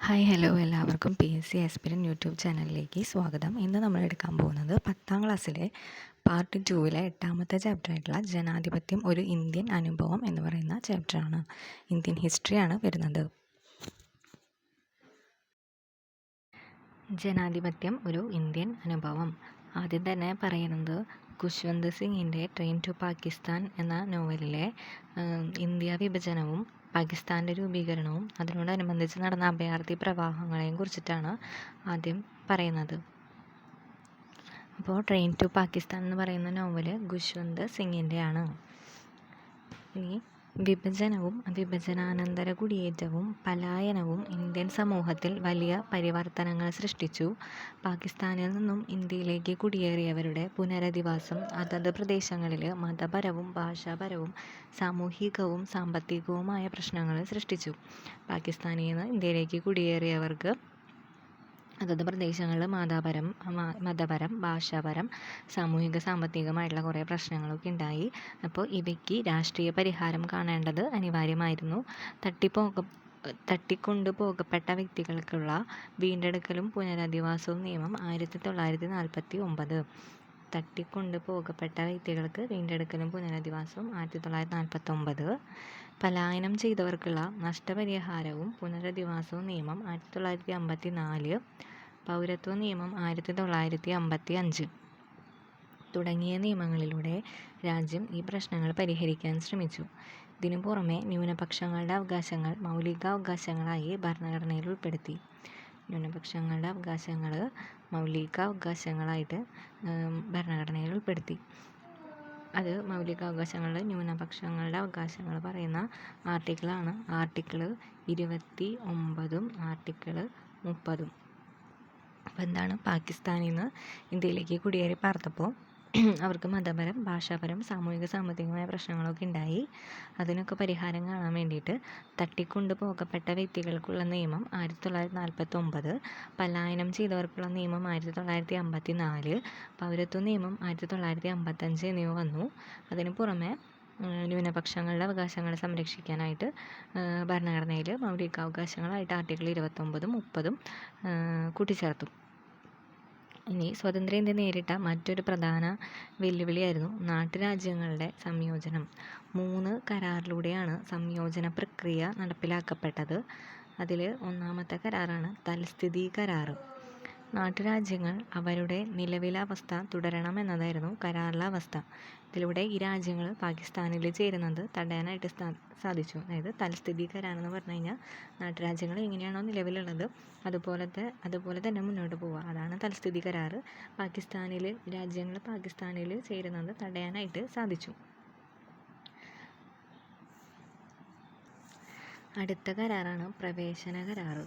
Hi hello എല്ലാവർക്കും PSC aspirant YouTube ചാനലിലേക്ക് സ്വാഗതം. ഇന്ന് നമ്മൾ എടുക്കാൻ പോകുന്നത് 10ാം ക്ലാസ്സിലെ പാർട്ട് 2-ലെ 8ാമത്തെ ചാപ്റ്ററായിട്ടുള്ള ജനാധിപത്യം ഒരു ഇന്ത്യൻ അനുഭവം എന്ന് പറയുന്ന ചാപ്റ്ററാണ്. ഇന്ത്യൻ ഹിസ്റ്ററിയാണ് വരുന്നത്. ജനാധിപത്യം ഒരു ഇന്ത്യൻ അനുഭവം. ആദ്യം തന്നെ പറയുന്നത് ഖുശ്വന്ത് സിംഗിൻ്റെ ട്രെയിൻ ടു പാകിസ്ഥാൻ എന്ന നോവലിലെ ഇന്ത്യ വിഭജനവും പാകിസ്ഥാൻ്റെ രൂപീകരണവും അതിനോടനുബന്ധിച്ച് നടന്ന അഭയാർത്ഥി പ്രവാഹങ്ങളെയും കുറിച്ചിട്ടാണ് ആദ്യം പറയുന്നത്. അപ്പോൾ ട്രെയിൻ ടു പാകിസ്ഥാൻ എന്ന് പറയുന്ന നോവൽ ഖുശ്വന്ത് സിംഗിൻ്റെയാണ്. ഇനി വിഭജനവും വിഭജനാനന്തര കുടിയേറ്റവും പലായനവും ഇന്ത്യൻ സമൂഹത്തിൽ വലിയ പരിവർത്തനങ്ങൾ സൃഷ്ടിച്ചു. പാകിസ്ഥാനിൽ നിന്നും ഇന്ത്യയിലേക്ക് കുടിയേറിയവരുടെ പുനരധിവാസം അതത് പ്രദേശങ്ങളിൽ മതപരവും ഭാഷാപരവും സാമൂഹികവും സാമ്പത്തികവുമായ പ്രശ്നങ്ങൾ സൃഷ്ടിച്ചു. പാകിസ്ഥാനിൽ നിന്ന് ഇന്ത്യയിലേക്ക് കുടിയേറിയവർക്ക് അതത് പ്രദേശങ്ങളിൽ മതപരം ഭാഷാപരം സാമൂഹിക സാമ്പത്തികമായിട്ടുള്ള കുറേ പ്രശ്നങ്ങളൊക്കെ ഉണ്ടായി. അപ്പോൾ ഇവയ്ക്ക് രാഷ്ട്രീയ പരിഹാരം കാണേണ്ടത് അനിവാര്യമായിരുന്നു. തട്ടിക്കൊണ്ടു പോകപ്പെട്ട വ്യക്തികൾക്കുള്ള വീണ്ടെടുക്കലും പുനരധിവാസവും നിയമം 1949. തട്ടിക്കൊണ്ടു പോകപ്പെട്ട വ്യക്തികൾക്ക് വീണ്ടെടുക്കലും പുനരധിവാസവും 1949. പലായനം ചെയ്തവർക്കുള്ള നഷ്ടപരിഹാരവും പുനരധിവാസവും നിയമം 1954. പൗരത്വ നിയമം 1955 തുടങ്ങിയ നിയമങ്ങളിലൂടെ രാജ്യം ഈ പ്രശ്നങ്ങൾ പരിഹരിക്കാൻ ശ്രമിച്ചു. ഇതിനു പുറമെ ന്യൂനപക്ഷങ്ങളുടെ അവകാശങ്ങൾ മൗലികാവകാശങ്ങളായി ഭരണഘടനയിൽ ഉൾപ്പെടുത്തി. ന്യൂനപക്ഷങ്ങളുടെ അവകാശങ്ങൾ മൗലികാവകാശങ്ങളായിട്ട് ഭരണഘടനയിൽ ഉൾപ്പെടുത്തി. അത് മൗലികാവകാശങ്ങളുടെ ന്യൂനപക്ഷങ്ങളുടെ അവകാശങ്ങൾ പറയുന്ന ആർട്ടിക്കിളാണ് ആർട്ടിക്കിൾ 29 ആർട്ടിക്കിൾ 30. അപ്പോൾ എന്താണ്, പാകിസ്ഥാനിൽ നിന്ന് ഇന്ത്യയിലേക്ക് കുടിയേറി പാർത്തപ്പോൾ അവർക്ക് മതപരം ഭാഷാപരം സാമൂഹിക സാമ്പത്തികമായ പ്രശ്നങ്ങളൊക്കെ ഉണ്ടായി. അതിനൊക്കെ പരിഹാരം കാണാൻ വേണ്ടിയിട്ട് തട്ടിക്കൊണ്ടു പോകപ്പെട്ട വ്യക്തികൾക്കുള്ള നിയമം 1949, പലായനം ചെയ്തവർക്കുള്ള നിയമം 1954, പൗരത്വ നിയമം 1955 എന്നിവ വന്നു. അതിനു പുറമെ ന്യൂനപക്ഷങ്ങളുടെ അവകാശങ്ങൾ സംരക്ഷിക്കാനായിട്ട് ഭരണഘടനയിൽ മൗലികാവകാശങ്ങളായിട്ട് ആർട്ടിക്കിൾ 29, 30 കൂട്ടിച്ചേർത്തു. ഇനി സ്വതന്ത്ര നേരിട്ട മറ്റൊരു പ്രധാന വെല്ലുവിളിയായിരുന്നു നാട്ടുരാജ്യങ്ങളുടെ സംയോജനം. 3 കരാറിലൂടെയാണ് സംയോജന പ്രക്രിയ നടപ്പിലാക്കപ്പെട്ടത്. അതിൽ ഒന്നാമത്തെ കരാറാണ് തൽസ്ഥിതി കരാർ. നാട്ടുരാജ്യങ്ങൾ അവരുടെ നിലവിലെ അവസ്ഥ തുടരണമെന്നതായിരുന്നു കരാറിലെ അവസ്ഥ. ഇതിലൂടെ ഈ രാജ്യങ്ങൾ പാകിസ്ഥാനിൽ ചേരുന്നത് തടയാനായിട്ട് സാധിച്ചു. അതായത് തൽസ്ഥിതി കരാർ എന്ന് പറഞ്ഞു കഴിഞ്ഞാൽ നാട്ടുരാജ്യങ്ങൾ എങ്ങനെയാണോ നിലവിലുള്ളത് അതുപോലെ തന്നെ മുന്നോട്ട് പോവുക. അതാണ് തൽസ്ഥിതി കരാർ. രാജ്യങ്ങൾ പാകിസ്ഥാനിൽ ചേരുന്നത് തടയാനായിട്ട് സാധിച്ചു. അടുത്ത കരാറാണ് പ്രവേശന കരാർ.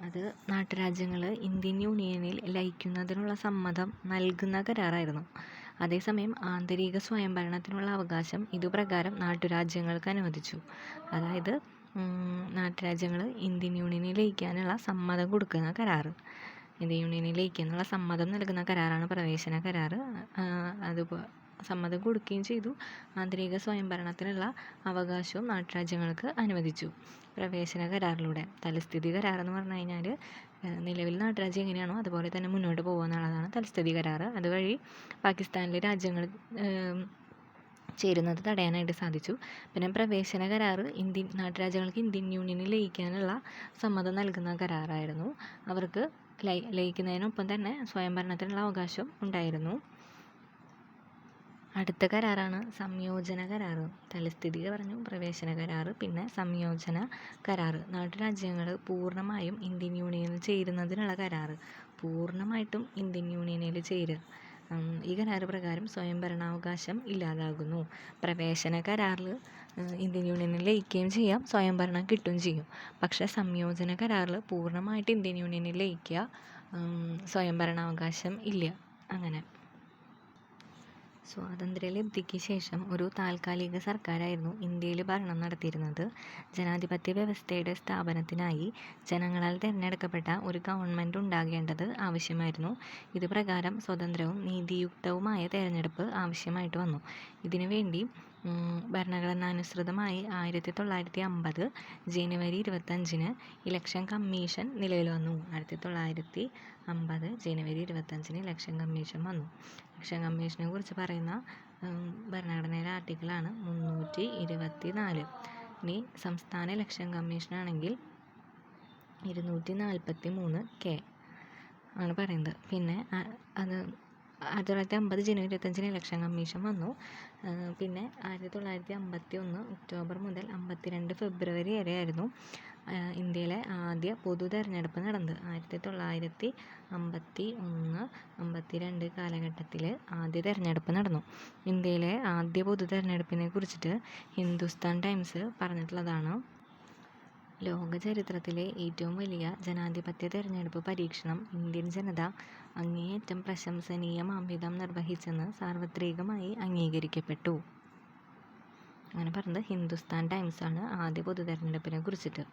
അത് നാട്ടുരാജ്യങ്ങൾ ഇന്ത്യൻ യൂണിയനിൽ ലയിക്കുന്നതിനുള്ള സമ്മതം നൽകുന്ന കരാറായിരുന്നു. അതേസമയം ആന്തരിക സ്വയംഭരണത്തിനുള്ള അവകാശം ഇതുപ്രകാരം നാട്ടുരാജ്യങ്ങൾക്ക് അനുവദിച്ചു. അതായത് നാട്ടുരാജ്യങ്ങൾ ഇന്ത്യൻ യൂണിയനിൽ ലയിക്കാനുള്ള സമ്മതം കൊടുക്കുന്ന കരാർ. ഇന്ത്യൻ യൂണിയനിൽ ലയിക്കാനുള്ള സമ്മതം നൽകുന്ന കരാറാണ് പ്രവേശന കരാർ. സമ്മതം കൊടുക്കുകയും ചെയ്തു. ആന്തരിക സ്വയംഭരണത്തിനുള്ള അവകാശവും നാട്ടുരാജ്യങ്ങൾക്ക് അനുവദിച്ചു പ്രവേശന കരാറിലൂടെ. തൽസ്ഥിതി കരാർ എന്ന് പറഞ്ഞു കഴിഞ്ഞാൽ നിലവിൽ നാട്ടുരാജ്യം എങ്ങനെയാണോ അതുപോലെ തന്നെ മുന്നോട്ട് പോകുക എന്നുള്ളതാണ് തൽസ്ഥിതി കരാർ. അതുവഴി പാകിസ്ഥാനിലെ രാജ്യങ്ങൾ ചേരുന്നത് തടയാനായിട്ട് സാധിച്ചു. പിന്നെ പ്രവേശന കരാർ നാട്ടുരാജ്യങ്ങൾക്ക് ഇന്ത്യൻ യൂണിയനിൽ ലയിക്കാനുള്ള സമ്മതം നൽകുന്ന കരാറായിരുന്നു. അവർക്ക് ലയിക്കുന്നതിനൊപ്പം തന്നെ സ്വയംഭരണത്തിനുള്ള അവകാശം ഉണ്ടായിരുന്നു. അടുത്ത കരാറാണ് സംയോജന കരാർ. തലസ്ഥിതി പറഞ്ഞു, പ്രവേശന കരാർ, പിന്നെ സംയോജന കരാർ. നാട്ടുരാജ്യങ്ങൾ പൂർണ്ണമായും ഇന്ത്യൻ യൂണിയനിൽ ചേരുന്നതിനുള്ള കരാർ. പൂർണ്ണമായിട്ടും ഇന്ത്യൻ യൂണിയനിൽ ചേരുക. ഈ കരാർ പ്രകാരം സ്വയംഭരണാവകാശം ഇല്ലാതാകുന്നു. പ്രവേശന കരാറിൽ ഇന്ത്യൻ യൂണിയനിൽ ലയിക്കുകയും ചെയ്യാം, സ്വയംഭരണം കിട്ടുകയും ചെയ്യും. പക്ഷേ സംയോജന കരാറിൽ പൂർണ്ണമായിട്ട് ഇന്ത്യൻ യൂണിയനിൽ ലയിക്കുക, സ്വയംഭരണാവകാശം ഇല്ല. അങ്ങനെ സ്വാതന്ത്ര്യലബ്ധിക്ക് ശേഷം ഒരു താൽക്കാലിക സർക്കാരായിരുന്നു ഇന്ത്യയിൽ ഭരണം നടത്തിയിരുന്നത്. ജനാധിപത്യ വ്യവസ്ഥയുടെ സ്ഥാപനത്തിനായി ജനങ്ങളാൽ തിരഞ്ഞെടുക്കപ്പെട്ട ഒരു ഗവൺമെൻറ് ഉണ്ടാകേണ്ടത് ആവശ്യമായിരുന്നു. ഇത് പ്രകാരം സ്വതന്ത്രവും നീതിയുക്തവുമായ തെരഞ്ഞെടുപ്പ് ആവശ്യമായിട്ട് വന്നു. ഇതിനുവേണ്ടി ഭരണഘടനാനുസൃതമായി 1950 ജനുവരി 25 ഇലക്ഷൻ കമ്മീഷൻ നിലവിൽ വന്നു. 1950 ജനുവരി 25 ഇലക്ഷൻ കമ്മീഷൻ വന്നു. ഇലക്ഷൻ കമ്മീഷനെ കുറിച്ച് പറയുന്ന ഭരണഘടനയിലെ ആർട്ടിക്കിളാണ് 324. ഇനി സംസ്ഥാന ഇലക്ഷൻ കമ്മീഷനാണെങ്കിൽ 243 ആണ് പറയുന്നത്. പിന്നെ അത് 1950 ജനുവരി 25 ഇലക്ഷൻ കമ്മീഷൻ വന്നു. പിന്നെ 1951 ഒക്ടോബർ മുതൽ 52 ഫെബ്രുവരി വരെയായിരുന്നു ഇന്ത്യയിലെ ആദ്യ പൊതു തെരഞ്ഞെടുപ്പ് നടന്നത്. 1951, 52 കാലഘട്ടത്തിൽ ആദ്യ തെരഞ്ഞെടുപ്പ് നടന്നു. ഇന്ത്യയിലെ ആദ്യ പൊതു തെരഞ്ഞെടുപ്പിനെ കുറിച്ചിട്ട് ഹിന്ദുസ്ഥാൻ ടൈംസ് പറഞ്ഞിട്ടുള്ളതാണ്: ലോക ചരിത്രത്തിലെ ഏറ്റവും വലിയ ജനാധിപത്യ തെരഞ്ഞെടുപ്പ് പരീക്ഷണം ഇന്ത്യൻ ജനത അങ്ങേയറ്റം പ്രശംസനീയമാംവിധം നിർവഹിച്ചെന്ന് സാർവത്രികമായി അംഗീകരിക്കപ്പെട്ടു. അങ്ങനെ പറഞ്ഞത് ഹിന്ദുസ്ഥാൻ ടൈംസാണ് ആദ്യ പൊതു തെരഞ്ഞെടുപ്പിനെ കുറിച്ചിട്ട്.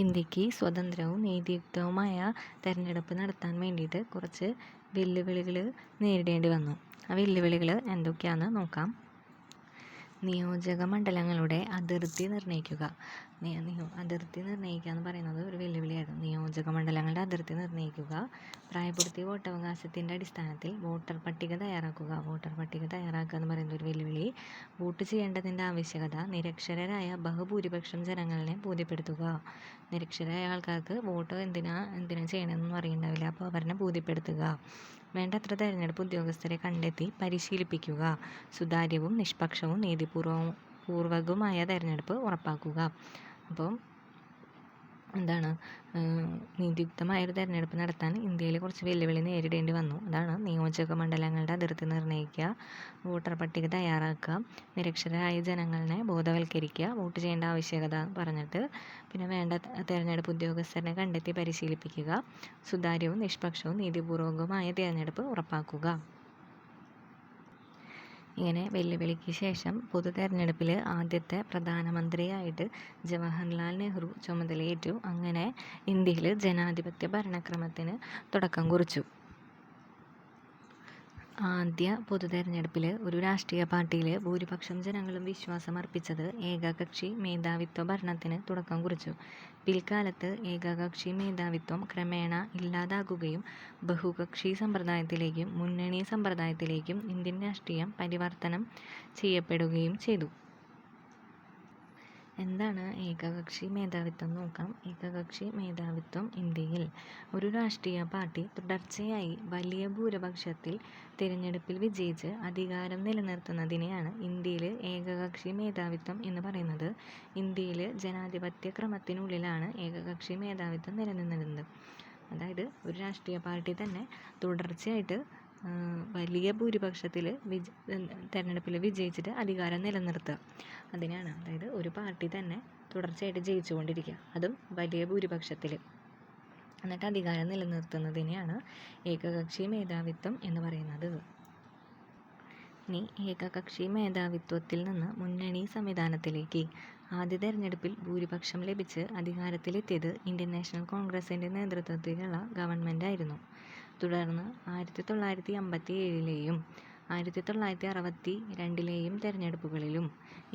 ഇന്ത്യക്ക് സ്വതന്ത്രവും നീതിയുക്തവുമായ തെരഞ്ഞെടുപ്പ് നടത്താൻ വേണ്ടിയിട്ട് കുറച്ച് വെല്ലുവിളികൾ നേരിടേണ്ടി വന്നു. ആ വെല്ലുവിളികൾ എന്തൊക്കെയാണെന്ന് നോക്കാം. നിയോജക മണ്ഡലങ്ങളുടെ അതിർത്തി നിർണ്ണയിക്കുക. അതിർത്തി നിർണ്ണയിക്കുക എന്ന് പറയുന്നത് ഒരു വെല്ലുവിളിയായിരുന്നു. നിയോജക മണ്ഡലങ്ങളുടെ അതിർത്തി നിർണ്ണയിക്കുക. പ്രായപൂർത്തി വോട്ടവകാശത്തിൻ്റെ അടിസ്ഥാനത്തിൽ വോട്ടർ പട്ടിക തയ്യാറാക്കുക. വോട്ടർ പട്ടിക തയ്യാറാക്കുക എന്ന് പറയുന്നത് ഒരു വെല്ലുവിളി. വോട്ട് ചെയ്യേണ്ടതിൻ്റെ ആവശ്യകത നിരക്ഷരരായ ബഹുഭൂരിപക്ഷം ജനങ്ങളെ ബോധ്യപ്പെടുത്തുക. നിരക്ഷരരായ ആൾക്കാർക്ക് വോട്ട് എന്തിനാ ചെയ്യണമെന്നൊന്നും അറിയണ്ടാവില്ല. അപ്പോൾ അവരെ ബോധ്യപ്പെടുത്തുക. വേണ്ടത്ര തെരഞ്ഞെടുപ്പ് ഉദ്യോഗസ്ഥരെ കണ്ടെത്തി പരിശീലിപ്പിക്കുക. സുതാര്യവും നിഷ്പക്ഷവും നീതിപൂർവകവുമായ തെരഞ്ഞെടുപ്പ് ഉറപ്പാക്കുക. അപ്പോൾ എന്താണ്, നീതിയുക്തമായൊരു തെരഞ്ഞെടുപ്പ് നടത്താൻ ഇന്ത്യയിൽ കുറച്ച് വെല്ലുവിളി നേരിടേണ്ടി വന്നു. അതാണ് നിയോജക മണ്ഡലങ്ങളുടെ അതിർത്തി നിർണ്ണയിക്കുക, വോട്ടർ പട്ടിക തയ്യാറാക്കുക, നിരക്ഷരരായ ജനങ്ങളെ ബോധവൽക്കരിക്കുക, വോട്ട് ചെയ്യേണ്ട ആവശ്യകത പറഞ്ഞിട്ട്, പിന്നെ വേണ്ട തെരഞ്ഞെടുപ്പ് ഉദ്യോഗസ്ഥരെ കണ്ടെത്തി പരിശീലിപ്പിക്കുക, സുതാര്യവും നിഷ്പക്ഷവും നീതിപൂർവകവുമായ തെരഞ്ഞെടുപ്പ് ഉറപ്പാക്കുക. ഇങ്ങനെ വെല്ലുവിളിക്ക് ശേഷം പൊതു തെരഞ്ഞെടുപ്പിൽ ആദ്യത്തെ പ്രധാനമന്ത്രിയായിട്ട് ജവഹർലാൽ നെഹ്റു ചുമതലയേറ്റു. അങ്ങനെ ഇന്ത്യയിൽ ജനാധിപത്യ ഭരണക്രമത്തിന് തുടക്കം കുറിച്ചു. ആദ്യ പൊതു തെരഞ്ഞെടുപ്പിൽ ഒരു രാഷ്ട്രീയ പാർട്ടിയിൽ ഭൂരിപക്ഷം ജനങ്ങളും വിശ്വാസം അർപ്പിച്ചത് ഏകകക്ഷി മേധാവിത്വ ഭരണത്തിന് തുടക്കം കുറിച്ചു. പിൽക്കാലത്ത് ഏകകക്ഷി മേധാവിത്വം ക്രമേണ ഇല്ലാതാകുകയും ബഹുകക്ഷി സമ്പ്രദായത്തിലേക്കും മുന്നണി സമ്പ്രദായത്തിലേക്കും ഇന്ത്യൻ രാഷ്ട്രീയം പരിവർത്തനം ചെയ്യപ്പെടുകയും ചെയ്തു. എന്താണ് ഏകകക്ഷി മേധാവിത്വം നോക്കാം. ഏകകക്ഷി മേധാവിത്വം ഇന്ത്യയിൽ ഒരു രാഷ്ട്രീയ പാർട്ടി തുടർച്ചയായി വലിയ ഭൂരിപക്ഷത്തിൽ തിരഞ്ഞെടുപ്പിൽ വിജയിച്ച് അധികാരം നിലനിർത്തുന്നതിനെയാണ് ഇന്ത്യയിൽ ഏകകക്ഷി മേധാവിത്വം എന്ന് പറയുന്നത്. ഇന്ത്യയിൽ ജനാധിപത്യ ക്രമത്തിനുള്ളിലാണ് ഏകകക്ഷി മേധാവിത്വം നിലനിന്നിരുന്നത്. അതായത് ഒരു രാഷ്ട്രീയ പാർട്ടി തന്നെ തുടർച്ചയായിട്ട് വലിയ ഭൂരിപക്ഷത്തിൽ തെരഞ്ഞെടുപ്പിൽ വിജയിച്ചിട്ട് അധികാരം നിലനിർത്തുക. അതിനാണ്, അതായത് ഒരു പാർട്ടി തന്നെ തുടർച്ചയായിട്ട് ജയിച്ചുകൊണ്ടിരിക്കുക, അതും വലിയ ഭൂരിപക്ഷത്തിൽ, എന്നിട്ട് അധികാരം നിലനിർത്തുന്നതിനെയാണ് ഏകകക്ഷി മേധാവിത്വം എന്ന് പറയുന്നത്. ഇനി ഏകകക്ഷി മേധാവിത്വത്തിൽ നിന്ന് മുന്നണി സംവിധാനത്തിലേക്ക്. ആദ്യ തെരഞ്ഞെടുപ്പിൽ ഭൂരിപക്ഷം ലഭിച്ച് അധികാരത്തിലെത്തിയത് ഇന്ത്യൻ നാഷണൽ കോൺഗ്രസിൻ്റെ നേതൃത്വത്തിലുള്ള ഗവൺമെൻറ്റായിരുന്നു. തുടർന്ന് 1957 1962 തെരഞ്ഞെടുപ്പുകളിലും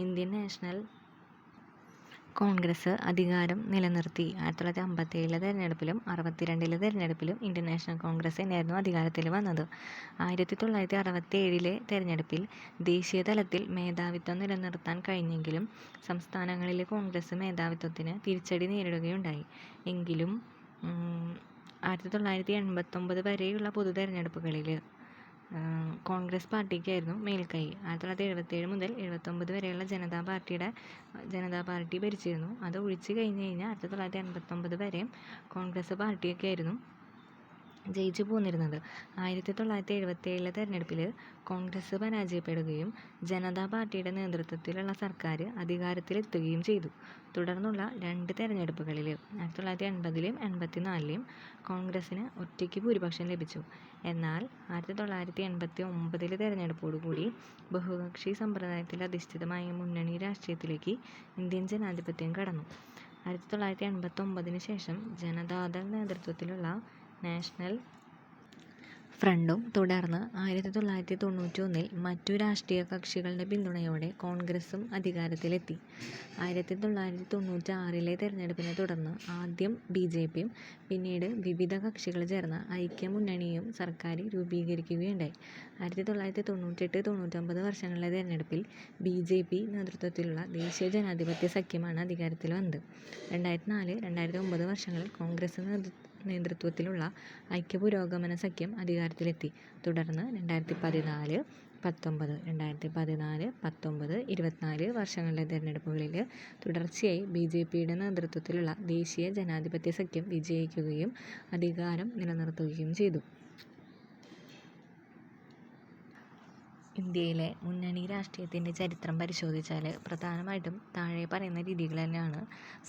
ഇന്ത്യൻ നാഷണൽ കോൺഗ്രസ് അധികാരം നിലനിർത്തി. 1957 തെരഞ്ഞെടുപ്പിലും 62 തെരഞ്ഞെടുപ്പിലും ഇന്ത്യൻ നാഷണൽ കോൺഗ്രസ് തന്നെയായിരുന്നു അധികാരത്തിൽ വന്നത്. 1967 തെരഞ്ഞെടുപ്പിൽ ദേശീയ തലത്തിൽ മേധാവിത്വം നിലനിർത്താൻ കഴിഞ്ഞെങ്കിലും സംസ്ഥാനങ്ങളിലെ കോൺഗ്രസ് മേധാവിത്വത്തിന് തിരിച്ചടി നേരിടുകയുണ്ടായി. എങ്കിലും 1989 വരെയുള്ള പൊതു തെരഞ്ഞെടുപ്പുകളിൽ കോൺഗ്രസ് പാർട്ടിക്കായിരുന്നു മേൽക്കൈ. 1977 മുതൽ 79 വരെയുള്ള ജനതാ പാർട്ടി ഭരിച്ചിരുന്നു. അത് ഒഴിച്ച് കഴിഞ്ഞ് കഴിഞ്ഞാൽ 1989 വരെയും കോൺഗ്രസ് പാർട്ടിയൊക്കെ ആയിരുന്നു ജയിച്ചു പോന്നിരുന്നത്. 1977 തെരഞ്ഞെടുപ്പിൽ കോൺഗ്രസ് പരാജയപ്പെടുകയും ജനതാ പാർട്ടിയുടെ നേതൃത്വത്തിലുള്ള സർക്കാർ അധികാരത്തിലെത്തുകയും ചെയ്തു. തുടർന്നുള്ള 2 തെരഞ്ഞെടുപ്പുകളിൽ 1980-ലും 1984-ലും കോൺഗ്രസിന് ഒറ്റയ്ക്ക് ഭൂരിപക്ഷം ലഭിച്ചു. എന്നാൽ 1989 തെരഞ്ഞെടുപ്പോടുകൂടി ബഹുകക്ഷി സമ്പ്രദായത്തിൽ അധിഷ്ഠിതമായ മുന്നണി രാഷ്ട്രീയത്തിലേക്ക് ഇന്ത്യൻ ജനാധിപത്യം കടന്നു. 1989 ശേഷം ജനതാദൾ നേതൃത്വത്തിലുള്ള നാഷണൽ ഫ്രണ്ടും തുടർന്ന് 1991 മറ്റു രാഷ്ട്രീയ കക്ഷികളുടെ പിന്തുണയോടെ കോൺഗ്രസും അധികാരത്തിലെത്തി. 1996 തെരഞ്ഞെടുപ്പിനെ തുടർന്ന് ആദ്യം BJPയും പിന്നീട് വിവിധ കക്ഷികൾ ചേർന്ന ഐക്യമുന്നണിയും സർക്കാർ രൂപീകരിക്കുകയുണ്ടായി. 1998-99 വർഷങ്ങളിലെ തെരഞ്ഞെടുപ്പിൽ BJP നേതൃത്വത്തിലുള്ള ദേശീയ ജനാധിപത്യ സഖ്യമാണ് അധികാരത്തിൽ വന്നത്. 2004-2009 വർഷങ്ങളിൽ കോൺഗ്രസ് നേതൃത്വത്തിലുള്ള ഐക്യപുരോഗമന സഖ്യം അധികാരത്തിലെത്തി. തുടർന്ന് 2014, 2019, 2024 വർഷങ്ങളിലെ തെരഞ്ഞെടുപ്പുകളിൽ തുടർച്ചയായി BJPയുടെ നേതൃത്വത്തിലുള്ള ദേശീയ ജനാധിപത്യ സഖ്യം വിജയിക്കുകയും അധികാരം നിലനിർത്തുകയും ചെയ്തു. ഇന്ത്യയിലെ മുന്നണി രാഷ്ട്രീയത്തിൻ്റെ ചരിത്രം പരിശോധിച്ചാൽ പ്രധാനമായിട്ടും താഴെ പറയുന്ന രീതികൾ തന്നെയാണ്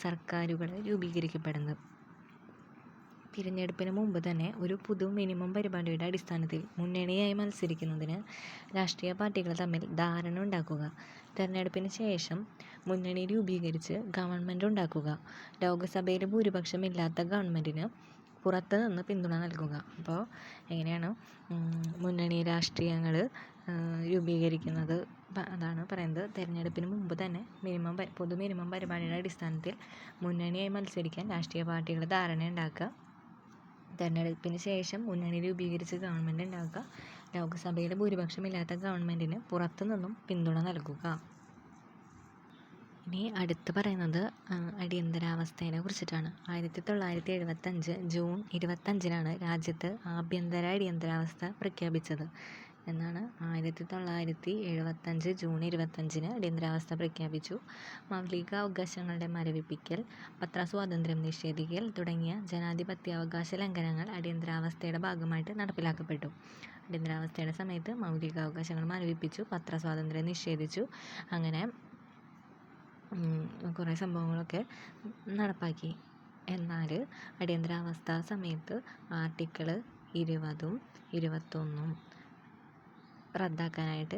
സർക്കാരുകൾ രൂപീകരിക്കപ്പെടുന്നത്. തിരഞ്ഞെടുപ്പിന് മുമ്പ് തന്നെ ഒരു പൊതു മിനിമം പരിപാടിയുടെ അടിസ്ഥാനത്തിൽ മുന്നണിയായി മത്സരിക്കുന്നതിന് രാഷ്ട്രീയ പാർട്ടികൾ തമ്മിൽ ധാരണ ഉണ്ടാക്കുക. തെരഞ്ഞെടുപ്പിന് ശേഷം മുന്നണി രൂപീകരിച്ച് ഗവൺമെൻറ് ഉണ്ടാക്കുക. ലോക്സഭയിൽ ഭൂരിപക്ഷമില്ലാത്ത ഗവൺമെൻറ്റിന് പുറത്ത് നിന്ന് പിന്തുണ നൽകുക. അപ്പോൾ എങ്ങനെയാണ് മുന്നണി രാഷ്ട്രീയങ്ങൾ രൂപീകരിക്കുന്നത് അതാണ് പറയുന്നത്. തെരഞ്ഞെടുപ്പിന് മുമ്പ് തന്നെ പൊതു മിനിമം പരിപാടിയുടെ അടിസ്ഥാനത്തിൽ മുന്നണിയായി മത്സരിക്കാൻ രാഷ്ട്രീയ പാർട്ടികൾ ധാരണ ഉണ്ടാക്കുക. തെരഞ്ഞെടുപ്പിന് ശേഷം മുന്നണി രൂപീകരിച്ച് ഗവൺമെൻറ് ഉണ്ടാക്കുക. ലോക്സഭയിൽ ഭൂരിപക്ഷമില്ലാത്ത ഗവൺമെൻറ്റിന് പുറത്തു നിന്നും പിന്തുണ നൽകുക. ഇനി അടുത്ത് പറയുന്നത് അടിയന്തരാവസ്ഥയെ കുറിച്ചിട്ടാണ്. 1975 ജൂൺ 25-നാണ് രാജ്യത്ത് ആഭ്യന്തര അടിയന്തരാവസ്ഥ പ്രഖ്യാപിച്ചത് എന്നാണ്. 1975 ജൂൺ 25-ന് അടിയന്തരാവസ്ഥ പ്രഖ്യാപിച്ചു. മൗലിക അവകാശങ്ങളുടെ മരവിപ്പിക്കൽ, പത്രസ്വാതന്ത്ര്യം നിഷേധിക്കൽ തുടങ്ങിയ ജനാധിപത്യാവകാശ ലംഘനങ്ങൾ അടിയന്തരാവസ്ഥയുടെ ഭാഗമായിട്ട് നടപ്പിലാക്കപ്പെട്ടു. അടിയന്തരാവസ്ഥയുടെ സമയത്ത് മൗലികാവകാശങ്ങൾ മരവിപ്പിച്ചു, പത്രസ്വാതന്ത്ര്യം നിഷേധിച്ചു, അങ്ങനെ കുറേ സംഭവങ്ങളൊക്കെ നടപ്പാക്കി. എന്നാൽ അടിയന്തരാവസ്ഥ സമയത്ത് ആർട്ടിക്കിൾ 20-ഉം 21-ഉം റദ്ദാക്കാനായിട്ട്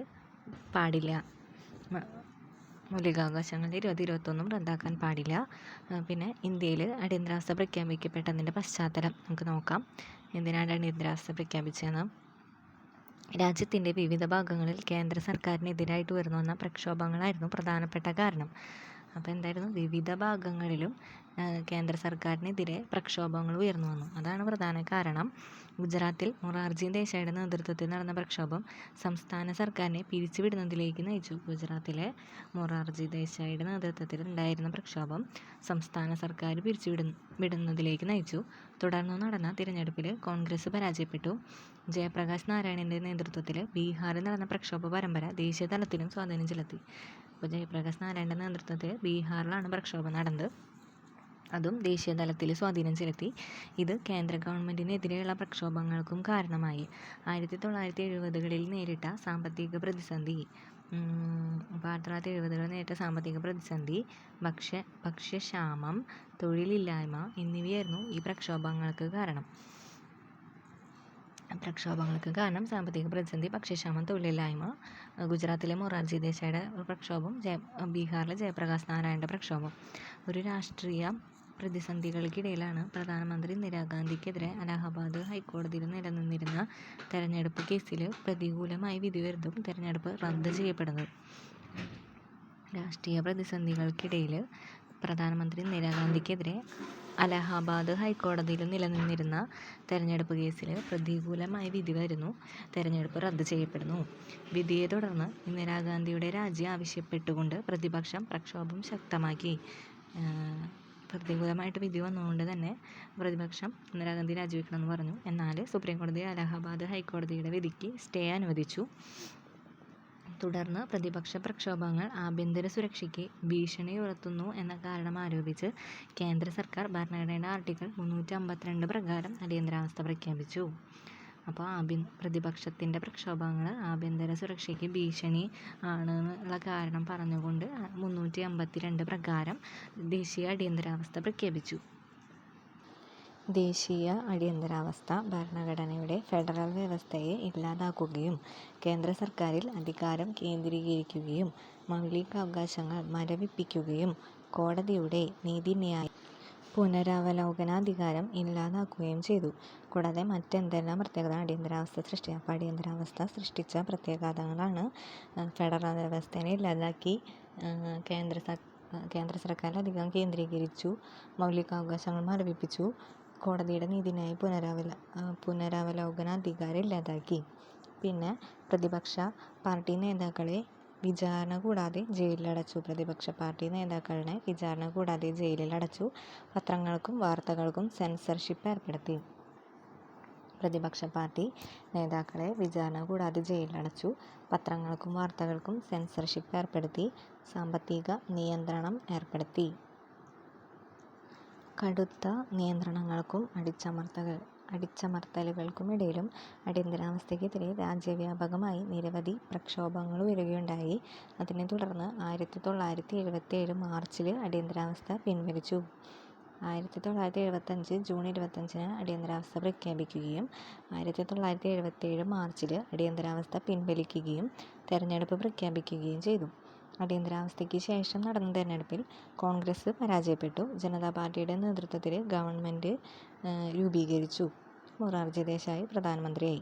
പാടില്ല. മൗലികാവകാശങ്ങളുടെ 20, 21 റദ്ദാക്കാൻ പാടില്ല. പിന്നെ ഇന്ത്യയിൽ അടിയന്തരാവസ്ഥ പ്രഖ്യാപിക്കപ്പെട്ടതിൻ്റെ പശ്ചാത്തലം നമുക്ക് നോക്കാം. എന്തിനാണ് അടിയന്തരാവസ്ഥ പ്രഖ്യാപിച്ചതെന്ന്. രാജ്യത്തിൻ്റെ വിവിധ ഭാഗങ്ങളിൽ കേന്ദ്ര സർക്കാരിനെതിരായിട്ട് ഉയർന്നു വന്ന പ്രക്ഷോഭങ്ങളായിരുന്നു പ്രധാനപ്പെട്ട കാരണം. അപ്പോൾ എന്തായിരുന്നു, വിവിധ ഭാഗങ്ങളിലും കേന്ദ്ര സർക്കാരിനെതിരെ പ്രക്ഷോഭങ്ങൾ ഉയർന്നു വന്നു. അതാണ് പ്രധാന കാരണം. ഗുജറാത്തിൽ മൊറാർജി ദേശായിയുടെ നേതൃത്വത്തിൽ നടന്ന പ്രക്ഷോഭം സംസ്ഥാന സർക്കാരിനെ പിരിച്ചുവിടുന്നതിലേക്ക് നയിച്ചു. ഗുജറാത്തിലെ മൊറാർജി ദേശായിയുടെ നേതൃത്വത്തിൽ ഉണ്ടായിരുന്ന പ്രക്ഷോഭം സംസ്ഥാന സർക്കാർ വിടുന്നതിലേക്ക് നയിച്ചു. തുടർന്ന് നടന്ന തിരഞ്ഞെടുപ്പിൽ കോൺഗ്രസ് പരാജയപ്പെട്ടു. ജയപ്രകാശ് നാരായണിൻ്റെ നേതൃത്വത്തിൽ ബീഹാറിൽ നടന്ന പ്രക്ഷോഭ പരമ്പര ദേശീയ തലത്തിലും സ്വാധീനം ചെലുത്തി. അപ്പോൾ ജയപ്രകാശ് നാരായണൻ്റെ നേതൃത്വത്തിൽ ബീഹാറിലാണ് പ്രക്ഷോഭം നടന്നത്. അതും ദേശീയ തലത്തിൽ സ്വാധീനം ചെലുത്തി. ഇത് കേന്ദ്ര ഗവൺമെൻറ്റിനെതിരെയുള്ള പ്രക്ഷോഭങ്ങൾക്കും കാരണമായി. 1970-കളിൽ നേരിട്ട സാമ്പത്തിക പ്രതിസന്ധി 1970-കളിൽ നേരിട്ട സാമ്പത്തിക പ്രതിസന്ധി, ഭക്ഷ്യക്ഷാമം, തൊഴിലില്ലായ്മ എന്നിവയായിരുന്നു ഈ പ്രക്ഷോഭങ്ങൾക്ക് കാരണം. സാമ്പത്തിക പ്രതിസന്ധി, ഭക്ഷ്യക്ഷാമം, തൊഴിലില്ലായ്മ, ഗുജറാത്തിലെ മൊറാർജി ദേശായിയുടെ പ്രക്ഷോഭം, ബീഹാറിലെ ജയപ്രകാശ് നാരായണൻ്റെ പ്രക്ഷോഭം. ഒരു രാഷ്ട്രീയ പ്രതിസന്ധികൾക്കിടയിലാണ് പ്രധാനമന്ത്രി ഇന്ദിരാഗാന്ധിക്കെതിരെ അലഹബാദ് ഹൈക്കോടതിയിൽ നിലനിന്നിരുന്ന തെരഞ്ഞെടുപ്പ് കേസിൽ പ്രതികൂലമായി വിധി വരുന്നതും തെരഞ്ഞെടുപ്പ് റദ്ദ് ചെയ്യപ്പെടുന്നത്. രാഷ്ട്രീയ പ്രതിസന്ധികൾക്കിടയിൽ പ്രധാനമന്ത്രി ഇന്ദിരാഗാന്ധിക്കെതിരെ അലഹബാദ് ഹൈക്കോടതിയിൽ നിലനിന്നിരുന്ന തെരഞ്ഞെടുപ്പ് കേസിൽ പ്രതികൂലമായി വിധി വരുന്നു, തെരഞ്ഞെടുപ്പ് റദ്ദ് ചെയ്യപ്പെടുന്നു. വിധിയെ തുടർന്ന് ഇന്ദിരാഗാന്ധിയുടെ രാജി ആവശ്യപ്പെട്ടുകൊണ്ട് പ്രതിപക്ഷം പ്രക്ഷോഭം ശക്തമാക്കി. പ്രതികൂലമായിട്ട് വിധി വന്നതുകൊണ്ട് തന്നെ പ്രതിപക്ഷം ഇന്ദിരാഗാന്ധി രാജിവെക്കണമെന്ന് പറഞ്ഞു. എന്നാൽ സുപ്രീം കോടതി അലഹബാദ് ഹൈക്കോടതിയുടെ വിധിക്ക് സ്റ്റേ അനുവദിച്ചു. തുടർന്ന് പ്രതിപക്ഷ പ്രക്ഷോഭങ്ങൾ ആഭ്യന്തര സുരക്ഷയ്ക്ക് ഭീഷണി ഉയർത്തുന്നു എന്ന കാരണം ആരോപിച്ച് കേന്ദ്ര സർക്കാർ ഭരണഘടനയുടെ ആർട്ടിക്കിൾ 352 പ്രകാരം അടിയന്തരാവസ്ഥ പ്രഖ്യാപിച്ചു. അപ്പോൾ പ്രതിപക്ഷത്തിൻ്റെ പ്രക്ഷോഭങ്ങൾ ആഭ്യന്തര സുരക്ഷയ്ക്ക് ഭീഷണി ആണെന്നുള്ള കാരണം പറഞ്ഞുകൊണ്ട് 352 പ്രകാരം ദേശീയ അടിയന്തരാവസ്ഥ പ്രഖ്യാപിച്ചു. ദേശീയ അടിയന്തരാവസ്ഥ ഭരണഘടനയുടെ ഫെഡറൽ വ്യവസ്ഥയെ ഇല്ലാതാക്കുകയും കേന്ദ്ര സർക്കാരിൽ അധികാരം കേന്ദ്രീകരിക്കുകയും മൗലികാവകാശങ്ങൾ മരവിപ്പിക്കുകയും കോടതിയുടെ നീതിന്യായ പുനരവലോകനാധികാരം ഇല്ലാതാക്കുകയും ചെയ്തു. കൂടാതെ മറ്റെന്തെല്ലാം പ്രത്യേകത അടിയന്തരാവസ്ഥ സൃഷ്ടിച്ചു? അപ്പോൾ അടിയന്തരാവസ്ഥ സൃഷ്ടിച്ച പ്രത്യേകതകളാണ് ഫെഡറൽ വ്യവസ്ഥയെ ഇല്ലാതാക്കി, കേന്ദ്ര സർക്കാരിൽ അധികാരം കേന്ദ്രീകരിച്ചു, മൗലികാവകാശങ്ങൾ മരവിപ്പിച്ചു, കോടതിയുടെ നീതിന്യായ പുനരവലോകനാധികാരം ഇല്ലാതാക്കി. പിന്നെ പ്രതിപക്ഷ പാർട്ടി നേതാക്കളെ വിചാരണ കൂടാതെ ജയിലിലടച്ചു. പത്രങ്ങൾക്കും വാർത്തകൾക്കും സെൻസർഷിപ്പ് ഏർപ്പെടുത്തി. പ്രതിപക്ഷ പാർട്ടി നേതാക്കളെ വിചാരണ കൂടാതെ ജയിലിലടച്ചു. പത്രങ്ങൾക്കും വാർത്തകൾക്കും സെൻസർഷിപ്പ് ഏർപ്പെടുത്തി. സാമ്പത്തിക നിയന്ത്രണം ഏർപ്പെടുത്തി. കടുത്ത നിയന്ത്രണങ്ങൾക്കും അടിച്ചമർത്തലുകൾക്കുമിടയിലും അടിയന്തരാവസ്ഥയ്ക്കെതിരെ രാജ്യവ്യാപകമായി നിരവധി പ്രക്ഷോഭങ്ങൾ ഉയരുകയുണ്ടായി. അതിനെ തുടർന്ന് 1977 മാർച്ചിൽ അടിയന്തരാവസ്ഥ പിൻവലിച്ചു. 1975 ജൂൺ 25 അടിയന്തരാവസ്ഥ പ്രഖ്യാപിക്കുകയും 1977 മാർച്ചിൽ അടിയന്തരാവസ്ഥ പിൻവലിക്കുകയും തെരഞ്ഞെടുപ്പ് പ്രഖ്യാപിക്കുകയും ചെയ്തു. അടിയന്തരാവസ്ഥയ്ക്ക് ശേഷം നടന്ന തെരഞ്ഞെടുപ്പിൽ കോൺഗ്രസ് പരാജയപ്പെട്ടു. ജനതാ പാർട്ടിയുടെ നേതൃത്വത്തിൽ ഗവൺമെൻറ് രൂപീകരിച്ചു. മൊറാർജി ദേശായി പ്രധാനമന്ത്രിയായി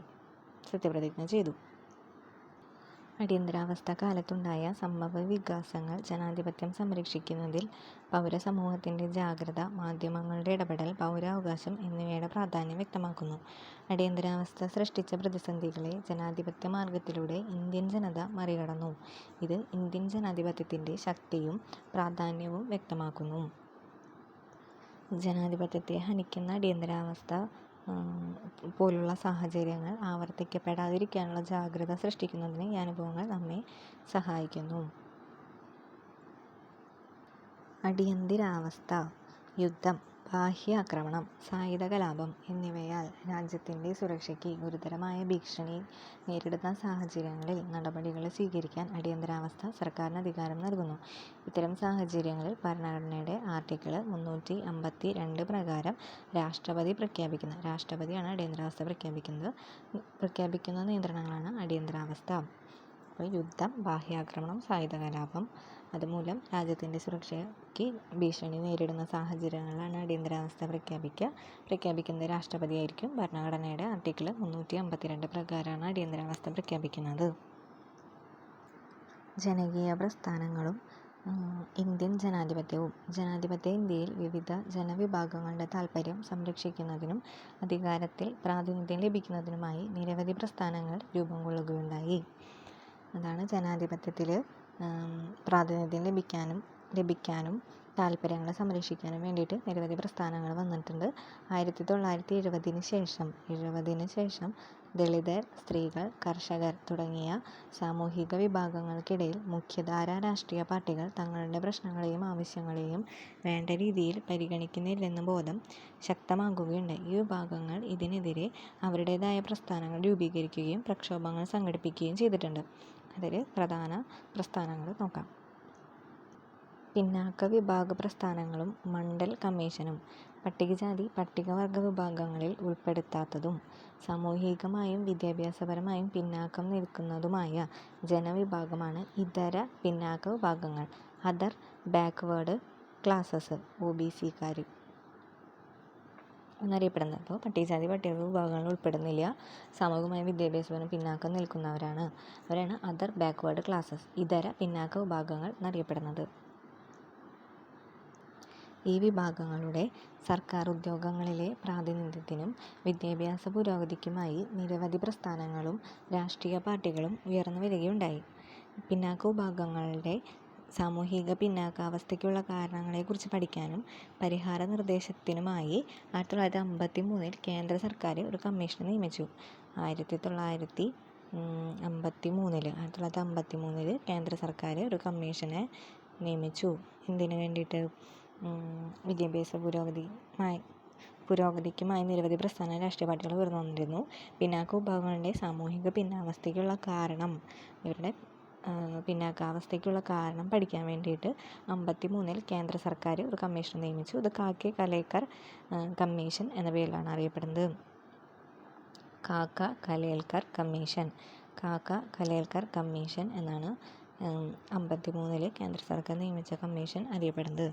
സത്യപ്രതിജ്ഞ ചെയ്തു. അടിയന്തരാവസ്ഥ കാലത്തുണ്ടായ സംഭവ വികാസങ്ങൾ ജനാധിപത്യം സംരക്ഷിക്കുന്നതിൽ പൗരസമൂഹത്തിൻ്റെ ജാഗ്രത, മാധ്യമങ്ങളുടെ ഇടപെടൽ, പൗരാവകാശം എന്നിവയുടെ പ്രാധാന്യം വ്യക്തമാക്കുന്നു. അടിയന്തരാവസ്ഥ സൃഷ്ടിച്ച പ്രതിസന്ധികളെ ജനാധിപത്യ മാർഗത്തിലൂടെ ഇന്ത്യൻ ജനത മറികടന്നു. ഇത് ഇന്ത്യൻ ജനാധിപത്യത്തിൻ്റെ ശക്തിയും പ്രാധാന്യവും വ്യക്തമാക്കുന്നു. ജനാധിപത്യത്തെ ഹനിക്കുന്ന അടിയന്തരാവസ്ഥ പോലുള്ള സാഹചര്യങ്ങൾ ആവർത്തിക്കപ്പെടാതിരിക്കാനുള്ള ജാഗ്രത സൃഷ്ടിക്കുന്നതിന് ഈ അനുഭവങ്ങൾ നമ്മെ സഹായിക്കുന്നു. അടിയന്തരാവസ്ഥ യുദ്ധം, ബാഹ്യാക്രമണം, സായുധ കലാപം എന്നിവയാൽ രാജ്യത്തിൻ്റെ സുരക്ഷയ്ക്ക് ഗുരുതരമായ ഭീഷണി നേരിടുന്ന സാഹചര്യങ്ങളിൽ നടപടികൾ സ്വീകരിക്കാൻ അടിയന്തരാവസ്ഥ സർക്കാരിന് അധികാരം നൽകുന്നു. ഇത്തരം സാഹചര്യങ്ങളിൽ ഭരണഘടനയുടെ ആർട്ടിക്കിൾ 352 പ്രകാരം രാഷ്ട്രപതിയാണ് അടിയന്തരാവസ്ഥ പ്രഖ്യാപിക്കുന്ന നിയന്ത്രണങ്ങളാണ് അടിയന്തരാവസ്ഥ. അപ്പോൾ യുദ്ധം, ബാഹ്യാക്രമണം, സായുധ കലാപം അതുമൂലം രാജ്യത്തിൻ്റെ സുരക്ഷയ്ക്ക് ഭീഷണി നേരിടുന്ന സാഹചര്യങ്ങളിലാണ് അടിയന്തരാവസ്ഥ പ്രഖ്യാപിക്കുന്നത് രാഷ്ട്രപതിയായിരിക്കും. ഭരണഘടനയുടെ ആർട്ടിക്കിൾ 352 പ്രകാരമാണ് അടിയന്തരാവസ്ഥ പ്രഖ്യാപിക്കുന്നത്. ജനകീയ പ്രസ്ഥാനങ്ങളും ഇന്ത്യൻ ജനാധിപത്യവും. ജനാധിപത്യ ഇന്ത്യയിൽ വിവിധ ജനവിഭാഗങ്ങളുടെ താൽപ്പര്യം സംരക്ഷിക്കുന്നതിനും അധികാരത്തിൽ പ്രാതിനിധ്യം ലഭിക്കുന്നതിനുമായി നിരവധി പ്രസ്ഥാനങ്ങൾ രൂപം കൊള്ളുകയുണ്ടായി. അതാണ് ജനാധിപത്യത്തിൽ പ്രാതിനിധ്യം ലഭിക്കാനും താൽപ്പര്യങ്ങളെ സംരക്ഷിക്കാനും വേണ്ടിയിട്ട് നിരവധി പ്രസ്ഥാനങ്ങൾ വന്നിട്ടുണ്ട്. 1970 ശേഷം ദളിതർ, സ്ത്രീകൾ, കർഷകർ തുടങ്ങിയ സാമൂഹിക വിഭാഗങ്ങൾക്കിടയിൽ മുഖ്യധാര രാഷ്ട്രീയ പാർട്ടികൾ തങ്ങളുടെ പ്രശ്നങ്ങളെയും ആവശ്യങ്ങളെയും വേണ്ട രീതിയിൽ പരിഗണിക്കുന്നില്ലെന്ന ബോധം ശക്തമാകുകയുണ്ടായി. ഈ വിഭാഗങ്ങൾ ഇതിനെതിരെ അവരുടേതായ പ്രസ്ഥാനങ്ങൾ രൂപീകരിക്കുകയും പ്രക്ഷോഭങ്ങൾ സംഘടിപ്പിക്കുകയും ചെയ്തിട്ടുണ്ട്. അതിൽ പ്രധാന പ്രസ്ഥാനങ്ങൾ നോക്കാം. പിന്നാക്ക വിഭാഗ പ്രസ്ഥാനങ്ങളും മണ്ഡൽ കമ്മീഷനും. പട്ടികജാതി പട്ടികവർഗ വിഭാഗങ്ങളിൽ ഉൾപ്പെടുത്താത്തതും സാമൂഹികമായും വിദ്യാഭ്യാസപരമായും പിന്നാക്കം നിൽക്കുന്നതുമായ ജനവിഭാഗമാണ് ഇതര പിന്നാക്ക വിഭാഗങ്ങൾ, അതർ ബാക്ക്വേർഡ് ക്ലാസസ്, OBCക്കാർ എന്നറിയപ്പെടുന്നത്. അപ്പോൾ പട്ടികജാതി പട്ടിക വിഭാഗങ്ങളിൽ ഉൾപ്പെടുന്നില്ല, സാമൂഹികമായും വിദ്യാഭ്യാസപരവും പിന്നാക്കം നിൽക്കുന്നവരാണ്. അവരാണ് അതർ ബാക്ക്വേർഡ് ക്ലാസസ്, ഇതര പിന്നാക്ക വിഭാഗങ്ങൾ എന്നറിയപ്പെടുന്നത്. ഈ വിഭാഗങ്ങളുടെ സർക്കാർ ഉദ്യോഗങ്ങളിലെ പ്രാതിനിധ്യത്തിനും വിദ്യാഭ്യാസ പുരോഗതിക്കുമായി നിരവധി പ്രസ്ഥാനങ്ങളും രാഷ്ട്രീയ പാർട്ടികളും ഉയർന്നു വരികയുണ്ടായി. പിന്നാക്ക വിഭാഗങ്ങളുടെ സാമൂഹിക പിന്നാക്കാവസ്ഥയ്ക്കുള്ള കാരണങ്ങളെക്കുറിച്ച് പഠിക്കാനും പരിഹാര നിർദ്ദേശത്തിനുമായി 1953 കേന്ദ്ര സർക്കാർ ഒരു കമ്മീഷനെ നിയമിച്ചു. 1953 1953 കേന്ദ്ര സർക്കാർ ഒരു കമ്മീഷനെ നിയമിച്ചു. എന്തിനു വേണ്ടിയിട്ട്? വിദ്യാഭ്യാസ പുരോഗതിക്കുമായി നിരവധി പ്രസ്ഥാന രാഷ്ട്രീയ പാർട്ടികൾ ഉയർന്നു വന്നിരുന്നു. പിന്നാക്ക വിഭാഗങ്ങളുടെ സാമൂഹിക പിന്നാവസ്ഥയ്ക്കുള്ള കാരണം ഇവരുടെ പിന്നാക്കാവസ്ഥയ്ക്കുള്ള കാരണം പഠിക്കാൻ വേണ്ടിയിട്ട് 1953 കേന്ദ്ര സർക്കാർ ഒരു കമ്മീഷൻ നിയമിച്ചു. ഇത് കാക്കെ കലേക്കർ കമ്മീഷൻ എന്ന പേരിലാണ് അറിയപ്പെടുന്നത്. കാക്ക കലേൽക്കർ കമ്മീഷൻ എന്നാണ് 1953 കേന്ദ്ര സർക്കാർ നിയമിച്ച കമ്മീഷൻ അറിയപ്പെടുന്നത്.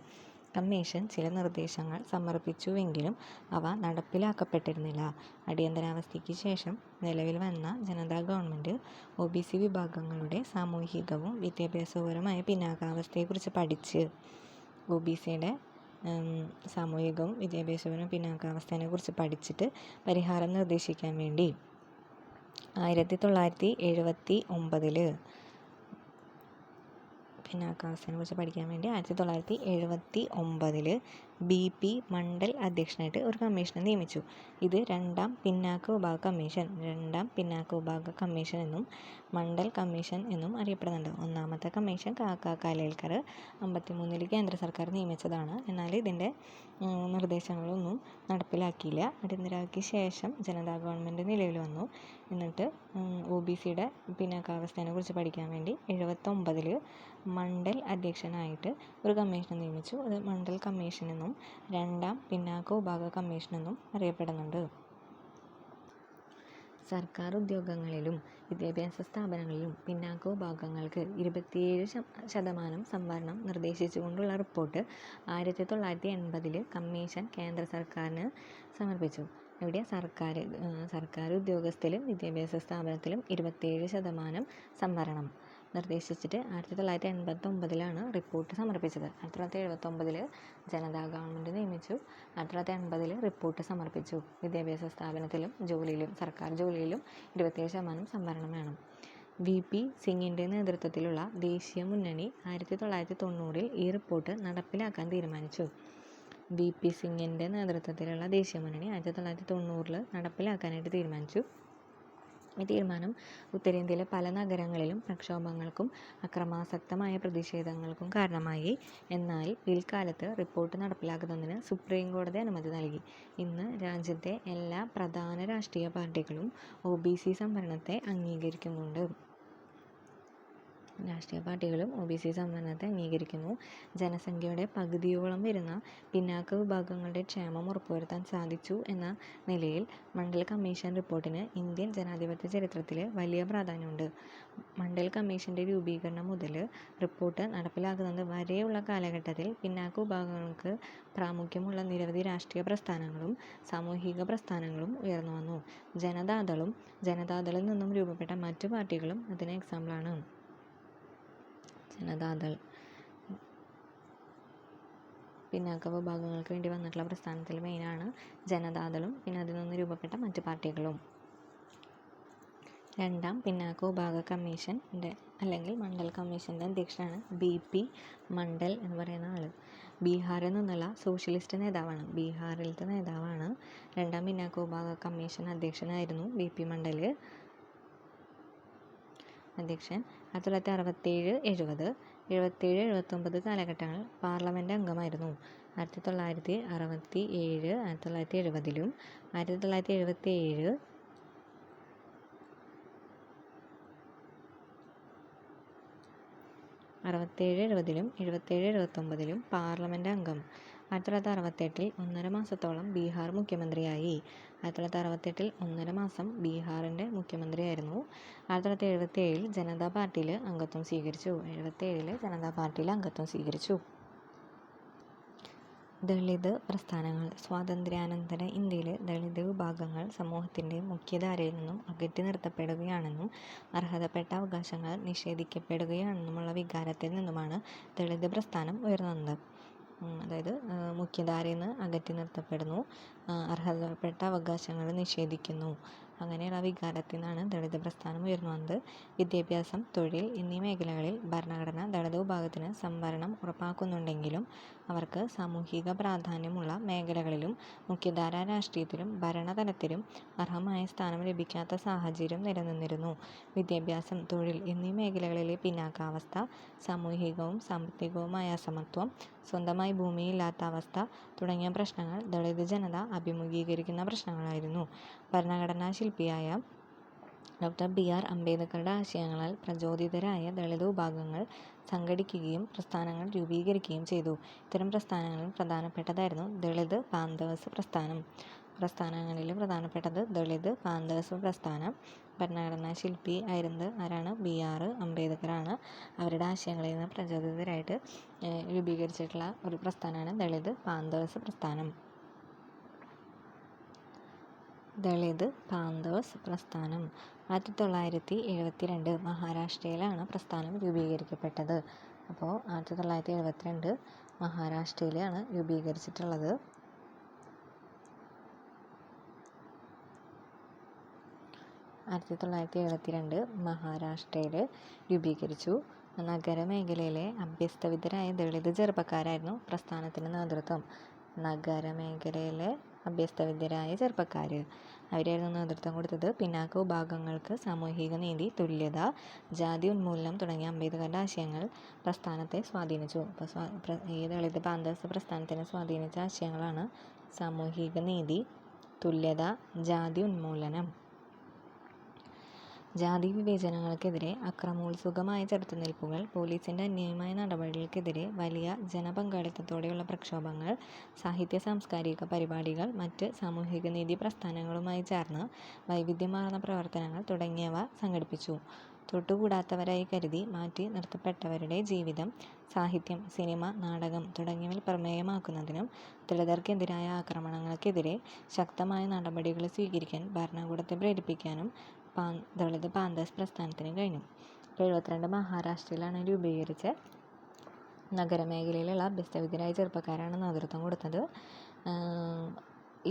കമ്മീഷൻ ചില നിർദ്ദേശങ്ങൾ സമർപ്പിച്ചുവെങ്കിലും അവ നടപ്പിലാക്കപ്പെട്ടിരുന്നില്ല. അടിയന്തരാവസ്ഥയ്ക്ക് ശേഷം നിലവിൽ വന്ന ജനതാ ഗവൺമെൻറ് OBC വിഭാഗങ്ങളുടെ സാമൂഹികവും വിദ്യാഭ്യാസപരവുമായ പിന്നാക്കാവസ്ഥയെക്കുറിച്ച് പഠിച്ച് OBCയുടെ സാമൂഹികവും വിദ്യാഭ്യാസപരവും പിന്നാക്കാവസ്ഥയെക്കുറിച്ച് പഠിച്ചിട്ട് പരിഹാരം നിർദ്ദേശിക്കാൻ വേണ്ടി 1979 പിന്നാക്കാവസ്ഥയെക്കുറിച്ച് പഠിക്കാൻ വേണ്ടി 1979 BP മണ്ഡൽ അധ്യക്ഷനായിട്ട് ഒരു കമ്മീഷനെ നിയമിച്ചു. ഇത് രണ്ടാം പിന്നാക്ക വിഭാഗ കമ്മീഷൻ എന്നും മണ്ഡൽ കമ്മീഷൻ എന്നും അറിയപ്പെടുന്നുണ്ട്. ഒന്നാമത്തെ കമ്മീഷൻ കാക്ക കലേൽക്കർ 1953 കേന്ദ്ര സർക്കാർ നിയമിച്ചതാണ്. എന്നാൽ ഇതിൻ്റെ നിർദ്ദേശങ്ങളൊന്നും നടപ്പിലാക്കിയില്ല. അടിയന്തരാവസ്ഥയ്ക്ക് ശേഷം ജനതാ ഗവൺമെൻറ് നിലവിൽ വന്നു. എന്നിട്ട് OBCയുടെ പിന്നാക്കാവസ്ഥയെക്കുറിച്ച് പഠിക്കാൻ വേണ്ടി 1979 മണ്ഡൽ അധ്യക്ഷനായിട്ട് ഒരു കമ്മീഷനെ നിയമിച്ചു. അത് മണ്ഡൽ കമ്മീഷൻ എന്നും രണ്ടാം പിന്നാക്ക വിഭാഗ കമ്മീഷൻ എന്നും അറിയപ്പെടുന്നുണ്ട്. സർക്കാർ ഉദ്യോഗങ്ങളിലും വിദ്യാഭ്യാസ സ്ഥാപനങ്ങളിലും പിന്നാക്ക വിഭാഗങ്ങൾക്ക് 27% സംവരണം നിർദ്ദേശിച്ചുകൊണ്ടുള്ള റിപ്പോർട്ട് 1980 കമ്മീഷൻ കേന്ദ്ര സർക്കാരിന് സമർപ്പിച്ചു. ഇവിടെ സർക്കാർ ഉദ്യോഗസ്ഥരും വിദ്യാഭ്യാസ സ്ഥാപനത്തിലും 27% സംവരണം നിർദ്ദേശിച്ചിട്ട് 1989 റിപ്പോർട്ട് സമർപ്പിച്ചത്. 1979 ജനതാ ഗവൺമെൻറ് നിയമിച്ചു. 1980 റിപ്പോർട്ട് സമർപ്പിച്ചു. വിദ്യാഭ്യാസ സ്ഥാപനത്തിലും സർക്കാർ ജോലിയിലും 27% സംവരണം വേണം. VP സിംഗിൻ്റെ നേതൃത്വത്തിലുള്ള ദേശീയ മുന്നണി 1990 ഈ റിപ്പോർട്ട് നടപ്പിലാക്കാൻ തീരുമാനിച്ചു. VP സിംഗിൻ്റെ നേതൃത്വത്തിലുള്ള ദേശീയ മുന്നണി 1990 നടപ്പിലാക്കാനായിട്ട് തീരുമാനിച്ചു. ഈ തീരുമാനം ഉത്തരേന്ത്യയിലെ പല നഗരങ്ങളിലും പ്രക്ഷോഭങ്ങൾക്കും അക്രമാസക്തമായ പ്രതിഷേധങ്ങൾക്കും കാരണമായി. എന്നാൽ പിൽക്കാലത്ത് റിപ്പോർട്ട് നടപ്പിലാക്കുന്നതിന് സുപ്രീം കോടതി അനുമതി നൽകി. ഇന്ന് രാജ്യത്തെ എല്ലാ പ്രധാന രാഷ്ട്രീയ പാർട്ടികളും OBC സംവരണത്തെ അംഗീകരിക്കുന്നുണ്ട്. ജനസംഖ്യയുടെ പകുതിയോളം വരുന്ന പിന്നാക്ക വിഭാഗങ്ങളുടെ ക്ഷേമം ഉറപ്പുവരുത്താൻ സാധിച്ചു എന്ന നിലയിൽ മണ്ഡൽ കമ്മീഷൻ റിപ്പോർട്ടിന് ഇന്ത്യൻ ജനാധിപത്യ ചരിത്രത്തിൽ വലിയ പ്രാധാന്യമുണ്ട്. മണ്ഡൽ കമ്മീഷൻ്റെ രൂപീകരണം മുതൽ റിപ്പോർട്ട് നടപ്പിലാക്കുന്നത് വരെയുള്ള കാലഘട്ടത്തിൽ പിന്നാക്ക വിഭാഗങ്ങൾക്ക് പ്രാമുഖ്യമുള്ള നിരവധി രാഷ്ട്രീയ പ്രസ്ഥാനങ്ങളും സാമൂഹിക പ്രസ്ഥാനങ്ങളും ഉയർന്നു വന്നു. ജനതാദളിൽ നിന്നും രൂപപ്പെട്ട മറ്റു പാർട്ടികളും അതിന് എക്സാമ്പിളാണ്. ജനതാദൾ പിന്നാക്ക വിഭാഗങ്ങൾക്ക് വേണ്ടി വന്നിട്ടുള്ള പ്രസ്ഥാനത്തിൽ മെയിനാണ് ജനതാദളും പിന്നെ അതിൽ നിന്ന് രൂപപ്പെട്ട മറ്റു പാർട്ടികളും. രണ്ടാം പിന്നാക്ക വിഭാഗ കമ്മീഷൻ്റെ അല്ലെങ്കിൽ മണ്ഡൽ കമ്മീഷൻ്റെ അധ്യക്ഷനാണ് BP മണ്ഡൽ എന്ന് പറയുന്ന ആൾ. ബീഹാറിൽ നിന്നുള്ള സോഷ്യലിസ്റ്റ് ബീഹാറിലത്തെ നേതാവാണ്. രണ്ടാം പിന്നാക്ക വിഭാഗ കമ്മീഷൻ അധ്യക്ഷനായിരുന്നു BP മണ്ഡൽ. അധ്യക്ഷൻ 1967, 77, 79 കാലഘട്ടങ്ങളിൽ പാർലമെൻറ്റ് അംഗമായിരുന്നു. 1967, 1970 1977 1967, 77, പാർലമെൻറ്റ് അംഗം. 1968 1.5 മാസത്തോളം ബീഹാർ മുഖ്യമന്ത്രിയായി. 1968 1.5 മാസം ബീഹാറിൻ്റെ മുഖ്യമന്ത്രിയായിരുന്നു. 1977 ജനതാ പാർട്ടിയിൽ അംഗത്വം സ്വീകരിച്ചു. ദളിത് പ്രസ്ഥാനങ്ങൾ. സ്വാതന്ത്ര്യാനന്തര ഇന്ത്യയിലെ ദളിത് വിഭാഗങ്ങൾ സമൂഹത്തിൻ്റെ മുഖ്യധാരയിൽ നിന്നും അകറ്റി നിർത്തപ്പെടുകയാണെന്നും അർഹതപ്പെട്ട അവകാശങ്ങൾ നിഷേധിക്കപ്പെടുകയാണെന്നുമുള്ള വികാരത്തിൽ നിന്നുമാണ് ദളിത് പ്രസ്ഥാനം ഉയർന്നത്. അതായത് മുഖ്യധാരയിൽ നിന്ന് അകറ്റി നിർത്തപ്പെടുന്നു, അർഹതപ്പെട്ട അവകാശങ്ങൾ നിഷേധിക്കുന്നു. അങ്ങനെയുള്ള വികാരത്തിൽ നിന്നാണ് ദളിത് പ്രസ്ഥാനം ഉയർന്നു വന്നത്. വിദ്യാഭ്യാസം, തൊഴിൽ എന്നീ മേഖലകളിൽ ഭരണഘടന ദളിത് വിഭാഗത്തിന് സംവരണം ഉറപ്പാക്കുന്നുണ്ടെങ്കിലും അവർക്ക് സാമൂഹിക പ്രാധാന്യമുള്ള മേഖലകളിലും മുഖ്യധാരാ രാഷ്ട്രീയത്തിലും ഭരണതലത്തിലും അർഹമായ സ്ഥാനം ലഭിക്കാത്ത സാഹചര്യം നിലനിന്നിരുന്നു. വിദ്യാഭ്യാസം, തൊഴിൽ എന്നീ മേഖലകളിലെ പിന്നാക്കാവസ്ഥ, സാമൂഹികവും സാമ്പത്തികവുമായ അസമത്വം, സ്വന്തമായി ഭൂമിയില്ലാത്ത അവസ്ഥ തുടങ്ങിയ പ്രശ്നങ്ങൾ ദളിത് ജനത അഭിമുഖീകരിക്കുന്ന പ്രശ്നങ്ങളായിരുന്നു. ഭരണഘടനാ ശില്പിയായ ഡോക്ടർ ബി.ആർ. അംബേദ്കറുടെ ആശയങ്ങളാൽ പ്രചോദിതരായ ദളിത് വിഭാഗങ്ങൾ സംഘടിക്കുകയും പ്രസ്ഥാനങ്ങൾ രൂപീകരിക്കുകയും ചെയ്തു. ഇത്തരം പ്രസ്ഥാനങ്ങളിൽ പ്രധാനപ്പെട്ടതായിരുന്നു ദളിത് പാന്തേഴ്സ് പ്രസ്ഥാനം. പ്രസ്ഥാനങ്ങളിൽ പ്രധാനപ്പെട്ടത് ദളിത് പാന്തേഴ്സ് പ്രസ്ഥാനം. ഭരണഘടനാ ശില്പി ആയിരുന്നത് ആരാണ്? ബി.ആർ. അംബേദ്കറാണ്. അവരുടെ ആശയങ്ങളിൽ നിന്ന് പ്രചോദിതരായിട്ട് രൂപീകരിച്ചിട്ടുള്ള ഒരു പ്രസ്ഥാനമാണ് ദളിത് പാന്തേഴ്സ് പ്രസ്ഥാനം. ദളിത് പാന്തേഴ്സ് പ്രസ്ഥാനം 1972 മഹാരാഷ്ട്രയിലാണ് പ്രസ്ഥാനം രൂപീകരിക്കപ്പെട്ടത്. അപ്പോൾ 1972 മഹാരാഷ്ട്രയിലാണ് രൂപീകരിച്ചിട്ടുള്ളത്. 1972 മഹാരാഷ്ട്രയിൽ രൂപീകരിച്ചു. നഗരമേഖലയിലെ അഭ്യസ്തവിദ്യരായ ദളിത് ചെറുപ്പക്കാരായിരുന്നു പ്രസ്ഥാനത്തിന് നേതൃത്വം. നഗരമേഖലയിലെ അഭ്യസ്തവിദ്യരായ ചെറുപ്പക്കാർ അവരായിരുന്നു നേതൃത്വം കൊടുത്തത്. പിന്നാക്ക വിഭാഗങ്ങൾക്ക് സാമൂഹിക നീതി, തുല്യത, ജാതി ഉന്മൂലനം തുടങ്ങിയ അംബേദ്കറുടെ ആശയങ്ങൾ പ്രസ്ഥാനത്തെ സ്വാധീനിച്ചു. അപ്പോൾ ഈ ദളിത് പാന്തേഴ്സ് പ്രസ്ഥാനത്തിനെ സ്വാധീനിച്ച ആശയങ്ങളാണ് സാമൂഹിക നീതി, തുല്യത, ജാതി ഉന്മൂലനം. ജാതി വിവേചനങ്ങൾക്കെതിരെ അക്രമോത്സുകമായ ചെറുത്തുനിൽപ്പുകൾ, പോലീസിൻ്റെ അന്യായമായ നടപടികൾക്കെതിരെ വലിയ ജനപങ്കാളിത്തത്തോടെയുള്ള പ്രക്ഷോഭങ്ങൾ, സാഹിത്യ സാംസ്കാരിക പരിപാടികൾ, മറ്റ് സാമൂഹികനീതി പ്രസ്ഥാനങ്ങളുമായി ചേർന്ന് വൈവിധ്യമാർന്ന പ്രവർത്തനങ്ങൾ തുടങ്ങിയവ സംഘടിപ്പിച്ചു. തൊട്ടുകൂടാത്തവരായി കരുതി മാറ്റി നിർത്തപ്പെട്ടവരുടെ ജീവിതം സാഹിത്യം, സിനിമ, നാടകം തുടങ്ങിയവയിൽ പ്രമേയമാക്കുന്നതിനും ദളിതർക്കെതിരായ ആക്രമണങ്ങൾക്കെതിരെ ശക്തമായ നടപടികൾ സ്വീകരിക്കാൻ ഭരണകൂടത്തെ പ്രേരിപ്പിക്കാനും ദളിത് പാന്തേഴ്സ് പ്രസ്ഥാനത്തിന് കഴിഞ്ഞു. 1972 മഹാരാഷ്ട്രയിലാണ് രൂപീകരിച്ച നഗരമേഖലയിലുള്ള അഭ്യസ്തവിദ്യരായ ചെറുപ്പക്കാരാണ് നേതൃത്വം കൊടുത്തത്.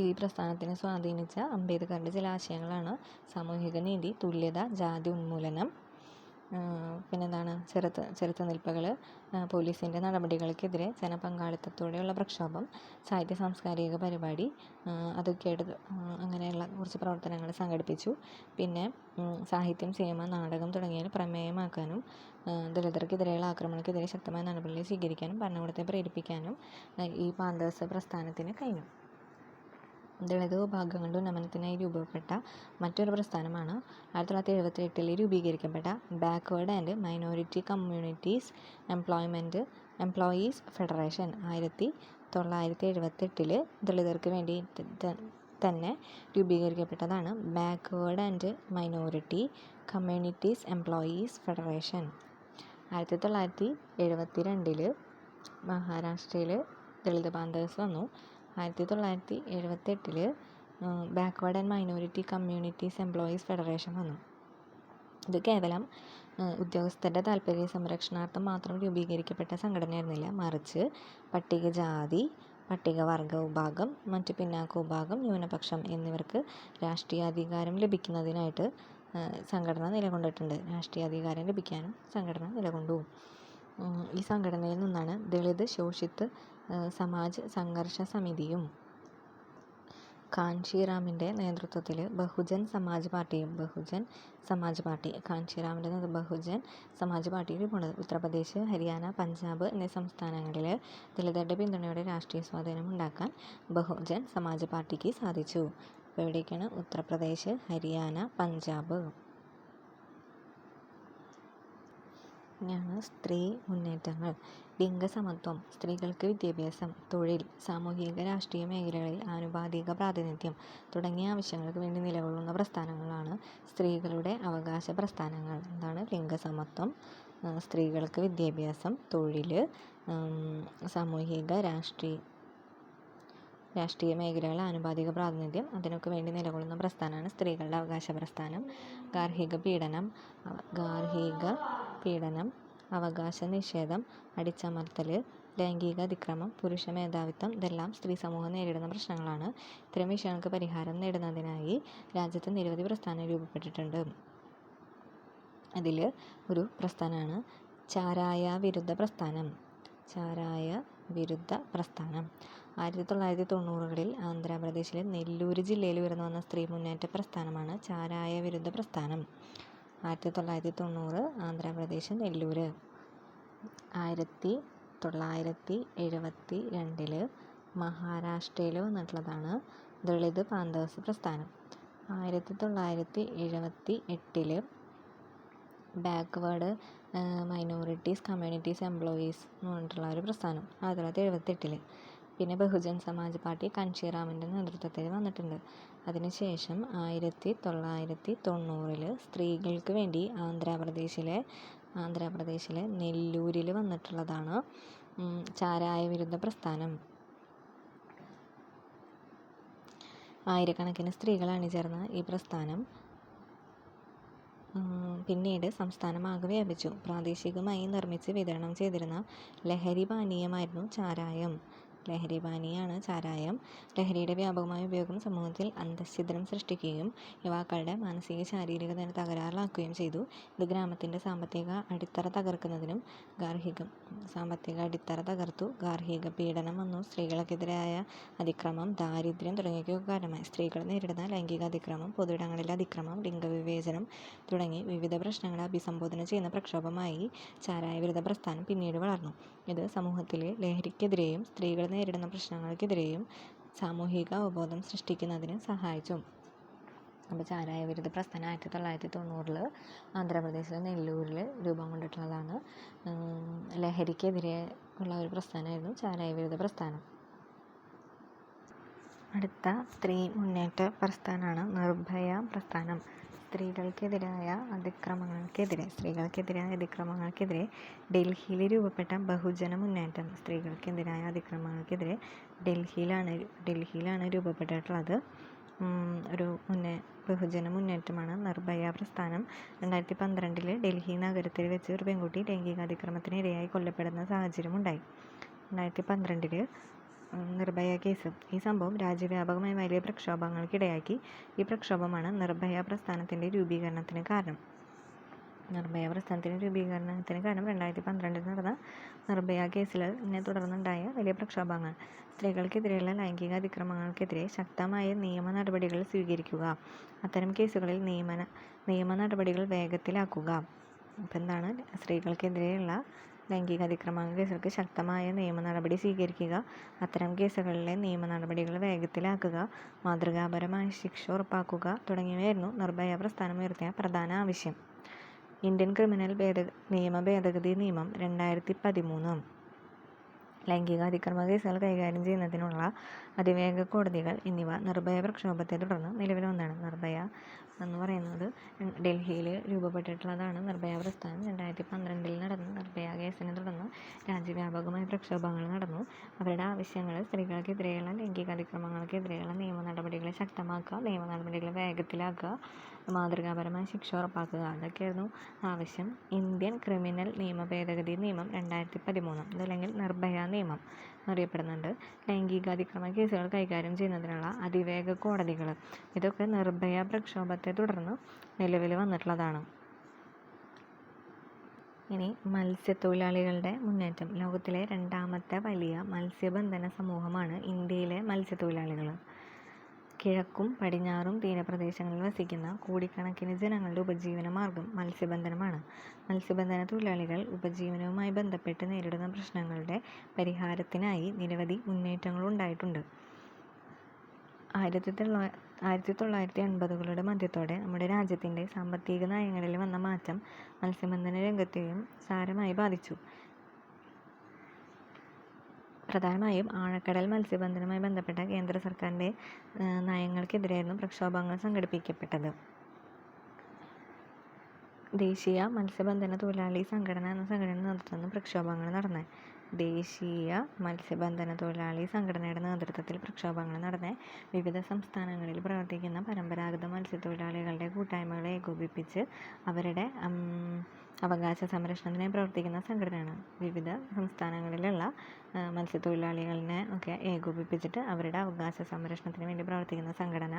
ഈ പ്രസ്ഥാനത്തിനെ സ്വാധീനിച്ച അംബേദ്കറുടെ ചില ആശയങ്ങളാണ് സാമൂഹിക നീതി, തുല്യത, ജാതി ഉന്മൂലനം, പിന്നെന്താണ് ചെറുത്തുനിൽപ്പുകൾ, പോലീസിൻ്റെ നടപടികൾക്കെതിരെ ജനപങ്കാളിത്തത്തോടെയുള്ള പ്രക്ഷോഭം, സാഹിത്യ സാംസ്കാരിക പരിപാടി, അതൊക്കെയായിട്ട് അങ്ങനെയുള്ള കുറച്ച് പ്രവർത്തനങ്ങൾ സംഘടിപ്പിച്ചു. പിന്നെ സാഹിത്യം, സിനിമ, നാടകം തുടങ്ങിയവ പ്രമേയമാക്കാനും ദളിതർക്കെതിരെയുള്ള ആക്രമണങ്ങൾക്കെതിരെ ശക്തമായ നടപടികൾ സ്വീകരിക്കാനും ഭരണകൂടത്തെ പ്രേരിപ്പിക്കാനും ഈ പാന്തേഴ്സ് പ്രസ്ഥാനത്തിന് കഴിഞ്ഞു. ദളിത് വിഭാഗങ്ങളുടെ ഉന്നമനത്തിനായി രൂപപ്പെട്ട മറ്റൊരു പ്രസ്ഥാനമാണ് 1978 രൂപീകരിക്കപ്പെട്ട backward and minority communities employees federation. 1978 ദളിതർക്ക് വേണ്ടി തന്നെ രൂപീകരിക്കപ്പെട്ടതാണ് backward and minority communities employees federation. 1972 മഹാരാഷ്ട്രയിൽ ദളിത് പാന്തേഴ്സ് വന്നു. 1978 backward and minority communities employees federation വന്നു. ഇത് കേവലം ഉദ്യോഗസ്ഥരുടെ താൽപ്പര്യ സംരക്ഷണാർത്ഥം മാത്രം രൂപീകരിക്കപ്പെട്ട സംഘടനയായിരുന്നില്ല, മറിച്ച് പട്ടികജാതി, പട്ടികവർഗ വിഭാഗം, മറ്റ് പിന്നാക്ക വിഭാഗം, ന്യൂനപക്ഷം എന്നിവർക്ക് രാഷ്ട്രീയാധികാരം ലഭിക്കുന്നതിനായിട്ട് സംഘടന നിലകൊണ്ടിട്ടുണ്ട്. രാഷ്ട്രീയാധികാരം ലഭിക്കാനും സംഘടന നിലകൊണ്ടു. ഈ സംഘടനയിൽ നിന്നാണ് ദളിത് ശോഷിത് സമാജ് സംഘർഷ സമിതിയും കാൻഷിറാമിൻ്റെ നേതൃത്വത്തിൽ ബഹുജൻ സമാജ് പാർട്ടിയും കാൻഷിറാമിൻ്റെ ബഹുജൻ സമാജ് പാർട്ടി രൂപമുള്ളത്. ഉത്തർപ്രദേശ്, ഹരിയാന, പഞ്ചാബ് എന്നീ സംസ്ഥാനങ്ങളിൽ ദളിതരുടെ പിന്തുണയോടെ രാഷ്ട്രീയ സ്വാധീനം ഉണ്ടാക്കാൻ ബഹുജൻ സമാജ് പാർട്ടിക്ക് സാധിച്ചു. അപ്പോൾ എവിടേക്കാണ്? ഉത്തർപ്രദേശ്, ഹരിയാന, പഞ്ചാബ്. ഇങ്ങനെയാണ് സ്ത്രീ മുന്നേറ്റങ്ങൾ. ലിംഗസമത്വം, സ്ത്രീകൾക്ക് വിദ്യാഭ്യാസം, തൊഴിൽ, സാമൂഹിക രാഷ്ട്രീയ മേഖലകളിൽ ആനുപാതിക പ്രാതിനിധ്യം തുടങ്ങിയ ആവശ്യങ്ങൾക്ക് വേണ്ടി നിലകൊള്ളുന്ന പ്രസ്ഥാനങ്ങളാണ് സ്ത്രീകളുടെ അവകാശ പ്രസ്ഥാനങ്ങൾ. എന്താണ്? ലിംഗസമത്വം, സ്ത്രീകൾക്ക് വിദ്യാഭ്യാസം, തൊഴിൽ, സാമൂഹിക രാഷ്ട്രീയ മേഖലകളിൽ ആനുപാതിക പ്രാതിനിധ്യം, അതിനൊക്കെ വേണ്ടി നിലകൊള്ളുന്ന പ്രസ്ഥാനമാണ് സ്ത്രീകളുടെ അവകാശ പ്രസ്ഥാനം. ഗാർഹിക പീഡനം, അവകാശ നിഷേധം, അടിച്ചമർത്തൽ, ലൈംഗിക അതിക്രമം, പുരുഷ മേധാവിത്വം ഇതെല്ലാം സ്ത്രീ സമൂഹം നേരിടുന്ന പ്രശ്നങ്ങളാണ്. ഇത്തരം വിഷയങ്ങൾക്ക് പരിഹാരം നേടുന്നതിനായി രാജ്യത്ത് നിരവധി പ്രസ്ഥാനങ്ങൾ രൂപപ്പെട്ടിട്ടുണ്ട്. അതിൽ ഒരു പ്രസ്ഥാനമാണ് ചാരായ വിരുദ്ധ പ്രസ്ഥാനം. 1990കളിൽ ആന്ധ്രാപ്രദേശിലെ നെല്ലൂര് ജില്ലയിൽ ഉയർന്നു വന്ന സ്ത്രീ മുന്നേറ്റ പ്രസ്ഥാനമാണ് ചാരായ വിരുദ്ധ പ്രസ്ഥാനം. 1990 ആന്ധ്രാപ്രദേശ് നെല്ലൂര്. 1972 മഹാരാഷ്ട്രയിൽ വന്നിട്ടുള്ളതാണ് ദളിത് പാന്തേഴ്സ് പ്രസ്ഥാനം. 1978 ബാക്ക്വേർഡ് മൈനോറിറ്റീസ് കമ്മ്യൂണിറ്റീസ് എംപ്ലോയീസ് എന്ന് പറഞ്ഞിട്ടുള്ള ഒരു പ്രസ്ഥാനം. 1978 പിന്നെ ബഹുജൻ സമാജ് പാർട്ടി കൻഷിറാമിൻ്റെ നേതൃത്വത്തിൽ വന്നിട്ടുണ്ട്. അതിനുശേഷം 1990 സ്ത്രീകൾക്ക് വേണ്ടി ആന്ധ്രാപ്രദേശിലെ നെല്ലൂരിൽ വന്നിട്ടുള്ളതാണ് ചാരായ വിരുദ്ധ പ്രസ്ഥാനം. ആയിരക്കണക്കിന് സ്ത്രീകൾ അണിചേർന്ന ഈ പ്രസ്ഥാനം പിന്നീട് സംസ്ഥാനമാകെ വ്യാപിച്ചു. പ്രാദേശികമായി നിർമ്മിച്ച് വിതരണം ചെയ്തിരുന്ന ലഹരി പാനീയമായിരുന്നു ചാരായം. ലഹരിയുടെ വ്യാപകമായ ഉപയോഗം സമൂഹത്തിൽ അന്തഃഛിദ്രം സൃഷ്ടിക്കുകയും യുവാക്കളുടെ മാനസിക ശാരീരിക നില തകരാറിലാക്കുകയും ചെയ്തു. ഇത് ഗ്രാമത്തിൻ്റെ സാമ്പത്തിക അടിത്തറ തകർത്തു. ഗാർഹിക പീഡനം വന്നു. സ്ത്രീകൾക്കെതിരായ അതിക്രമം, ദാരിദ്ര്യം തുടങ്ങിയവയ്ക്ക് കാരണമായി. സ്ത്രീകൾ നേരിടുന്ന ലൈംഗിക അതിക്രമം, പൊതുയിടങ്ങളിലെ അതിക്രമം, ലിംഗവിവേചനം തുടങ്ങി വിവിധ പ്രശ്നങ്ങളെ അഭിസംബോധന ചെയ്യുന്ന പ്രക്ഷോഭമായി ചാരായ വിരുദ്ധ പ്രസ്ഥാനം പിന്നീട് വളർന്നു. ഇത് സമൂഹത്തിലെ ലഹരിക്കെതിരെയും സ്ത്രീകൾ നേരിടുന്ന പ്രശ്നങ്ങൾക്കെതിരെയും സാമൂഹിക അവബോധം സൃഷ്ടിക്കുന്നതിന് സഹായിച്ചു. അപ്പോൾ ചാരായ വിരുദ്ധ പ്രസ്ഥാനം 1990 ആന്ധ്രാപ്രദേശിലെ നെല്ലൂരിൽ രൂപം കൊണ്ടിട്ടുള്ളതാണ്. ലഹരിക്കെതിരെ ഉള്ള ഒരു പ്രസ്ഥാനമായിരുന്നു ചാരായ വിരുദ്ധ പ്രസ്ഥാനം. അടുത്ത സ്ത്രീ മുന്നേറ്റ പ്രസ്ഥാനമാണ് നിർഭയ പ്രസ്ഥാനം. സ്ത്രീകൾക്കെതിരായ അതിക്രമങ്ങൾക്കെതിരെ ഡൽഹിയിൽ രൂപപ്പെട്ട ബഹുജന മുന്നേറ്റം. സ്ത്രീകൾക്കെതിരായ അതിക്രമങ്ങൾക്കെതിരെ ഡൽഹിയിലാണ് രൂപപ്പെട്ടിട്ടുള്ളത്. ഒരു ബഹുജന മുന്നേറ്റമാണ് നിർഭയ പ്രസ്ഥാനം. 2012 ഡൽഹി നഗരത്തിൽ വെച്ച് ഒരു പെൺകുട്ടി ലൈംഗികാതിക്രമത്തിന് ഇരയായി കൊല്ലപ്പെടുന്ന സാഹചര്യമുണ്ടായി. 2012 നിർഭയ കേസ്. ഈ സംഭവം രാജ്യവ്യാപകമായി വലിയ പ്രക്ഷോഭങ്ങൾക്കിടയാക്കി. ഈ പ്രക്ഷോഭമാണ് നിർഭയ പ്രസ്ഥാനത്തിൻ്റെ രൂപീകരണത്തിന് കാരണം. 2012 നടന്ന നിർഭയ കേസിനെ തുടർന്നുണ്ടായ വലിയ പ്രക്ഷോഭങ്ങൾ. സ്ത്രീകൾക്കെതിരെയുള്ള ലൈംഗിക അതിക്രമങ്ങൾക്കെതിരെ ശക്തമായ നിയമ നടപടികൾ സ്വീകരിക്കുക. അത്തരം കേസുകളിൽ നിയമ നടപടികൾ വേഗത്തിലാക്കുക. അപ്പം എന്താണ് സ്ത്രീകൾക്കെതിരെയുള്ള ലൈംഗിക അതിക്രമ കേസുകൾക്ക് ശക്തമായ നിയമ നടപടി സ്വീകരിക്കുക, അത്തരം കേസുകളിലെ നിയമ നടപടികൾ വേഗത്തിലാക്കുക, മാതൃകാപരമായ ശിക്ഷ ഉറപ്പാക്കുക തുടങ്ങിയവയായിരുന്നു നിർഭയ പ്രസ്ഥാനം ഉയർത്തിയ പ്രധാന ആവശ്യം. ഇന്ത്യൻ ക്രിമിനൽ നിയമ ഭേദഗതി നിയമം 2013 ലൈംഗികാതിക്രമ കേസുകൾ കൈകാര്യം ചെയ്യുന്നതിനുള്ള അതിവേഗ കോടതികൾ എന്നിവ നിർഭയ പ്രക്ഷോഭത്തെ തുടർന്ന് നിലവിൽ വന്നതാണ്. നിർഭയ എന്ന് പറയുന്നത് ഡൽഹിയിൽ രൂപപ്പെട്ടിട്ടുള്ളതാണ്. നിർഭയ പ്രസ്ഥാനം 2012 നടന്ന നിർഭയ കേസിനെ തുടർന്ന് രാജ്യവ്യാപകമായ പ്രക്ഷോഭങ്ങൾ നടന്നു. അവരുടെ ആവശ്യങ്ങൾ സ്ത്രീകൾക്കെതിരെയുള്ള ലൈംഗികാതിക്രമങ്ങൾക്കെതിരെയുള്ള നിയമ നടപടികൾ ശക്തമാക്കുക, നിയമ നടപടികൾ വേഗത്തിലാക്കുക, മാതൃകാപരമായ ശിക്ഷ ഉറപ്പാക്കുക, അതൊക്കെയായിരുന്നു ആവശ്യം. ഇന്ത്യൻ ക്രിമിനൽ നിയമ ഭേദഗതി നിയമം 2013 ഇതല്ലെങ്കിൽ നിർഭയ നിയമം എന്നറിയപ്പെടുന്നുണ്ട്. ലൈംഗികാതിക്രമ കേസുകൾ കൈകാര്യം ചെയ്യുന്നതിനുള്ള അതിവേഗ കോടതികൾ. ഇതൊക്കെ നിർഭയ പ്രക്ഷോഭത്തെ തുടർന്ന് നിലവിൽ വന്നിട്ടുള്ളതാണ്. ഇനി മത്സ്യത്തൊഴിലാളികളുടെ മുന്നേറ്റം. ലോകത്തിലെ രണ്ടാമത്തെ വലിയ മത്സ്യബന്ധന സമൂഹമാണ് ഇന്ത്യയിലെ മത്സ്യത്തൊഴിലാളികൾ. കിഴക്കും പടിഞ്ഞാറും തീരപ്രദേശങ്ങളിൽ വസിക്കുന്ന കോടിക്കണക്കിന് ജനങ്ങളുടെ ഉപജീവന മാർഗം മത്സ്യബന്ധനമാണ്. മത്സ്യബന്ധന തൊഴിലാളികൾ ഉപജീവനവുമായി ബന്ധപ്പെട്ട് നേരിടുന്ന പ്രശ്നങ്ങളുടെ പരിഹാരത്തിനായി നിരവധി മുന്നേറ്റങ്ങൾ ഉണ്ടായിട്ടുണ്ട്. 1980കളുടെ മധ്യത്തോടെ നമ്മുടെ രാജ്യത്തിൻ്റെ സാമ്പത്തിക നയങ്ങളിൽ വന്ന മാറ്റം മത്സ്യബന്ധന രംഗത്തെയും സാരമായി ബാധിച്ചു. പ്രധാനമായും ആഴക്കടൽ മത്സ്യബന്ധനവുമായി ബന്ധപ്പെട്ട കേന്ദ്ര സർക്കാരിൻ്റെ നയങ്ങൾക്കെതിരെയായിരുന്നു പ്രക്ഷോഭങ്ങൾ സംഘടിപ്പിക്കപ്പെട്ടത്. ദേശീയ മത്സ്യബന്ധന തൊഴിലാളി സംഘടന എന്ന സംഘടനയുടെ നേതൃത്വത്തിൽ പ്രക്ഷോഭങ്ങൾ നടന്നത്. ദേശീയ മത്സ്യബന്ധന തൊഴിലാളി സംഘടനയുടെ നേതൃത്വത്തിൽ പ്രക്ഷോഭങ്ങൾ നടന്ന വിവിധ സംസ്ഥാനങ്ങളിൽ പ്രവർത്തിക്കുന്ന പരമ്പരാഗത മത്സ്യത്തൊഴിലാളികളുടെ കൂട്ടായ്മകളെ ഏകോപിപ്പിച്ച് അവരുടെ അവകാശ സംരക്ഷണത്തിനായി പ്രവർത്തിക്കുന്ന സംഘടനയാണ്. വിവിധ സംസ്ഥാനങ്ങളിലുള്ള മത്സ്യത്തൊഴിലാളികളെ ഒക്കെ ഏകോപിപ്പിച്ചിട്ട് അവരുടെ അവകാശ സംരക്ഷണത്തിന് വേണ്ടി പ്രവർത്തിക്കുന്ന സംഘടന.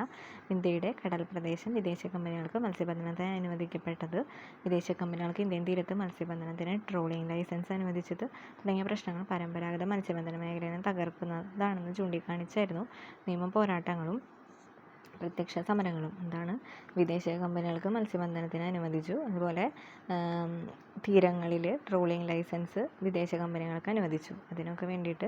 ഇന്ത്യയുടെ കടൽ പ്രദേശം വിദേശ കമ്പനികൾക്ക് മത്സ്യബന്ധനത്തിന് അനുവദിക്കപ്പെട്ടത്, വിദേശ കമ്പനികൾക്ക് ഇന്ത്യൻ തീരത്ത് മത്സ്യബന്ധനത്തിന് ട്രോളിംഗ് ലൈസൻസ് അനുവദിച്ചത് തുടങ്ങിയ പ്രശ്നങ്ങൾ പരമ്പരാഗത മത്സ്യബന്ധന മേഖലയെ തകർക്കുന്നതാണെന്ന് ചൂണ്ടിക്കാണിച്ചായിരുന്നു നിയമ പോരാട്ടങ്ങളും പ്രത്യക്ഷ സമരങ്ങളും. എന്താണ്, വിദേശ കമ്പനികൾക്ക് മത്സ്യബന്ധനത്തിന് അനുവദിച്ചു, അതുപോലെ തീരങ്ങളിൽ ട്രോളിംഗ് ലൈസൻസ് വിദേശ കമ്പനികൾക്ക് അനുവദിച്ചു. അതിനൊക്കെ വേണ്ടിയിട്ട്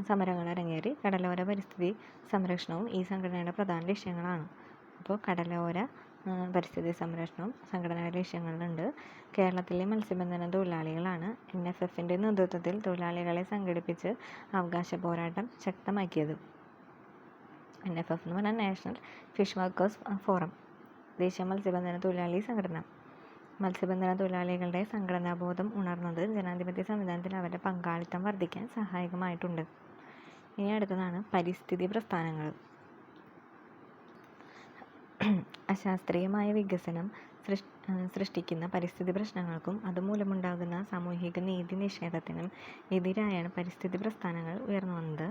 സമരങ്ങൾ അരങ്ങേറി. കടലോര പരിസ്ഥിതി സംരക്ഷണവും ഈ സംഘടനയുടെ പ്രധാന ലക്ഷ്യങ്ങളാണ്. അപ്പോൾ കടലോര പരിസ്ഥിതി സംരക്ഷണവും സംഘടനയുടെ ലക്ഷ്യങ്ങളുണ്ട്. കേരളത്തിലെ മത്സ്യബന്ധന തൊഴിലാളികളാണ് NFFൻ്റെ നേതൃത്വത്തിൽ തൊഴിലാളികളെ സംഘടിപ്പിച്ച് അവകാശ പോരാട്ടം ശക്തമാക്കിയത്. NFF എന്ന് പറഞ്ഞാൽ നാഷണൽ ഫിഷ് വർക്കേഴ്സ് ഫോറം, ദേശീയ മത്സ്യബന്ധന തൊഴിലാളി സംഘടന. മത്സ്യബന്ധന തൊഴിലാളികളുടെ സംഘടനാബോധം ഉണർന്നത് ജനാധിപത്യ സംവിധാനത്തിൽ അവരുടെ പങ്കാളിത്തം വർദ്ധിക്കാൻ സഹായകമായിട്ടുണ്ട്. ഇനി അടുത്തതാണ് പരിസ്ഥിതി പ്രസ്ഥാനങ്ങൾ. അശാസ്ത്രീയമായ വികസനം സൃഷ്ടിക്കുന്ന പരിസ്ഥിതി പ്രശ്നങ്ങൾക്കും അതുമൂലമുണ്ടാകുന്ന സാമൂഹിക നീതി നിഷേധത്തിനും എതിരായാണ് പരിസ്ഥിതി പ്രസ്ഥാനങ്ങൾ ഉയർന്നു വന്നത്.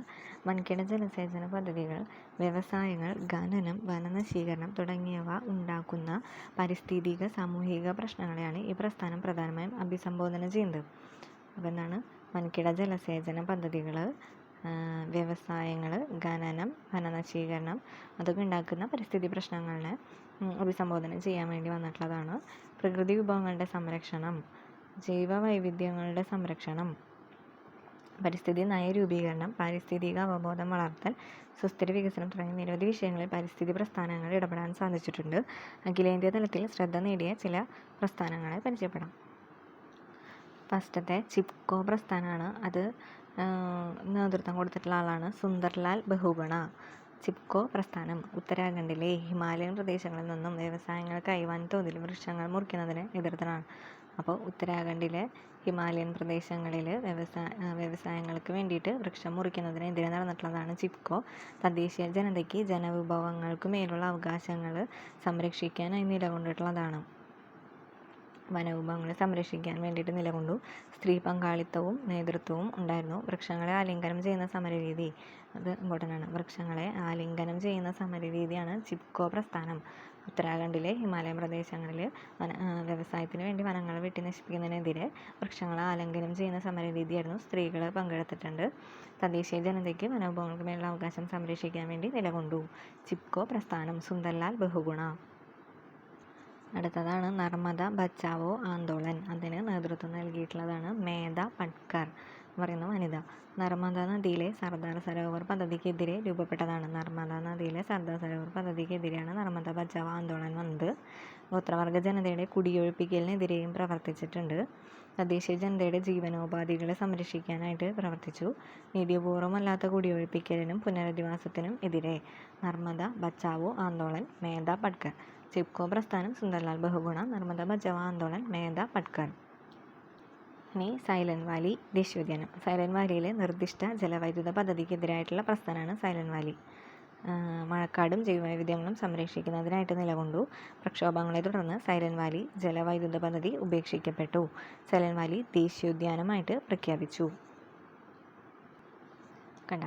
വൻകിട ജലസേചന പദ്ധതികൾ, വ്യവസായങ്ങൾ, ഖനനം, വനനശീകരണം തുടങ്ങിയവ ഉണ്ടാക്കുന്ന പാരിസ്ഥിതിക സാമൂഹിക പ്രശ്നങ്ങളെയാണ് ഈ പ്രസ്ഥാനം പ്രധാനമായും അഭിസംബോധന ചെയ്യുന്നത്. അപ്പോൾ എന്താണ്, വൻകിട ജലസേചന പദ്ധതികൾ, വ്യവസായങ്ങൾ, ഖനനം, വനനശീകരണം, അതൊക്കെ ഉണ്ടാക്കുന്ന പരിസ്ഥിതി പ്രശ്നങ്ങളെ അഭിസംബോധന ചെയ്യാൻ വേണ്ടി വന്നിട്ടുള്ളതാണ്. പ്രകൃതി വിഭവങ്ങളുടെ സംരക്ഷണം, ജൈവ വൈവിധ്യങ്ങളുടെ സംരക്ഷണം, പരിസ്ഥിതി നയരൂപീകരണം, പാരിസ്ഥിതിക അവബോധം വളർത്തൽ, സുസ്ഥിര വികസനം തുടങ്ങിയ നിരവധി വിഷയങ്ങളിൽ പരിസ്ഥിതി പ്രസ്ഥാനങ്ങൾ ഇടപെടാൻ സാധിച്ചിട്ടുണ്ട്. അഖിലേന്ത്യാ തലത്തിൽ ശ്രദ്ധ നേടിയ ചില പ്രസ്ഥാനങ്ങളെ പരിചയപ്പെടാം. ഫസ്റ്റത്തെ ചിപ്കോ പ്രസ്ഥാനമാണ്. അത് നേതൃത്വം കൊടുത്തിട്ടുള്ള ആളാണ് സുന്ദർലാൽ ബഹുഗുണ. ചിപ്കോ പ്രസ്ഥാനം ഉത്തരാഖണ്ഡിലെ ഹിമാലയൻ പ്രദേശങ്ങളിൽ നിന്നും വ്യവസായങ്ങൾക്കായി വൻതോതിൽ വൃക്ഷങ്ങൾ മുറിക്കുന്നതിനെ എതിർത്തതാണ്. അപ്പോൾ ഉത്തരാഖണ്ഡിലെ ഹിമാലയൻ പ്രദേശങ്ങളിൽ വ്യവസായങ്ങൾക്ക് വേണ്ടിയിട്ട് വൃക്ഷം മുറിക്കുന്നതിനെതിരെ നടന്നിട്ടുള്ളതാണ് ചിപ്കോ. തദ്ദേശീയ ജനതയ്ക്ക് ജനവിഭവങ്ങൾക്ക് മേലുള്ള അവകാശങ്ങൾ സംരക്ഷിക്കാനായി നിലകൊണ്ടിട്ടുള്ളതാണ്. വനവിഭവങ്ങളെ സംരക്ഷിക്കാൻ വേണ്ടിയിട്ട് നിലകൊണ്ടു. സ്ത്രീ പങ്കാളിത്തവും നേതൃത്വവും ഉണ്ടായിരുന്നു. വൃക്ഷങ്ങളെ ആലിംഗനം ചെയ്യുന്ന സമരരീതി, അത് ഇമ്പോർട്ടൻ്റ് ആണ്. വൃക്ഷങ്ങളെ ആലിംഗനം ചെയ്യുന്ന സമരരീതിയാണ് ചിപ്കോ പ്രസ്ഥാനം. ഉത്തരാഖണ്ഡിലെ ഹിമാലയൻ പ്രദേശങ്ങളിൽ വ്യവസായത്തിന് വേണ്ടി വനങ്ങൾ വെട്ടി നശിപ്പിക്കുന്നതിനെതിരെ വൃക്ഷങ്ങളെ ആലിംഗനം ചെയ്യുന്ന സമരരീതിയായിരുന്നു. സ്ത്രീകൾ പങ്കെടുത്തിട്ടുണ്ട്. തദ്ദേശീയ ജനതയ്ക്ക് വനവിഭവങ്ങൾക്ക് മേലുള്ള അവകാശം സംരക്ഷിക്കാൻ വേണ്ടി നിലകൊണ്ടു. ചിപ്കോ പ്രസ്ഥാനം, സുന്ദർലാൽ ബഹുഗുണ. അടുത്തതാണ് നർമ്മദ ബച്ചാവോ ആന്തോളൻ. അതിന് നേതൃത്വം നൽകിയിട്ടുള്ളതാണ് മേധ പട്കർ എന്ന് പറയുന്ന വനിത. നർമ്മദ നദിയിലെ സർദാർ സരോവർ പദ്ധതിക്കെതിരെ രൂപപ്പെട്ടതാണ്. നർമ്മദ നദിയിലെ സർദാർ സരോവർ പദ്ധതിക്കെതിരെയാണ് നർമ്മദ ബച്ചാവോ ആന്തോളൻ വന്നത്. ഗോത്രവർഗ ജനതയുടെ കുടിയൊഴിപ്പിക്കലിനെതിരെയും പ്രവർത്തിച്ചിട്ടുണ്ട്. തദ്ദേശീയ ജനതയുടെ ജീവനോപാധികളെ സംരക്ഷിക്കാനായിട്ട് പ്രവർത്തിച്ചു. നീതിപൂർവമല്ലാത്ത കുടിയൊഴിപ്പിക്കലിനും പുനരധിവാസത്തിനും എതിരെ. നർമ്മദ ബച്ചാവോ ആന്തോളൻ, മേധ പട്കർ. ചിപ്കോ പ്രസ്ഥാനം, സുന്ദർലാൽ ബഹുഗുണ, നർമ്മദ ബച്ചാവോ ആന്തോളൻ, മേധ പട്കർ. ഇനി സൈലന്റ് വാലി ദേശീയോദ്യാനം. സൈലന്റ് വാലിയിലെ നിർദ്ദിഷ്ട ജലവൈദ്യുത പദ്ധതിക്കെതിരായിട്ടുള്ള പ്രസ്ഥാനമാണ് സൈലന്റ് വാലി. മഴക്കാടും ജൈവവൈവിധ്യങ്ങളും സംരക്ഷിക്കുന്നതിനായിട്ട് നിലകൊണ്ടു. പ്രക്ഷോഭങ്ങളെ തുടർന്ന് സൈലന്റ് വാലി ജലവൈദ്യുത പദ്ധതി ഉപേക്ഷിക്കപ്പെട്ടു. സൈലന്റ് വാലി ദേശീയോദ്യാനമായിട്ട് പ്രഖ്യാപിച്ചു. കണ്ട,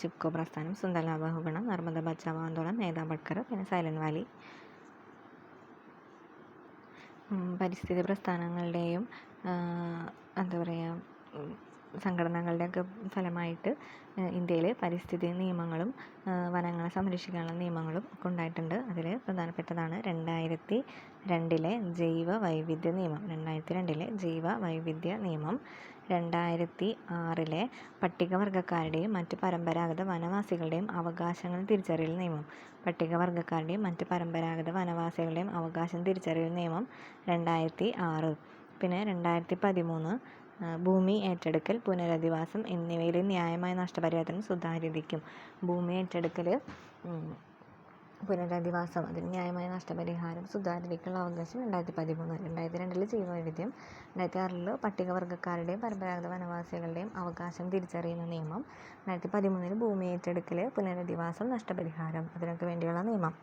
ചിപ്കോ പ്രസ്ഥാനം, സുന്ദർലാൽ ബഹുഗുണ, നർമ്മദ ബച്ചാവോ ആന്തോളൻ, മേധ പട്കർ, പിന്നെ സൈലന്റ് വാലി. പരിസ്ഥിതി പ്രസ്ഥാനങ്ങളുടെയും എന്താ പറയുക സംഘടനകളുടെയൊക്കെ ഫലമായിട്ട് ഇന്ത്യയിൽ പരിസ്ഥിതി നിയമങ്ങളും വനങ്ങളെ സംരക്ഷിക്കാനുള്ള നിയമങ്ങളും ഒക്കെ ഉണ്ടായിട്ടുണ്ട്. അതിൽ പ്രധാനപ്പെട്ടതാണ് 2002 ജൈവ വൈവിധ്യ നിയമം. 2002 ജൈവ വൈവിധ്യ നിയമം. 2006 പട്ടികവർഗക്കാരുടെയും മറ്റ് പരമ്പരാഗത വനവാസികളുടെയും അവകാശങ്ങൾ തിരിച്ചറിയൽ നിയമം. പട്ടികവർഗക്കാരുടെയും മറ്റ് പരമ്പരാഗത വനവാസികളുടെയും അവകാശം തിരിച്ചറിയൽ നിയമം 2006. പിന്നെ 2013 ഭൂമി ഏറ്റെടുക്കൽ, പുനരധിവാസം എന്നിവയിലെ ന്യായമായ നഷ്ടപരിഹാരത്തിനും സുതാര്യതയ്ക്കും. ഭൂമി ഏറ്റെടുക്കൽ, പുനരധിവാസം, അതിന് ന്യായമായ നഷ്ടപരിഹാരം, സുതാര്യതയ്ക്കുള്ള അവകാശം 2013. 2002 ജൈവവൈവിധ്യം. 2006 പട്ടികവർഗക്കാരുടെയും പരമ്പരാഗത വനവാസികളുടെയും അവകാശം തിരിച്ചറിയുന്ന നിയമം. 2013 ഭൂമി ഏറ്റെടുക്കൽ, പുനരധിവാസം, നഷ്ടപരിഹാരം, അതിനൊക്കെ വേണ്ടിയുള്ള നിയമം.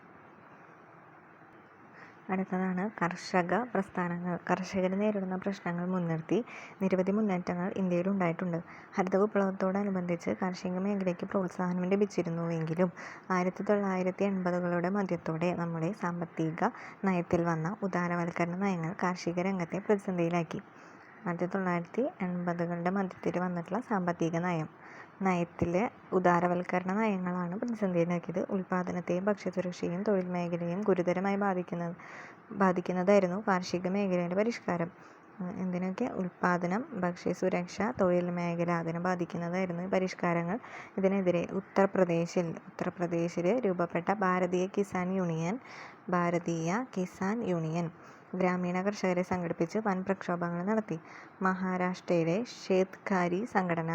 അടുത്തതാണ് കർഷക പ്രസ്ഥാനങ്ങൾ. കർഷകർ നേരിടുന്ന പ്രശ്നങ്ങൾ മുൻനിർത്തി നിരവധി മുന്നേറ്റങ്ങൾ ഇന്ത്യയിൽ ഉണ്ടായിട്ടുണ്ട്. ഹരിത വിപ്ലവത്തോടനുബന്ധിച്ച് കാർഷിക മേഖലയ്ക്ക് പ്രോത്സാഹനം ലഭിച്ചിരുന്നുവെങ്കിലും 1980കളുടെ മധ്യത്തോടെ നമ്മുടെ സാമ്പത്തിക നയത്തിൽ വന്ന ഉദാരവൽക്കരണ നയങ്ങൾ കാർഷിക രംഗത്തെ പ്രതിസന്ധിയിലാക്കി. 1980കളുടെ മധ്യത്തിൽ വന്നിട്ടുള്ള സാമ്പത്തിക നയത്തിലെ ഉദാരവൽക്കരണ നയങ്ങളാണ് പ്രതിസന്ധിയിലാക്കിയത്. ഉൽപാദനത്തെയും ഭക്ഷ്യസുരക്ഷയെയും തൊഴിൽ മേഖലയെയും ഗുരുതരമായി ബാധിക്കുന്നതായിരുന്നു കാർഷിക മേഖലയുടെ പരിഷ്കാരം. എന്തിനൊക്കെ? ഉൽപാദനം, ഭക്ഷ്യസുരക്ഷ, തൊഴിൽ മേഖല അതിനെ ബാധിക്കുന്നതായിരുന്നു ഈ പരിഷ്കാരങ്ങൾ. ഇതിനെതിരെ ഉത്തർപ്രദേശിൽ രൂപപ്പെട്ട ഭാരതീയ കിസാൻ യൂണിയൻ ഗ്രാമീണ കർഷകരെ സംഘടിപ്പിച്ച് വൻ പ്രക്ഷോഭങ്ങൾ നടത്തി. മഹാരാഷ്ട്രയിലെ ഷേത്കാരി സംഘടന,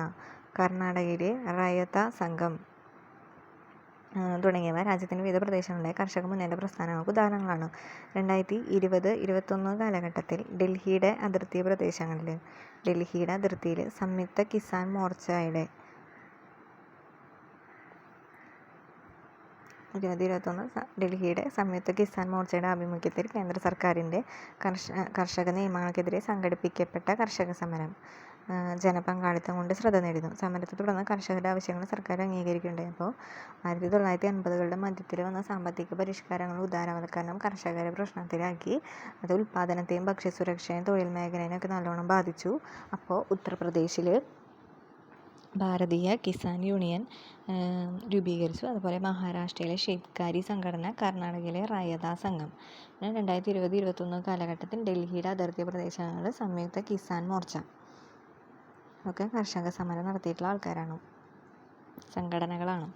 കർണാടകയിലെ റയത സംഘം തുടങ്ങിയവ രാജ്യത്തിൻ്റെ വിവിധ പ്രദേശങ്ങളിലെ കർഷക മുന്നേറ്റ പ്രസ്ഥാനങ്ങൾക്ക് ഉദാഹരണങ്ങളാണ്. 2020-21 കാലഘട്ടത്തിൽ ഡൽഹിയുടെ അതിർത്തിയിൽ സംയുക്ത കിസാൻ മോർച്ചയുടെ ആഭിമുഖ്യത്തിൽ കേന്ദ്ര സർക്കാരിൻ്റെ കർഷക നിയമങ്ങൾക്കെതിരെ സംഘടിപ്പിക്കപ്പെട്ട കർഷക സമരം ജനപങ്കാളിത്തം കൊണ്ട് ശ്രദ്ധ നേടിയിരുന്നു. സമരത്തെ തുടർന്ന് കർഷകരുടെ ആവശ്യങ്ങൾ സർക്കാർ അംഗീകരിക്കുകയുണ്ടായി. അപ്പോൾ 1980കളുടെ മധ്യത്തിൽ വന്ന സാമ്പത്തിക പരിഷ്കാരങ്ങൾ, ഉദാരവൽക്കരണം കർഷകരെ പ്രശ്നത്തിലാക്കി. അത് ഉൽപാദനത്തെയും ഭക്ഷ്യസുരക്ഷയും തൊഴിൽ മേഖലയെയും ഒക്കെ നല്ലോണം ബാധിച്ചു. അപ്പോൾ ഉത്തർപ്രദേശിൽ ഭാരതീയ കിസാൻ യൂണിയൻ രൂപീകരിച്ചു. അതുപോലെ മഹാരാഷ്ട്രയിലെ ഷേത്കാരി സംഘടന, കർണാടകയിലെ റയത സംഘം. 2020-21 കാലഘട്ടത്തിൽ ഡൽഹിയുടെ അതിർത്തി പ്രദേശങ്ങളിൽ സംയുക്ത കിസാൻ മോർച്ച ഒക്കെ കർഷക സമരം നടത്തിയിട്ടുള്ള സംഘടനകളാണ്.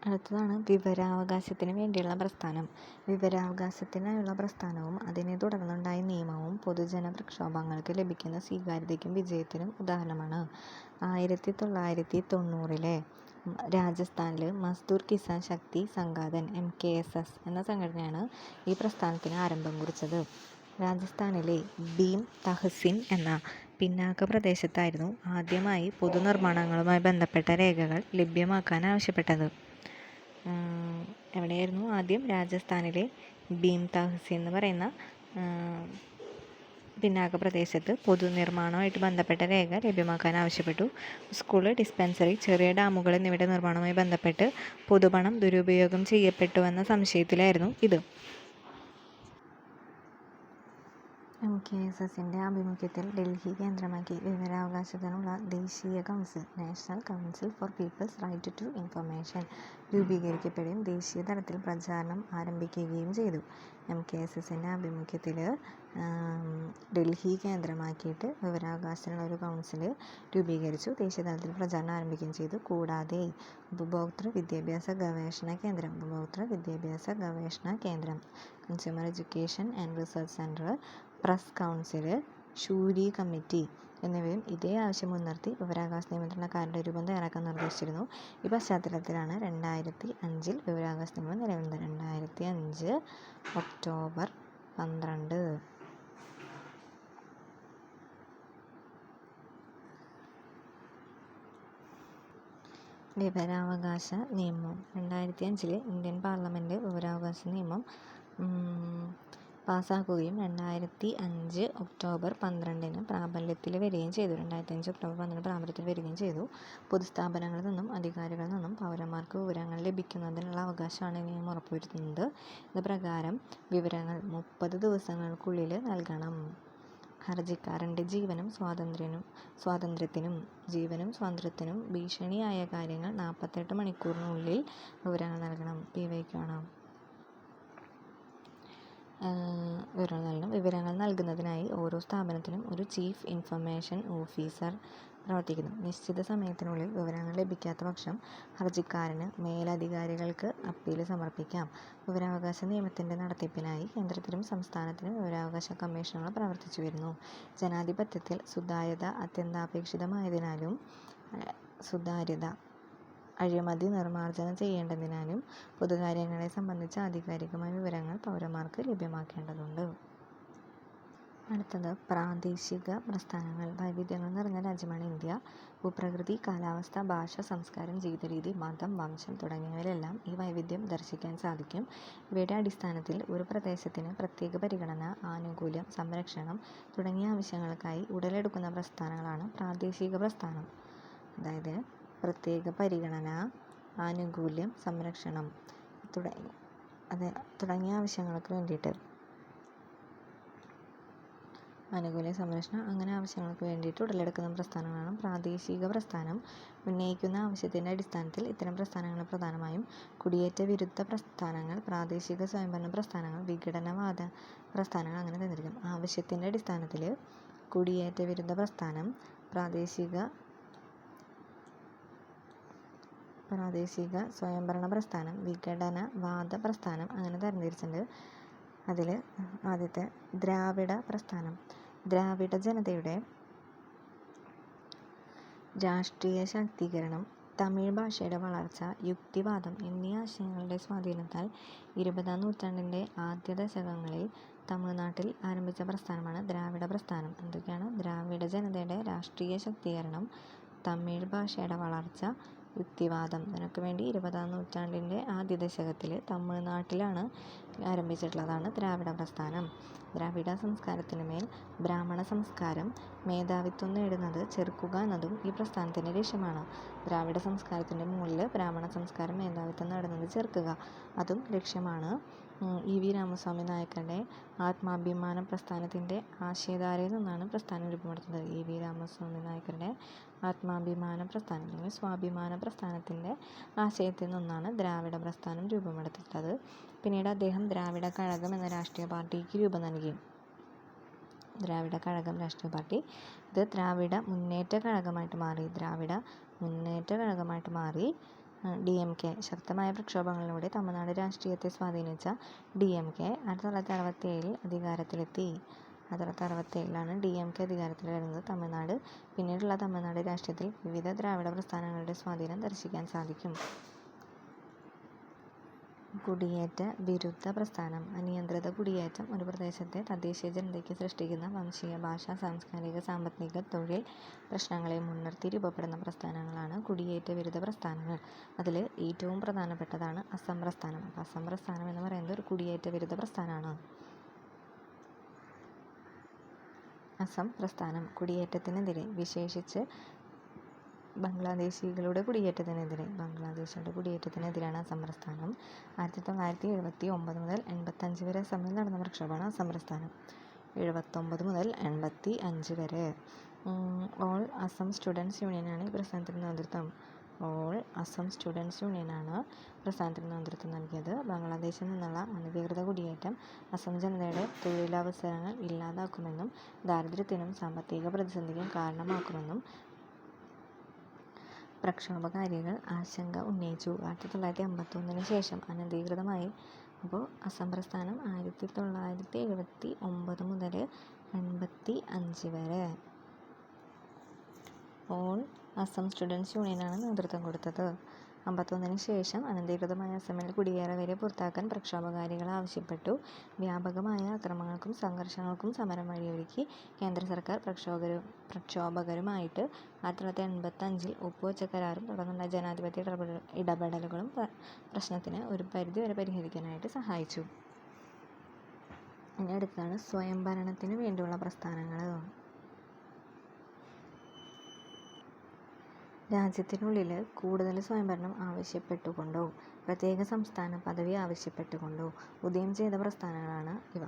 അടുത്തതാണ് വിവരാവകാശത്തിന് വേണ്ടിയുള്ള പ്രസ്ഥാനം. വിവരാവകാശത്തിനായുള്ള പ്രസ്ഥാനവും അതിനെ തുടർന്നുണ്ടായ നിയമവും പൊതുജന പ്രക്ഷോഭങ്ങൾക്ക് ലഭിക്കുന്ന സ്വീകാര്യതയ്ക്കും വിജയത്തിനും ഉദാഹരണമാണ്. 1990 രാജസ്ഥാനിൽ മസ്ദൂർ കിസാൻ ശക്തി സംഘാതൻ MKSS എന്ന സംഘടനയാണ് ഈ പ്രസ്ഥാനത്തിന് ആരംഭം കുറിച്ചത്. രാജസ്ഥാനിലെ ഭീം തഹസിൻ എന്ന പിന്നാക്ക പ്രദേശത്തായിരുന്നു ആദ്യമായി പൊതുനിർമ്മാണങ്ങളുമായി ബന്ധപ്പെട്ട രേഖകൾ ലഭ്യമാക്കാൻ ആവശ്യപ്പെട്ടത്. എവിടെയായിരുന്നു ആദ്യം? രാജസ്ഥാനിലെ ഭീം തഹസിൻ എന്ന് പറയുന്ന പിന്നാക്ക പ്രദേശത്ത് പൊതുനിർമ്മാണവുമായിട്ട് ബന്ധപ്പെട്ട രേഖ ലഭ്യമാക്കാൻ ആവശ്യപ്പെട്ടു. സ്കൂൾ, ഡിസ്പെൻസറി, ചെറിയ ഡാമുകൾ എന്നിവയുടെ നിർമ്മാണവുമായി ബന്ധപ്പെട്ട് പൊതുപണം ദുരുപയോഗം ചെയ്യപ്പെട്ടുവെന്ന സംശയത്തിലായിരുന്നു ഇത്. MKSSന്റെ ആഭിമുഖ്യത്തിൽ ഡൽഹി കേന്ദ്രമാക്കി വിവരാവകാശത്തിനുള്ള ദേശീയ council, national council for people's right to information രൂപീകരിക്കപ്പെടുകയും ദേശീയ തലത്തിൽ പ്രചാരണം ആരംഭിക്കുകയും ചെയ്തു. MKSSന്റെ ആഭിമുഖ്യത്തിൽ ഡൽഹി കേന്ദ്രമാക്കിയിട്ട് വിവരാവകാശത്തിനുള്ള ഒരു കൗൺസിൽ രൂപീകരിച്ചു. ദേശീയ തലത്തിൽ പ്രചാരണം ആരംഭിക്കുകയും ചെയ്തു. കൂടാതെ ഉപഭോക്തൃ വിദ്യാഭ്യാസ ഗവേഷണ കേന്ദ്രം, consumer education and research centre, press council, Suri committee എന്നിവയും ഇതേ ആവശ്യം മുൻനിർത്തി വിവരാവകാശ നിയന്ത്രണക്കാരുടെ രൂപം തയ്യാറാക്കാൻ നിർദ്ദേശിച്ചിരുന്നു. ഈ പശ്ചാത്തലത്തിലാണ് 2005 വിവരാവകാശ നിയമം നിലവിൽ വന്നത്. 2005 ഒക്ടോബർ 12. വിവരാവകാശ നിയമം 2005 ഇന്ത്യൻ പാർലമെൻറ്റ് വിവരാവകാശ നിയമം പാസ്സാക്കുകയും 2005 ഒക്ടോബർ 12 പ്രാബല്യത്തിൽ വരികയും ചെയ്തു. പൊതുസ്ഥാപനങ്ങളിൽ നിന്നും അധികാരികളിൽ നിന്നും പൗരന്മാർക്ക് വിവരങ്ങൾ ലഭിക്കുന്നതിനുള്ള അവകാശമാണ് നിയമം ഉറപ്പുവരുത്തുന്നത്. ഇത് പ്രകാരം വിവരങ്ങൾ 30 ദിവസങ്ങൾക്കുള്ളിൽ നൽകണം. ഹർജിക്കാരൻ്റെ ജീവനും സ്വാതന്ത്ര്യത്തിനും ഭീഷണിയായ കാര്യങ്ങൾ 48 മണിക്കൂറിനുള്ളിൽ വിവരങ്ങൾ നൽകണം. വിവരങ്ങൾ നൽകുന്നതിനായി ഓരോ സ്ഥാപനത്തിനും ഒരു ചീഫ് ഇൻഫർമേഷൻ ഓഫീസർ പ്രവർത്തിക്കുന്നു. നിശ്ചിത സമയത്തിനുള്ളിൽ വിവരങ്ങൾ ലഭിക്കാത്ത പക്ഷം ഹർജിക്കാരന് മേലധികാരികൾക്ക് അപ്പീൽ സമർപ്പിക്കാം. വിവരാവകാശ നിയമത്തിൻ്റെ നടത്തിപ്പിനായി കേന്ദ്രത്തിലും സംസ്ഥാനത്തിലും വിവരാവകാശ കമ്മീഷനുകൾ പ്രവർത്തിച്ചു വരുന്നു. ജനാധിപത്യത്തിൽ സുതാര്യത അത്യന്താപേക്ഷിതമായതിനാലും അഴിമതി നിർമ്മാർജ്ജനം ചെയ്യേണ്ടതിനാലും പൊതുകാര്യങ്ങളെ സംബന്ധിച്ച ആധികാരികമായ വിവരങ്ങൾ പൗരന്മാർക്ക് ലഭ്യമാക്കേണ്ടതുണ്ട്. അടുത്തത് പ്രാദേശിക പ്രസ്ഥാനങ്ങൾ. വൈവിധ്യങ്ങൾ നിറഞ്ഞ രാജ്യമാണ് ഇന്ത്യ. ഭൂപ്രകൃതി, കാലാവസ്ഥ, ഭാഷ, സംസ്കാരം, ജീവിതരീതി, മതം, വംശം തുടങ്ങിയവയിലെല്ലാം ഈ വൈവിധ്യം ദർശിക്കാൻ സാധിക്കും. ഇവയുടെ അടിസ്ഥാനത്തിൽ ഒരു പ്രദേശത്തിന് പ്രത്യേക പരിഗണന, ആനുകൂല്യം, സംരക്ഷണം തുടങ്ങിയ ആവശ്യങ്ങൾക്കായി ഉടലെടുക്കുന്ന പ്രസ്ഥാനങ്ങളാണ് പ്രാദേശിക പ്രസ്ഥാനം. അതായത് പ്രത്യേക പരിഗണന, ആനുകൂല്യം, സംരക്ഷണം തുടങ്ങിയ ആവശ്യങ്ങൾക്ക് വേണ്ടിയിട്ട് അങ്ങനെ ആവശ്യങ്ങൾക്ക് വേണ്ടിയിട്ട് ഉടലെടുക്കുന്ന പ്രസ്ഥാനങ്ങളാണ് പ്രാദേശിക പ്രസ്ഥാനം. ഉന്നയിക്കുന്ന ആവശ്യത്തിൻ്റെ അടിസ്ഥാനത്തിൽ ഇത്തരം പ്രസ്ഥാനങ്ങൾ പ്രധാനമായും കുടിയേറ്റ വിരുദ്ധ പ്രസ്ഥാനങ്ങൾ, പ്രാദേശിക സ്വയംഭരണ പ്രസ്ഥാനങ്ങൾ, വിഘടനവാദ പ്രസ്ഥാനങ്ങൾ അങ്ങനെ തന്നിരിക്കും. ആവശ്യത്തിൻ്റെ അടിസ്ഥാനത്തിൽ കുടിയേറ്റ വിരുദ്ധ പ്രസ്ഥാനം, പ്രാദേശിക സ്വയംഭരണ പ്രസ്ഥാനം, വിഘടനവാദ പ്രസ്ഥാനം അങ്ങനെ തരംതിരിച്ചിട്ടുണ്ട്. അതിൽ ആദ്യത്തെ ദ്രാവിഡ പ്രസ്ഥാനം. ദ്രാവിഡ ജനതയുടെ രാഷ്ട്രീയ ശാക്തീകരണം, തമിഴ് ഭാഷയുടെ വളർച്ച, യുക്തിവാദം എന്നീ ആശയങ്ങളുടെ സ്വാധീനത്താൽ 20-ാം നൂറ്റാണ്ടിൻ്റെ ആദ്യ ദശകങ്ങളിൽ തമിഴ്നാട്ടിൽ ആരംഭിച്ച പ്രസ്ഥാനമാണ് ദ്രാവിഡ പ്രസ്ഥാനം. എന്തൊക്കെയാണ്? ദ്രാവിഡ ജനതയുടെ രാഷ്ട്രീയ ശാക്തീകരണം, തമിഴ് ഭാഷയുടെ വളർച്ച, യുക്തിവാദം. ഇതിനൊക്കെ വേണ്ടി 20-ാം നൂറ്റാണ്ടിൻ്റെ ആദ്യ ദശകത്തിൽ തമിഴ്നാട്ടിലാണ് ആരംഭിച്ചിട്ടുള്ളതാണ് ദ്രാവിഡ പ്രസ്ഥാനം. ദ്രാവിഡ സംസ്കാരത്തിന് മേൽ ബ്രാഹ്മണ സംസ്കാരം മേധാവിത്വം നേടുന്നത് ചെറുക്കുക എന്നതും ഈ പ്രസ്ഥാനത്തിൻ്റെ ലക്ഷ്യമാണ്. ദ്രാവിഡ സംസ്കാരത്തിൻ്റെ മുകളിൽ ബ്രാഹ്മണ സംസ്കാരം മേധാവിത്വം നേടുന്നത് ചെറുക്കുക അതും ലക്ഷ്യമാണ്. ഇ.വി. രാമസ്വാമി നായ്ക്കരുടെ ആത്മാഭിമാന പ്രസ്ഥാനത്തിൻ്റെ ആശയധാരയിൽ നിന്നാണ് പ്രസ്ഥാനം രൂപപ്പെടുത്തുന്നത്. ഇ.വി. രാമസ്വാമി നായ്ക്കരുടെ ആത്മാഭിമാന പ്രസ്ഥാനം അല്ലെങ്കിൽ സ്വാഭിമാന പ്രസ്ഥാനത്തിൻ്റെ ആശയത്തിൽ നിന്നാണ് ദ്രാവിഡ പ്രസ്ഥാനം രൂപമെടുത്തിട്ടുള്ളത്. പിന്നീട് അദ്ദേഹം ദ്രാവിഡ കഴകം എന്ന രാഷ്ട്രീയ പാർട്ടിക്ക് രൂപം നൽകി. ദ്രാവിഡ കഴകം രാഷ്ട്രീയ പാർട്ടി ഇത് ദ്രാവിഡ മുന്നേറ്റ കഴകമായിട്ട് മാറി. DMK ശക്തമായ പ്രക്ഷോഭങ്ങളിലൂടെ തമിഴ്നാട് രാഷ്ട്രീയത്തെ സ്വാധീനിച്ച DMK 1967 അധികാരത്തിലെത്തി. 1967 DMK അധികാരത്തിൽ വരുന്നത് തമിഴ്നാട്. പിന്നീടുള്ള തമിഴ്നാട് രാഷ്ട്രീയത്തിൽ വിവിധ ദ്രാവിഡ പ്രസ്ഥാനങ്ങളുടെ സ്വാധീനം ദർശിക്കാൻ സാധിക്കും. കുടിയേറ്റ വിരുദ്ധ പ്രസ്ഥാനം. അനിയന്ത്രിത കുടിയേറ്റം ഒരു പ്രദേശത്തെ തദ്ദേശീയ ജനതയ്ക്ക് സൃഷ്ടിക്കുന്ന വംശീയ, ഭാഷാ, സാംസ്കാരിക, സാമ്പത്തിക, തൊഴിൽ പ്രശ്നങ്ങളെ മുൻനിർത്തി രൂപപ്പെടുന്ന പ്രസ്ഥാനങ്ങളാണ് കുടിയേറ്റ വിരുദ്ധ പ്രസ്ഥാനങ്ങൾ. അതിൽ ഏറ്റവും പ്രധാനപ്പെട്ടതാണ് അസം പ്രസ്ഥാനം. അസം പ്രസ്ഥാനം എന്ന് പറയുന്നത് ഒരു കുടിയേറ്റ വിരുദ്ധ പ്രസ്ഥാനമാണ്. അസം പ്രസ്ഥാനം കുടിയേറ്റത്തിനെതിരെ, വിശേഷിച്ച് ബംഗ്ലാദേശികളുടെ കുടിയേറ്റത്തിനെതിരാണ് അസം പ്രസ്ഥാനം. 1979 മുതൽ 85 വരെ അസമിൽ നടന്ന പ്രക്ഷോഭമാണ് അസം പ്രസ്ഥാനം. 79 മുതൽ 85 വരെ. ഓൾ അസം സ്റ്റുഡൻസ് യൂണിയനാണ് ഈ പ്രസ്ഥാനത്തിന് നേതൃത്വം. നൽകിയത്. ബംഗ്ലാദേശിൽ നിന്നുള്ള അനധികൃത കുടിയേറ്റം അസം ജനതയുടെ തൊഴിലവസരങ്ങൾ ഇല്ലാതാക്കുമെന്നും ദാരിദ്ര്യത്തിനും സാമ്പത്തിക പ്രതിസന്ധിക്കും കാരണമാക്കുമെന്നും പ്രക്ഷോഭകാരികൾ ആശങ്ക ഉന്നയിച്ചു. 1951 ശേഷം അനധികൃതമായി അസം പ്രസ്ഥാനം 1979 മുതൽ 85 വരെ ഓൾ അസം സ്റ്റുഡൻസ് യൂണിയനാണ് നേതൃത്വം കൊടുത്തത്. 51 ശേഷം അനധികൃതമായ അസമിൽ കുടിയേറിയവരെ പുറത്താക്കാൻ പ്രക്ഷോഭകാരികൾ ആവശ്യപ്പെട്ടു. വ്യാപകമായ അക്രമങ്ങൾക്കും സംഘർഷങ്ങൾക്കും സമരം വഴിയൊരുക്കി. കേന്ദ്ര സർക്കാർ പ്രക്ഷോഭകരുമായിട്ട് 1985 ഒപ്പുവെച്ച കരാറും തുടർന്നുള്ള ജനാധിപത്യ ഇടപെടലുകളും പ്രശ്നത്തിന് ഒരു പരിധിവരെ പരിഹരിക്കാനായിട്ട് സഹായിച്ചു. ഇനി അടുത്താണ് സ്വയംഭരണത്തിന് വേണ്ടിയുള്ള പ്രസ്ഥാനങ്ങൾ. രാജ്യത്തിനുള്ളിൽ കൂടുതൽ സ്വയംഭരണം ആവശ്യപ്പെട്ടുകൊണ്ടോ പ്രത്യേക സംസ്ഥാന പദവി ആവശ്യപ്പെട്ടുകൊണ്ടോ ഉദയം ചെയ്ത പ്രസ്ഥാനങ്ങളാണ് ഇവ.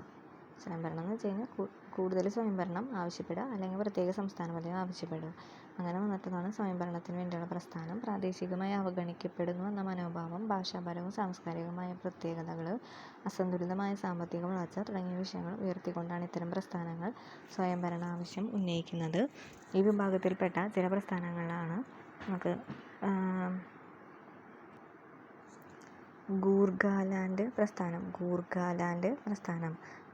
സ്വയംഭരണം എന്ന് വെച്ച് കഴിഞ്ഞാൽ കൂടുതൽ സ്വയംഭരണം ആവശ്യപ്പെടുക അല്ലെങ്കിൽ പ്രത്യേക സംസ്ഥാന പദവി ആവശ്യപ്പെടുക. അങ്ങനെ വന്നിട്ടതാണ് സ്വയംഭരണത്തിന് വേണ്ടിയുള്ള പ്രസ്ഥാനം. പ്രാദേശികമായി അവഗണിക്കപ്പെടുന്നു എന്ന മനോഭാവം, ഭാഷാപരവും സാംസ്കാരികവുമായ പ്രത്യേകതകൾ, അസന്തുലിതമായ സാമ്പത്തിക വളർച്ച തുടങ്ങിയ വിഷയങ്ങൾ ഉയർത്തിക്കൊണ്ടാണ് ഇത്തരം പ്രസ്ഥാനങ്ങൾ സ്വയംഭരണാവശ്യം ഉന്നയിക്കുന്നത്. ഈ വിഭാഗത്തിൽപ്പെട്ട ചില പ്രസ്ഥാനങ്ങളാണ് നമുക്ക് ഗൂർഖാലാൻഡ് പ്രസ്ഥാനം.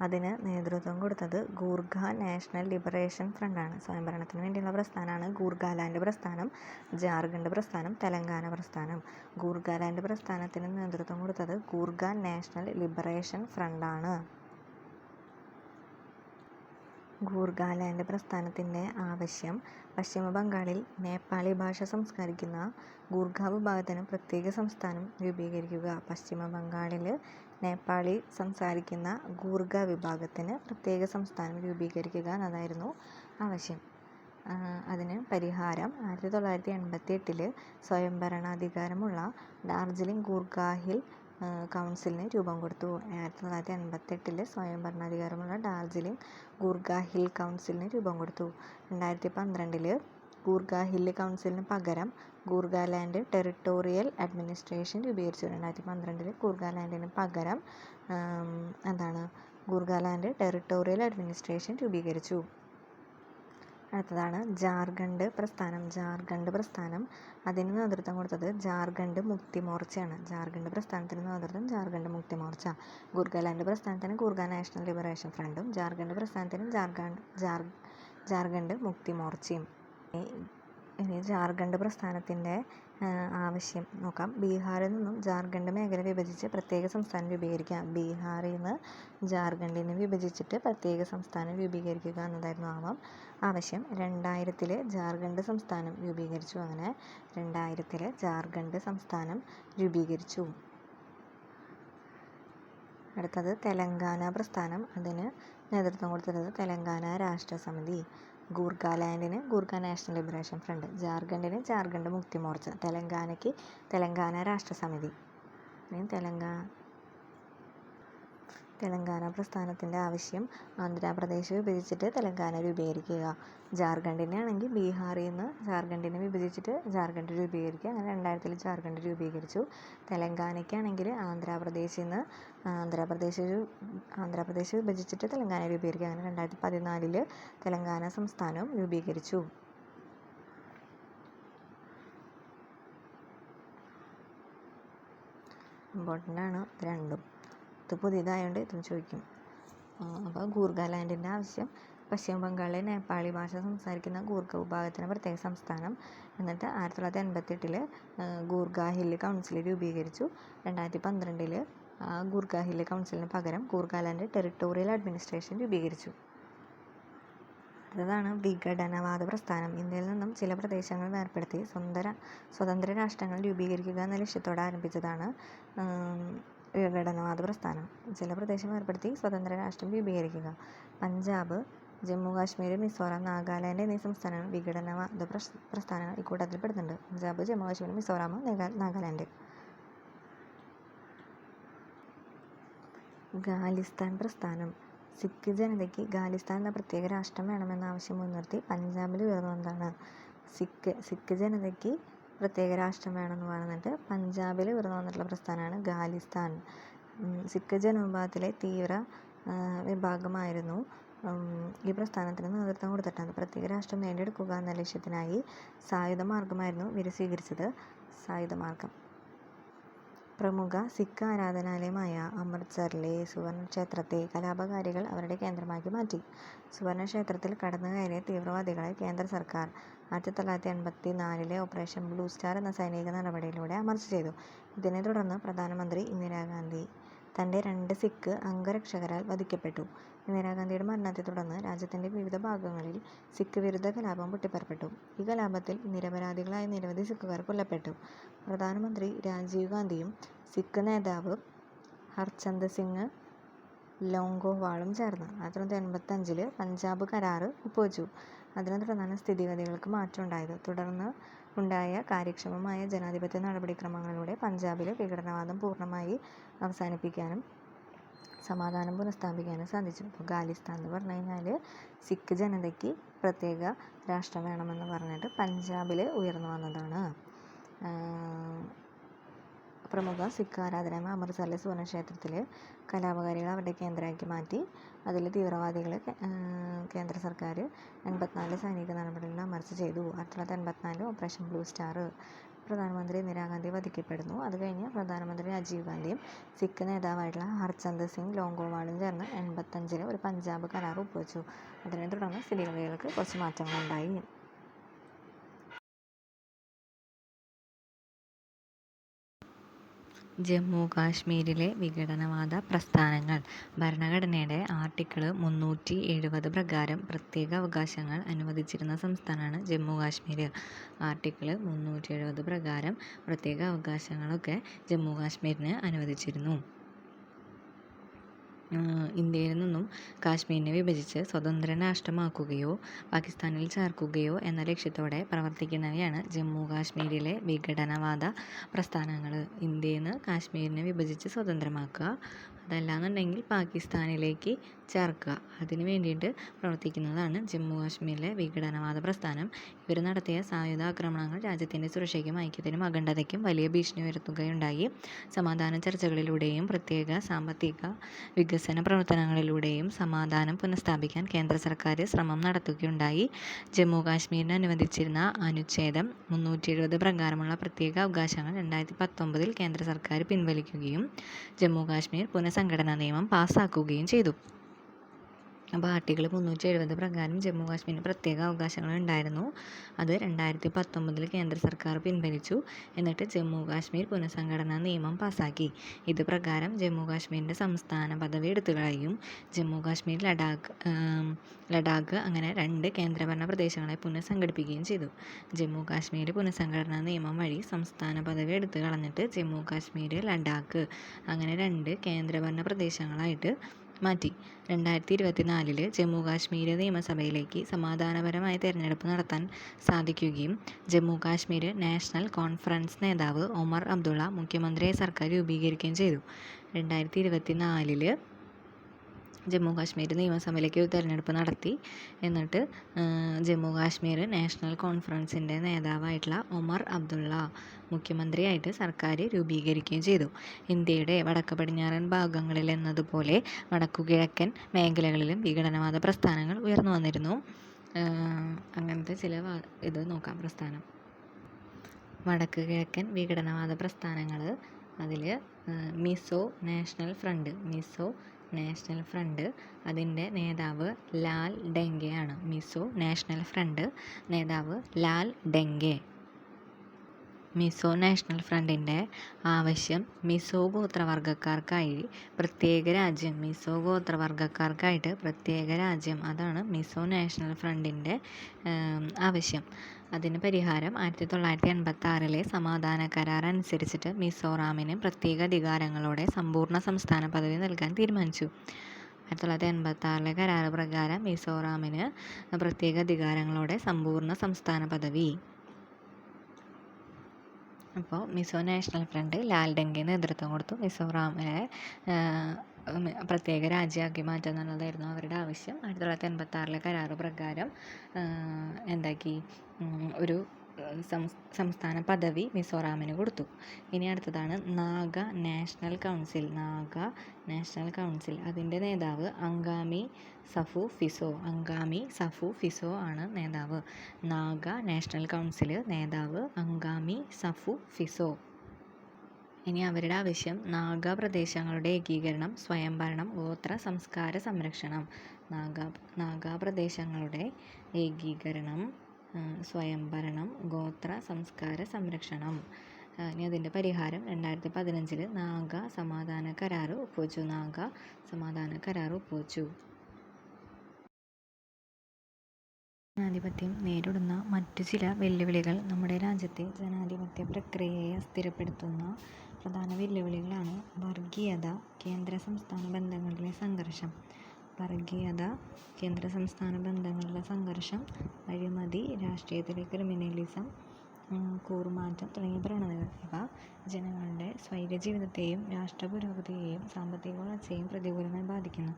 അതിന് നേതൃത്വം കൊടുത്തത് ഗൂർഖ നാഷണൽ ലിബറേഷൻ ഫ്രണ്ടാണ്. സ്വയംഭരണത്തിന് വേണ്ടിയുള്ള പ്രസ്ഥാനമാണ് ഗൂർഖാലാൻഡ് പ്രസ്ഥാനം, ജാർഖണ്ഡ് പ്രസ്ഥാനം, തെലങ്കാന പ്രസ്ഥാനം. ഗൂർഖാലാൻഡ് പ്രസ്ഥാനത്തിന് നേതൃത്വം കൊടുത്തത് ഗൂർഖ നാഷണൽ ലിബറേഷൻ ഫ്രണ്ടാണ്. ഗൂർഖാലാൻഡ് പ്രസ്ഥാനത്തിൻ്റെ ആവശ്യം പശ്ചിമ ബംഗാളിൽ നേപ്പാളി ഭാഷ സംസാരിക്കുന്ന ഗൂർഖ വിഭാഗത്തിന് പ്രത്യേക സംസ്ഥാനം രൂപീകരിക്കുക. പശ്ചിമ ബംഗാളിൽ നേപ്പാളി സംസാരിക്കുന്ന ഗൂർഖ വിഭാഗത്തിന് പ്രത്യേക സംസ്ഥാനം രൂപീകരിക്കുക എന്നതായിരുന്നു ആവശ്യം. അതിന് പരിഹാരം 1988 സ്വയംഭരണാധികാരമുള്ള ഡാർജിലിംഗ് ഗൂർഖ ഹിൽ കൗൺസിലിന് രൂപം കൊടുത്തു. 1988 സ്വയംഭരണാധികാരമുള്ള ഡാർജിലിംഗ് ഗൂർഖ ഹിൽ കൗൺസിലിന് രൂപം കൊടുത്തു. 2012 ഗൂർഖ ഹിൽ കൗൺസിലിന് പകരം ഗൂർഖാലാൻഡ് ടെറിട്ടോറിയൽ അഡ്മിനിസ്ട്രേഷൻ രൂപീകരിച്ചു. 2012 ഗൂർഖാലാൻഡിന് പകരം ഗൂർഖാലാൻഡ് ടെറിട്ടോറിയൽ അഡ്മിനിസ്ട്രേഷൻ രൂപീകരിച്ചു. അടുത്തതാണ് ജാർഖണ്ഡ് പ്രസ്ഥാനം. ജാർഖണ്ഡ് പ്രസ്ഥാനം അതിന് നേതൃത്വം കൊടുത്തത് ജാർഖണ്ഡ് മുക്തി മോർച്ചയാണ്. ജാർഖണ്ഡ് പ്രസ്ഥാനത്തിന് നേതൃത്വം ജാർഖണ്ഡ് മുക്തി മോർച്ച. ഗൂർഖാലാൻഡ് പ്രസ്ഥാനത്തിന് ഗൂർഖ നാഷണൽ ലിബറേഷൻ ഫ്രണ്ടും ജാർഖണ്ഡ് പ്രസ്ഥാനത്തിന് ജാർഖണ്ഡ് മുക്തി മോർച്ചയും. ഇനി ജാർഖണ്ഡ് പ്രസ്ഥാനത്തിൻ്റെ ആവശ്യം നോക്കാം. ബീഹാറിൽ നിന്നും ജാർഖണ്ഡ് മേഖല വിഭജിച്ച് പ്രത്യേക സംസ്ഥാനം രൂപീകരിക്കുക. ബീഹാറിൽ നിന്ന് ജാർഖണ്ഡിനെ വിഭജിച്ചിട്ട് പ്രത്യേക സംസ്ഥാനം രൂപീകരിക്കുക എന്നതായിരുന്നു ആവശ്യം. 2000 ജാർഖണ്ഡ് സംസ്ഥാനം രൂപീകരിച്ചു. അങ്ങനെ 2000 ജാർഖണ്ഡ് സംസ്ഥാനം രൂപീകരിച്ചു. അടുത്തത് തെലങ്കാന പ്രസ്ഥാനം. അതിന് നേതൃത്വം കൊടുത്തത് തെലങ്കാന രാഷ്ട്ര സമിതി. ഗൂർഖാലാൻഡിന് ഗൂർഖ നാഷണൽ ലിബറേഷൻ ഫ്രണ്ട്, ജാർഖണ്ഡിന് ജാർഖണ്ഡ് മുക്തി മോർച്ച, തെലങ്കാനയ്ക്ക് തെലങ്കാന രാഷ്ട്ര സമിതി. തെലങ്കാന പ്രസ്ഥാനത്തിൻ്റെ ആവശ്യം ആന്ധ്രാപ്രദേശ് വിഭജിച്ചിട്ട് തെലങ്കാന രൂപീകരിക്കുക. ജാർഖണ്ഡിനാണെങ്കിൽ ബീഹാറിൽ നിന്ന് ജാർഖണ്ഡിനെ വിഭജിച്ചിട്ട് ജാർഖണ്ഡ് രൂപീകരിക്കുക. അങ്ങനെ 2000 ജാർഖണ്ഡ് രൂപീകരിച്ചു. തെലങ്കാനയ്ക്കാണെങ്കിൽ ആന്ധ്രാപ്രദേശ് വിഭജിച്ചിട്ട് തെലങ്കാന രൂപീകരിക്കുക. അങ്ങനെ 2014 തെലങ്കാന സംസ്ഥാനവും രൂപീകരിച്ചു. ഇമ്പോർട്ടൻ്റ് ആണ് രണ്ടും. ഇത് പുതിയതായതുകൊണ്ട് ഇതും ചോദിക്കും. അപ്പോൾ ഗൂർഖാലാൻഡിൻ്റെ ആവശ്യം പശ്ചിമ ബംഗാളിലെ നേപ്പാളി ഭാഷ സംസാരിക്കുന്ന ഗൂർഖ വിഭാഗത്തിന് പ്രത്യേക സംസ്ഥാനം. എന്നിട്ട് 1988 ഗൂർഖ ഹിൽ കൗൺസിൽ രൂപീകരിച്ചു. 2012 ഗൂർഖ ഹിൽ കൗൺസിലിന് പകരം ഗൂർഖാലാൻഡ് ടെറിട്ടോറിയൽ അഡ്മിനിസ്ട്രേഷൻ രൂപീകരിച്ചു. അടുത്തതാണ് വിഘടനവാദ പ്രസ്ഥാനം. ഇന്ത്യയിൽ നിന്നും ചില പ്രദേശങ്ങൾ വേർപെടുത്തി സ്വതന്ത്ര രാഷ്ട്രങ്ങൾ രൂപീകരിക്കുക എന്ന ലക്ഷ്യത്തോടെ ആരംഭിച്ചതാണ് വിഘടനവാദ പ്രസ്ഥാനം. ചില പ്രദേശം വേർപെടുത്തി സ്വതന്ത്ര രാഷ്ട്രം രൂപീകരിക്കുക. പഞ്ചാബ്, ജമ്മു കാശ്മീർ, മിസോറാം, നാഗാലാൻഡ് എന്നീ സംസ്ഥാനങ്ങൾ വിഘടനവാദ പ്രസ്ഥാനങ്ങൾ ഇക്കൂട്ടത്തിൽ പെടുന്നുണ്ട്. പഞ്ചാബ്, ജമ്മു കാശ്മീർ, മിസോറാം, നാഗാലാൻഡ്. ഖാലിസ്ഥാൻ പ്രസ്ഥാനം. സിഖ് ജനതയ്ക്ക് ഖാലിസ്ഥാൻ എന്ന പ്രത്യേക രാഷ്ട്രം വേണമെന്ന ആവശ്യം മുൻനിർത്തി പഞ്ചാബിൽ ഉയർന്നു വന്നതാണ്. സിഖ് ജനതയ്ക്ക് പ്രത്യേക രാഷ്ട്രം വേണമെന്ന് പറഞ്ഞിട്ട് പഞ്ചാബിൽ ഉയർന്നു വന്നിട്ടുള്ള പ്രസ്ഥാനമാണ് ഖാലിസ്ഥാൻ. സിഖ് ജനവിഭാഗത്തിലെ തീവ്ര വിഭാഗമായിരുന്നു ഈ പ്രസ്ഥാനത്തിന് നേതൃത്വം കൊടുത്തിട്ടുണ്ട്. പ്രത്യേക രാഷ്ട്രം നേടിയെടുക്കുക എന്ന ലക്ഷ്യത്തിനായി സായുധ മാർഗമായിരുന്നു ഇവർ സ്വീകരിച്ചത്. സായുധമാർഗം. പ്രമുഖ സിഖ് ആരാധനാലയമായ അമൃത്സറിലെ സുവർണ ക്ഷേത്രത്തെ കലാപകാരികൾ അവരുടെ കേന്ദ്രമാക്കി മാറ്റി. സുവർണ ക്ഷേത്രത്തിൽ കടന്നു കയറിയ തീവ്രവാദികളെ കേന്ദ്ര സർക്കാർ 1984 ഓപ്പറേഷൻ ബ്ലൂ സ്റ്റാർ എന്ന സൈനിക നടപടിയിലൂടെ അമർച്ച ചെയ്തു. ഇതിനെ തുടർന്ന് പ്രധാനമന്ത്രി ഇന്ദിരാഗാന്ധി തൻ്റെ 2 സിഖ് അംഗരക്ഷകരാൽ വധിക്കപ്പെട്ടു. ഇന്ദിരാഗാന്ധിയുടെ മരണത്തെ തുടർന്ന് രാജ്യത്തിൻ്റെ വിവിധ ഭാഗങ്ങളിൽ സിഖ് വിരുദ്ധ കലാപം പൊട്ടിപ്പുറപ്പെട്ടു. ഈ കലാപത്തിൽ നിരപരാധികളായ നിരവധി സിഖുകാർ കൊല്ലപ്പെട്ടു. പ്രധാനമന്ത്രി രാജീവ് ഗാന്ധിയും സിഖ് നേതാവ് ഹർചന്ദ് സിംഗ് ലോംഗോവാളും ചേർന്ന് 1985 പഞ്ചാബ് കരാർ ഒപ്പുവെച്ചു. അതിനെ തുടർന്നാണ് സ്ഥിതിഗതികൾക്ക് മാറ്റമുണ്ടായത്. തുടർന്ന് ഉണ്ടായ കാര്യക്ഷമമായ ജനാധിപത്യ നടപടിക്രമങ്ങളിലൂടെ പഞ്ചാബിലെ വിഘടനവാദം പൂർണ്ണമായി അവസാനിപ്പിക്കാനും സമാധാനം പുനഃസ്ഥാപിക്കാനും സാധിച്ചു. ഇപ്പോൾ ഖാലിസ്ഥാൻ എന്ന് പറഞ്ഞു കഴിഞ്ഞാൽ സിഖ് ജനതയ്ക്ക് പ്രത്യേക രാഷ്ട്രം വേണമെന്ന് പറഞ്ഞിട്ട് പഞ്ചാബിൽ ഉയർന്നു വന്നതാണ്. പ്രമുഖ സിഖ് ആരാധനാലയമായ അമൃത്സറിലെ സുവർണ ക്ഷേത്രത്തിൽ കലാപകാരികൾ അവരുടെ കേന്ദ്രമാക്കി മാറ്റി. അതിൽ തീവ്രവാദികളെ കേന്ദ്ര സർക്കാർ 84 സൈനിക നടപടികളിൽ അമർച്ച ചെയ്തു. 1984 ഓപ്പറേഷൻ ബ്ലൂ സ്റ്റാർ. പ്രധാനമന്ത്രി ഇന്ദിരാഗാന്ധി വധിക്കപ്പെടുന്നു. അത് കഴിഞ്ഞ് പ്രധാനമന്ത്രി രാജീവ് ഗാന്ധിയും സിഖ് നേതാവായിട്ടുള്ള ഹർചന്ദ് സിംഗ് ലോംഗോവാളും ചേർന്ന് 85 ഒരു പഞ്ചാബ് കരാർ ഒപ്പുവെച്ചു. അതിനെ തുടർന്ന് സ്ഥിതിഗതികൾക്ക് കുറച്ച് മാറ്റങ്ങളുണ്ടായി. ജമ്മു കാശ്മീരിലെ വിഘടനവാദ പ്രസ്ഥാനങ്ങൾ. ഭരണഘടനയുടെ ആർട്ടിക്കിൾ 370 പ്രകാരം പ്രത്യേക അവകാശങ്ങൾ അനുവദിച്ചിരുന്ന സംസ്ഥാനമാണ് ജമ്മു കാശ്മീർ. ആർട്ടിക്കിൾ 370 പ്രകാരം പ്രത്യേക അവകാശങ്ങളൊക്കെ ജമ്മു കാശ്മീരിന് അനുവദിച്ചിരുന്നു. ഇന്ത്യയിൽ നിന്നും കാശ്മീരിനെ വിഭജിച്ച് സ്വതന്ത്ര രാഷ്ട്രമാക്കുകയോ പാകിസ്ഥാനിൽ ചേർക്കുകയോ എന്ന ലക്ഷ്യത്തോടെ പ്രവർത്തിക്കുന്നവയാണ് ജമ്മു കാശ്മീരിലെ വിഘടനവാദ പ്രസ്ഥാനങ്ങൾ. ഇന്ത്യയിൽ നിന്ന് കാശ്മീരിനെ വിഭജിച്ച് സ്വതന്ത്രമാക്കുക, അതല്ലാന്നുണ്ടെങ്കിൽ പാകിസ്ഥാനിലേക്ക് ചേർക്കുക, അതിന് വേണ്ടിയിട്ട് പ്രവർത്തിക്കുന്നതാണ് ജമ്മു കാശ്മീരിലെ വിഘടനവാദ പ്രസ്ഥാനം. ഇവർ നടത്തിയ സായുധ ആക്രമണങ്ങൾ രാജ്യത്തിൻ്റെ സുരക്ഷയ്ക്കും ഐക്യത്തിനും അഖണ്ഡതയ്ക്കും വലിയ ഭീഷണി ഉയർത്തുകയുണ്ടായി. സമാധാന ചർച്ചകളിലൂടെയും പ്രത്യേക സാമ്പത്തിക വികസന പ്രവർത്തനങ്ങളിലൂടെയും സമാധാനം പുനഃസ്ഥാപിക്കാൻ കേന്ദ്ര സർക്കാർ ശ്രമം നടത്തുകയുണ്ടായി. ജമ്മു കാശ്മീരിന് അനുവദിച്ചിരുന്ന അനുച്ഛേദം 370 പ്രകാരമുള്ള പ്രത്യേക അവകാശങ്ങൾ 2019 കേന്ദ്ര സർക്കാർ പിൻവലിക്കുകയും ജമ്മു കാശ്മീർ പുനഃസംഘടനാ നിയമം പാസ്സാക്കുകയും ചെയ്തു. അപ്പോൾ ആർട്ടിക്കിൾ 370 പ്രകാരം ജമ്മു കാശ്മീരിന് പ്രത്യേക അവകാശങ്ങൾ ഉണ്ടായിരുന്നു. അത് 2019 കേന്ദ്ര സർക്കാർ പിൻവലിച്ചു. എന്നിട്ട് ജമ്മു കാശ്മീർ പുനഃസംഘടനാ നിയമം പാസ്സാക്കി. ഇത് പ്രകാരം ജമ്മു കാശ്മീരിൻ്റെ സംസ്ഥാന പദവി എടുത്തു കളയും. ജമ്മു കാശ്മീർ, ലഡാക്ക് അങ്ങനെ 2 കേന്ദ്രഭരണ പ്രദേശങ്ങളെ പുനഃസംഘടിപ്പിക്കുകയും ചെയ്തു. ജമ്മു കാശ്മീർ പുനഃസംഘടനാ നിയമം വഴി സംസ്ഥാന പദവി എടുത്തു കളഞ്ഞിട്ട് ജമ്മു കാശ്മീർ, ലഡാക്ക് അങ്ങനെ 2 കേന്ദ്രഭരണ പ്രദേശങ്ങളായിട്ട് മാറ്റി. 2024 ജമ്മു കാശ്മീർ നിയമസഭയിലേക്ക് സമാധാനപരമായ തെരഞ്ഞെടുപ്പ് നടത്താൻ സാധിക്കുകയും ജമ്മു കാശ്മീർ നാഷണൽ കോൺഫറൻസ് നേതാവ് ഒമർ അബ്ദുള്ള മുഖ്യമന്ത്രിയായി സർക്കാർ രൂപീകരിക്കുകയും ചെയ്തു. 2024 ജമ്മു കാശ്മീർ നിയമസഭയിലേക്ക് ഒരു തെരഞ്ഞെടുപ്പ് നടത്തി. എന്നിട്ട് ജമ്മു കാശ്മീർ നാഷണൽ കോൺഫറൻസിൻ്റെ നേതാവായിട്ടുള്ള ഒമർ അബ്ദുള്ള മുഖ്യമന്ത്രിയായിട്ട് സർക്കാർ രൂപീകരിക്കുകയും ചെയ്തു. ഇന്ത്യയുടെ വടക്ക് പടിഞ്ഞാറൻ ഭാഗങ്ങളിൽ എന്നതുപോലെ വടക്കുകിഴക്കൻ മേഖലകളിലും വിഘടനവാദ പ്രസ്ഥാനങ്ങൾ ഉയർന്നു വന്നിരുന്നു. അങ്ങനത്തെ ചില ഇത് നോക്കാം. പ്രസ്ഥാനം വടക്ക് കിഴക്കൻ വിഘടനവാദ പ്രസ്ഥാനങ്ങൾ, അതിൽ മിസോ നാഷണൽ ഫ്രണ്ട് അതിൻ്റെ നേതാവ് ലാൽ ഡെങ്കെ ആണ്. മിസോ നാഷണൽ ഫ്രണ്ട് നേതാവ് ലാൽ ഡെങ്കെ. മിസോ നാഷണൽ ഫ്രണ്ടിൻ്റെ ആവശ്യം മിസോ ഗോത്രവർഗ്ഗക്കാർക്കായി പ്രത്യേക രാജ്യം, അതാണ് മിസോ നാഷണൽ ഫ്രണ്ടിൻ്റെ ആവശ്യം. അതിന് പരിഹാരം 1986 സമാധാന കരാർ അനുസരിച്ചിട്ട് മിസോറാമിന് പ്രത്യേക അധികാരങ്ങളോടെ സമ്പൂർണ്ണ സംസ്ഥാന പദവി നൽകാൻ തീരുമാനിച്ചു. 1986 കരാർ പ്രകാരം മിസോറാമിന് പ്രത്യേക അധികാരങ്ങളോടെ സമ്പൂർണ്ണ സംസ്ഥാന പദവി. അപ്പോൾ മിസോ നാഷണൽ ഫ്രണ്ട് ലാൽ ഡെങ്കെ നേതൃത്വം കൊടുത്തു. മിസോറാമിനെ പ്രത്യേക രാജ്യമാക്കി മാറ്റുക എന്നുള്ളതായിരുന്നു അവരുടെ ആവശ്യം. 1986 കരാർ പ്രകാരം എന്താക്കി, ഒരു സംസ്ഥാന പദവി മിസോറാമിന് കൊടുത്തു. ഇനി അടുത്തതാണ് നാഗ നാഷണൽ കൗൺസിൽ. അതിൻ്റെ നേതാവ് അംഗാമി സഫു ഫിസോ ആണ് നേതാവ്. നാഗ നാഷണൽ കൗൺസിൽ നേതാവ് അംഗാമി സഫു ഫിസോ. ഇനി അവരുടെ ആവശ്യം നാഗ പ്രദേശങ്ങളുടെ ഏകീകരണം, സ്വയംഭരണം, ഗോത്ര സംസ്കാര സംരക്ഷണം. നാഗ പ്രദേശങ്ങളുടെ ഏകീകരണം, സ്വയംഭരണം, ഗോത്ര സംസ്കാര സംരക്ഷണം. ഇനി അതിൻ്റെ പരിഹാരം 2015 നാഗ സമാധാന കരാർ ഒപ്പുവച്ചു. ജനാധിപത്യം നേരിടുന്ന മറ്റു ചില വെല്ലുവിളികൾ. നമ്മുടെ രാജ്യത്തെ ജനാധിപത്യ പ്രക്രിയയെ അസ്ഥിരപ്പെടുത്തുന്ന പ്രധാന വെല്ലുവിളികളാണ് വർഗീയത, കേന്ദ്ര സംസ്ഥാന ബന്ധങ്ങളിലെ സംഘർഷം, അഴിമതി, രാഷ്ട്രീയത്തിലെ ക്രിമിനലിസം, കൂറുമാറ്റം തുടങ്ങിയ പ്രവണതകൾ. ഇവ ജനങ്ങളുടെ സ്വൈര ജീവിതത്തെയും രാഷ്ട്ര പുരോഗതിയെയും സാമ്പത്തിക വളർച്ചയെയും പ്രതികൂലമായി ബാധിക്കുന്നു.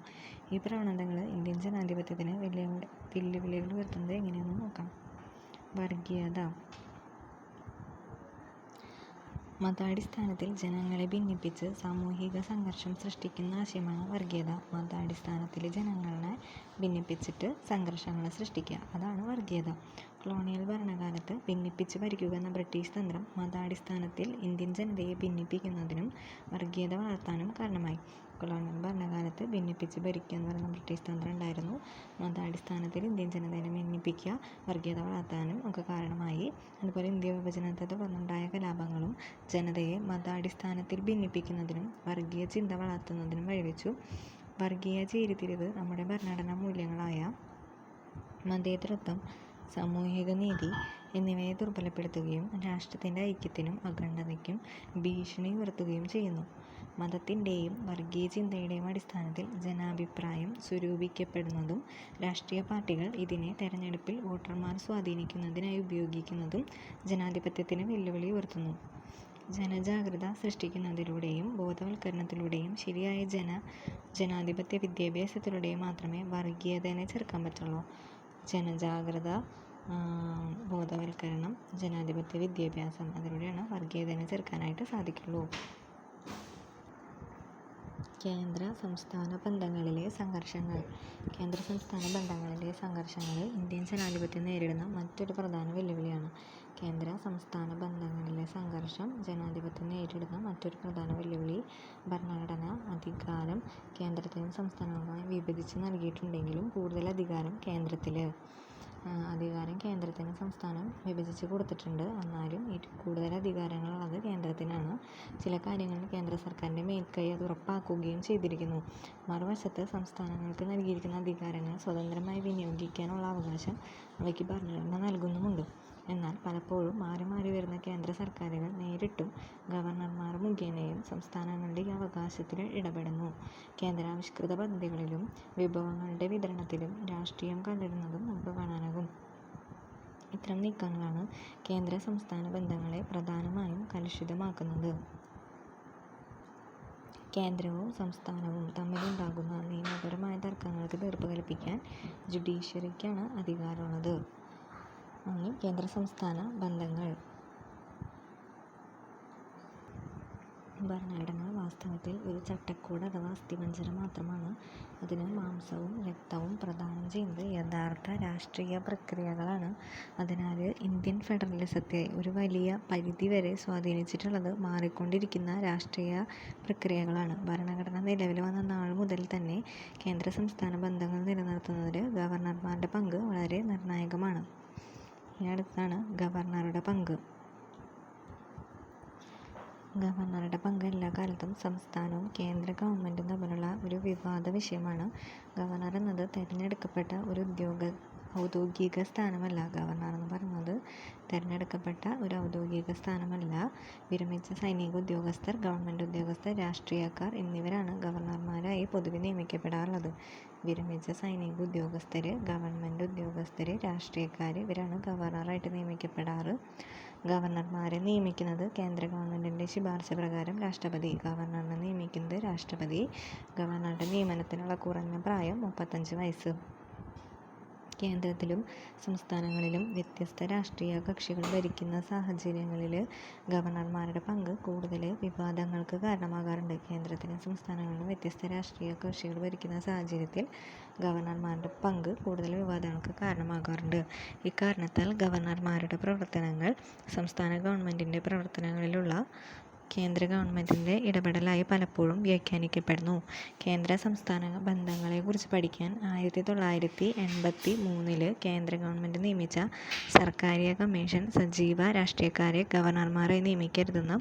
ഈ പ്രവണതകൾ ഇന്ത്യൻ ജനാധിപത്യത്തിന് വെല്ലുവിളികൾ ഉയർത്തുന്നത് എങ്ങനെയാണെന്ന് നോക്കാം. വർഗീയത. മതാടിസ്ഥാനത്തിൽ ജനങ്ങളെ ഭിന്നിപ്പിച്ച് സാമൂഹിക സംഘർഷം സൃഷ്ടിക്കുന്ന ആശയമാണ് വർഗീയത. മതാടിസ്ഥാനത്തിൽ ജനങ്ങളെ ഭിന്നിപ്പിച്ചിട്ട് സംഘർഷങ്ങൾ സൃഷ്ടിക്കുക, അതാണ് വർഗീയത. കൊളോണിയൽ ഭരണകാലത്ത് ഭിന്നിപ്പിച്ച് ഭരിക്കുക എന്ന ബ്രിട്ടീഷ് തന്ത്രം മതാടിസ്ഥാനത്തിൽ ഇന്ത്യൻ ജനതയെ ഭിന്നിപ്പിക്കുന്നതിനും വർഗീയത വളർത്താനും കാരണമായി. കൊളോണിയൽ ഭരണകാലത്ത് ഭിന്നിപ്പിച്ച് ഭരിക്കുക എന്ന് പറയുന്ന ബ്രിട്ടീഷ് തന്ത്രം ഉണ്ടായിരുന്നു. മതാടിസ്ഥാനത്തിൽ ഇന്ത്യൻ ജനതയെ ഭിന്നിപ്പിക്കുക, വർഗീയത വളർത്താനും ഒക്കെ കാരണമായി. അതുപോലെ ഇന്ത്യ വിഭജനത്തെ തുടർന്നുണ്ടായ കലാപങ്ങളും ജനതയെ മതാടിസ്ഥാനത്തിൽ ഭിന്നിപ്പിക്കുന്നതിനും വർഗീയ ചിന്ത വളർത്തുന്നതിനും വഴിവെച്ചു. വർഗീയ ചേരിതിരിവ് നമ്മുടെ ഭരണഘടനാ മൂല്യങ്ങളായ മതേതരത്വം, സാമൂഹിക നീതി എന്നിവയെ ദുർബലപ്പെടുത്തുകയും രാഷ്ട്രത്തിൻ്റെ ഐക്യത്തിനും അഖണ്ഡതയ്ക്കും ഭീഷണി ഉയർത്തുകയും ചെയ്യുന്നു. മതത്തിൻ്റെയും വർഗീയ ചിന്തയുടെയും അടിസ്ഥാനത്തിൽ ജനാഭിപ്രായം സ്വരൂപിക്കപ്പെടുന്നതും രാഷ്ട്രീയ പാർട്ടികൾ ഇതിനെ തെരഞ്ഞെടുപ്പിൽ വോട്ടർമാർ സ്വാധീനിക്കുന്നതിനായി ഉപയോഗിക്കുന്നതും ജനാധിപത്യത്തിന് വെല്ലുവിളി ഉയർത്തുന്നു. ജനജാഗ്രത സൃഷ്ടിക്കുന്നതിലൂടെയും ബോധവൽക്കരണത്തിലൂടെയും ശരിയായ ജനാധിപത്യ വിദ്യാഭ്യാസത്തിലൂടെയും മാത്രമേ വർഗീയതയെ ചെറുക്കാൻ പറ്റുള്ളൂ. ജനജാഗ്രത, ബോധവൽക്കരണം, ജനാധിപത്യ വിദ്യാഭ്യാസം, അതിലൂടെയാണ് വർഗീയതയെ ചെറുക്കാനായിട്ട് സാധിക്കുള്ളൂ. കേന്ദ്ര സംസ്ഥാന ബന്ധങ്ങളിലെ സംഘർഷങ്ങൾ. കേന്ദ്ര സംസ്ഥാന ബന്ധങ്ങളിലെ സംഘർഷങ്ങൾ ഇന്ത്യൻ ജനാധിപത്യം നേരിടുന്ന മറ്റൊരു പ്രധാന വെല്ലുവിളിയാണ്. കേന്ദ്ര സംസ്ഥാന ബന്ധങ്ങളിലെ സംഘർഷം ജനാധിപത്യം നേരിടുന്ന മറ്റൊരു പ്രധാന വെല്ലുവിളി. ഭരണഘടന അധികാരം കേന്ദ്രത്തിനും സംസ്ഥാനങ്ങളുമായി വിഭജിച്ച് നൽകിയിട്ടുണ്ടെങ്കിലും കൂടുതൽ അധികാരം കേന്ദ്രത്തിനും സംസ്ഥാനം വിഭജിച്ച് കൊടുത്തിട്ടുണ്ട്. എന്നാലും കൂടുതൽ അധികാരങ്ങളുള്ളത് കേന്ദ്രത്തിനാണ്. ചില കാര്യങ്ങളിൽ കേന്ദ്ര സർക്കാരിൻ്റെ മേൽക്കൈ അത് ഉറപ്പാക്കുകയും ചെയ്തിരിക്കുന്നു. മറുവശത്ത് സംസ്ഥാനങ്ങൾക്ക് നൽകിയിരിക്കുന്ന അധികാരങ്ങൾ സ്വതന്ത്രമായി വിനിയോഗിക്കാനുള്ള അവകാശം അവയ്ക്ക് ഭരണഘടന നൽകുന്നുമുണ്ട്. എന്നാൽ പലപ്പോഴും മാറി മാറി വരുന്ന കേന്ദ്ര സർക്കാരുകൾ നേരിട്ടും ഗവർണർമാർ മുഖേനയും സംസ്ഥാനങ്ങളുടെ ഈ അവകാശത്തിൽ ഇടപെടുന്നു. കേന്ദ്രാവിഷ്കൃത പദ്ധതികളിലും വിഭവങ്ങളുടെ വിതരണത്തിലും രാഷ്ട്രീയം കലരുന്നതും നമുക്ക് കാണാനാകും. ഇത്തരം നീക്കങ്ങളാണ് കേന്ദ്ര സംസ്ഥാന ബന്ധങ്ങളെ പ്രധാനമായും കലുഷിതമാക്കുന്നത്. കേന്ദ്രവും സംസ്ഥാനവും തമ്മിലുണ്ടാകുന്ന നിയമപരമായ തർക്കങ്ങൾക്ക് തീർപ്പ് കൽപ്പിക്കാൻ ജുഡീഷ്യറിക്കാണ് അധികാരമുള്ളത്. കേന്ദ്ര സംസ്ഥാന ബന്ധങ്ങൾ. ഭരണഘടന വാസ്തവത്തിൽ ഒരു ചട്ടക്കൂട് അഥവാ അസ്ഥിപഞ്ജര മാത്രമാണ്. അതിന് മാംസവും രക്തവും പ്രദാനം ചെയ്യുന്നത് യഥാർത്ഥ രാഷ്ട്രീയ പ്രക്രിയകളാണ്. അതിനാൽ ഇന്ത്യൻ ഫെഡറലിസത്തെ ഒരു വലിയ പരിധിവരെ സ്വാധീനിച്ചിട്ടുള്ളത് മാറിക്കൊണ്ടിരിക്കുന്ന രാഷ്ട്രീയ പ്രക്രിയകളാണ്. ഭരണഘടന നിലവിൽ വന്ന നാൾ മുതൽ തന്നെ കേന്ദ്ര സംസ്ഥാന ബന്ധങ്ങൾ നിലനിർത്തുന്നതിൽ ഗവർണർമാരുടെ പങ്ക് വളരെ നിർണായകമാണ്. അടുത്താണ് ഗവർണറുടെ പങ്ക്. ഗവർണറുടെ പങ്ക് എല്ലാ കാലത്തും സംസ്ഥാനവും കേന്ദ്ര ഗവൺമെൻറ്റും തമ്മിലുള്ള ഒരു വിവാദ വിഷയമാണ്. ഗവർണർ എന്നത് തിരഞ്ഞെടുക്കപ്പെട്ട ഒരു ഔദ്യോഗിക സ്ഥാനമല്ല. ഗവർണർ എന്ന് പറയുന്നത് തിരഞ്ഞെടുക്കപ്പെട്ട ഒരു ഔദ്യോഗിക സ്ഥാനമല്ല. വിരമിച്ച സൈനിക ഉദ്യോഗസ്ഥർ, ഗവൺമെൻറ് ഉദ്യോഗസ്ഥർ, രാഷ്ട്രീയക്കാർ എന്നിവരാണ് ഗവർണർമാരായി പൊതുവെ നിയമിക്കപ്പെടാറുള്ളത്. വിരമിച്ച സൈനിക ഉദ്യോഗസ്ഥർ, ഗവൺമെൻറ് ഉദ്യോഗസ്ഥർ, രാഷ്ട്രീയക്കാർ ഇവരാണ് ഗവർണറായിട്ട് നിയമിക്കപ്പെടാറ്. ഗവർണർമാരെ നിയമിക്കുന്നത് കേന്ദ്ര ഗവൺമെൻറ്റിൻ്റെ ശുപാർശ പ്രകാരം രാഷ്ട്രപതി. ഗവർണറിനെ നിയമിക്കുന്നത് രാഷ്ട്രപതി. ഗവർണറുടെ നിയമനത്തിനുള്ള കുറഞ്ഞ പ്രായം 35 വയസ്സ്. കേന്ദ്രത്തിലും സംസ്ഥാനങ്ങളിലും വ്യത്യസ്ത രാഷ്ട്രീയ കക്ഷികൾ ഭരിക്കുന്ന സാഹചര്യങ്ങളിൽ ഗവർണർമാരുടെ പങ്ക് കൂടുതൽ വിവാദങ്ങൾക്ക് കാരണമാകാറുണ്ട്. കേന്ദ്രത്തിലും സംസ്ഥാനങ്ങളിലും വ്യത്യസ്ത രാഷ്ട്രീയ കക്ഷികൾ ഭരിക്കുന്ന സാഹചര്യത്തിൽ ഗവർണർമാരുടെ പങ്ക് കൂടുതൽ വിവാദങ്ങൾക്ക് കാരണമാകാറുണ്ട്. ഇക്കാരണത്താൽ ഗവർണർമാരുടെ പ്രവർത്തനങ്ങൾ സംസ്ഥാന ഗവൺമെൻറ്റിൻ്റെ പ്രവർത്തനങ്ങളിലുള്ള കേന്ദ്ര ഗവൺമെൻറ്റിൻ്റെ ഇടപെടലായി പലപ്പോഴും വ്യാഖ്യാനിക്കപ്പെടുന്നു. കേന്ദ്ര സംസ്ഥാന ബന്ധങ്ങളെക്കുറിച്ച് പഠിക്കാൻ 1983 കേന്ദ്ര ഗവൺമെൻറ് നിയമിച്ച സർക്കാരിയ കമ്മീഷൻ സജീവ രാഷ്ട്രീയക്കാരെ ഗവർണർമാരായി നിയമിക്കരുതെന്ന്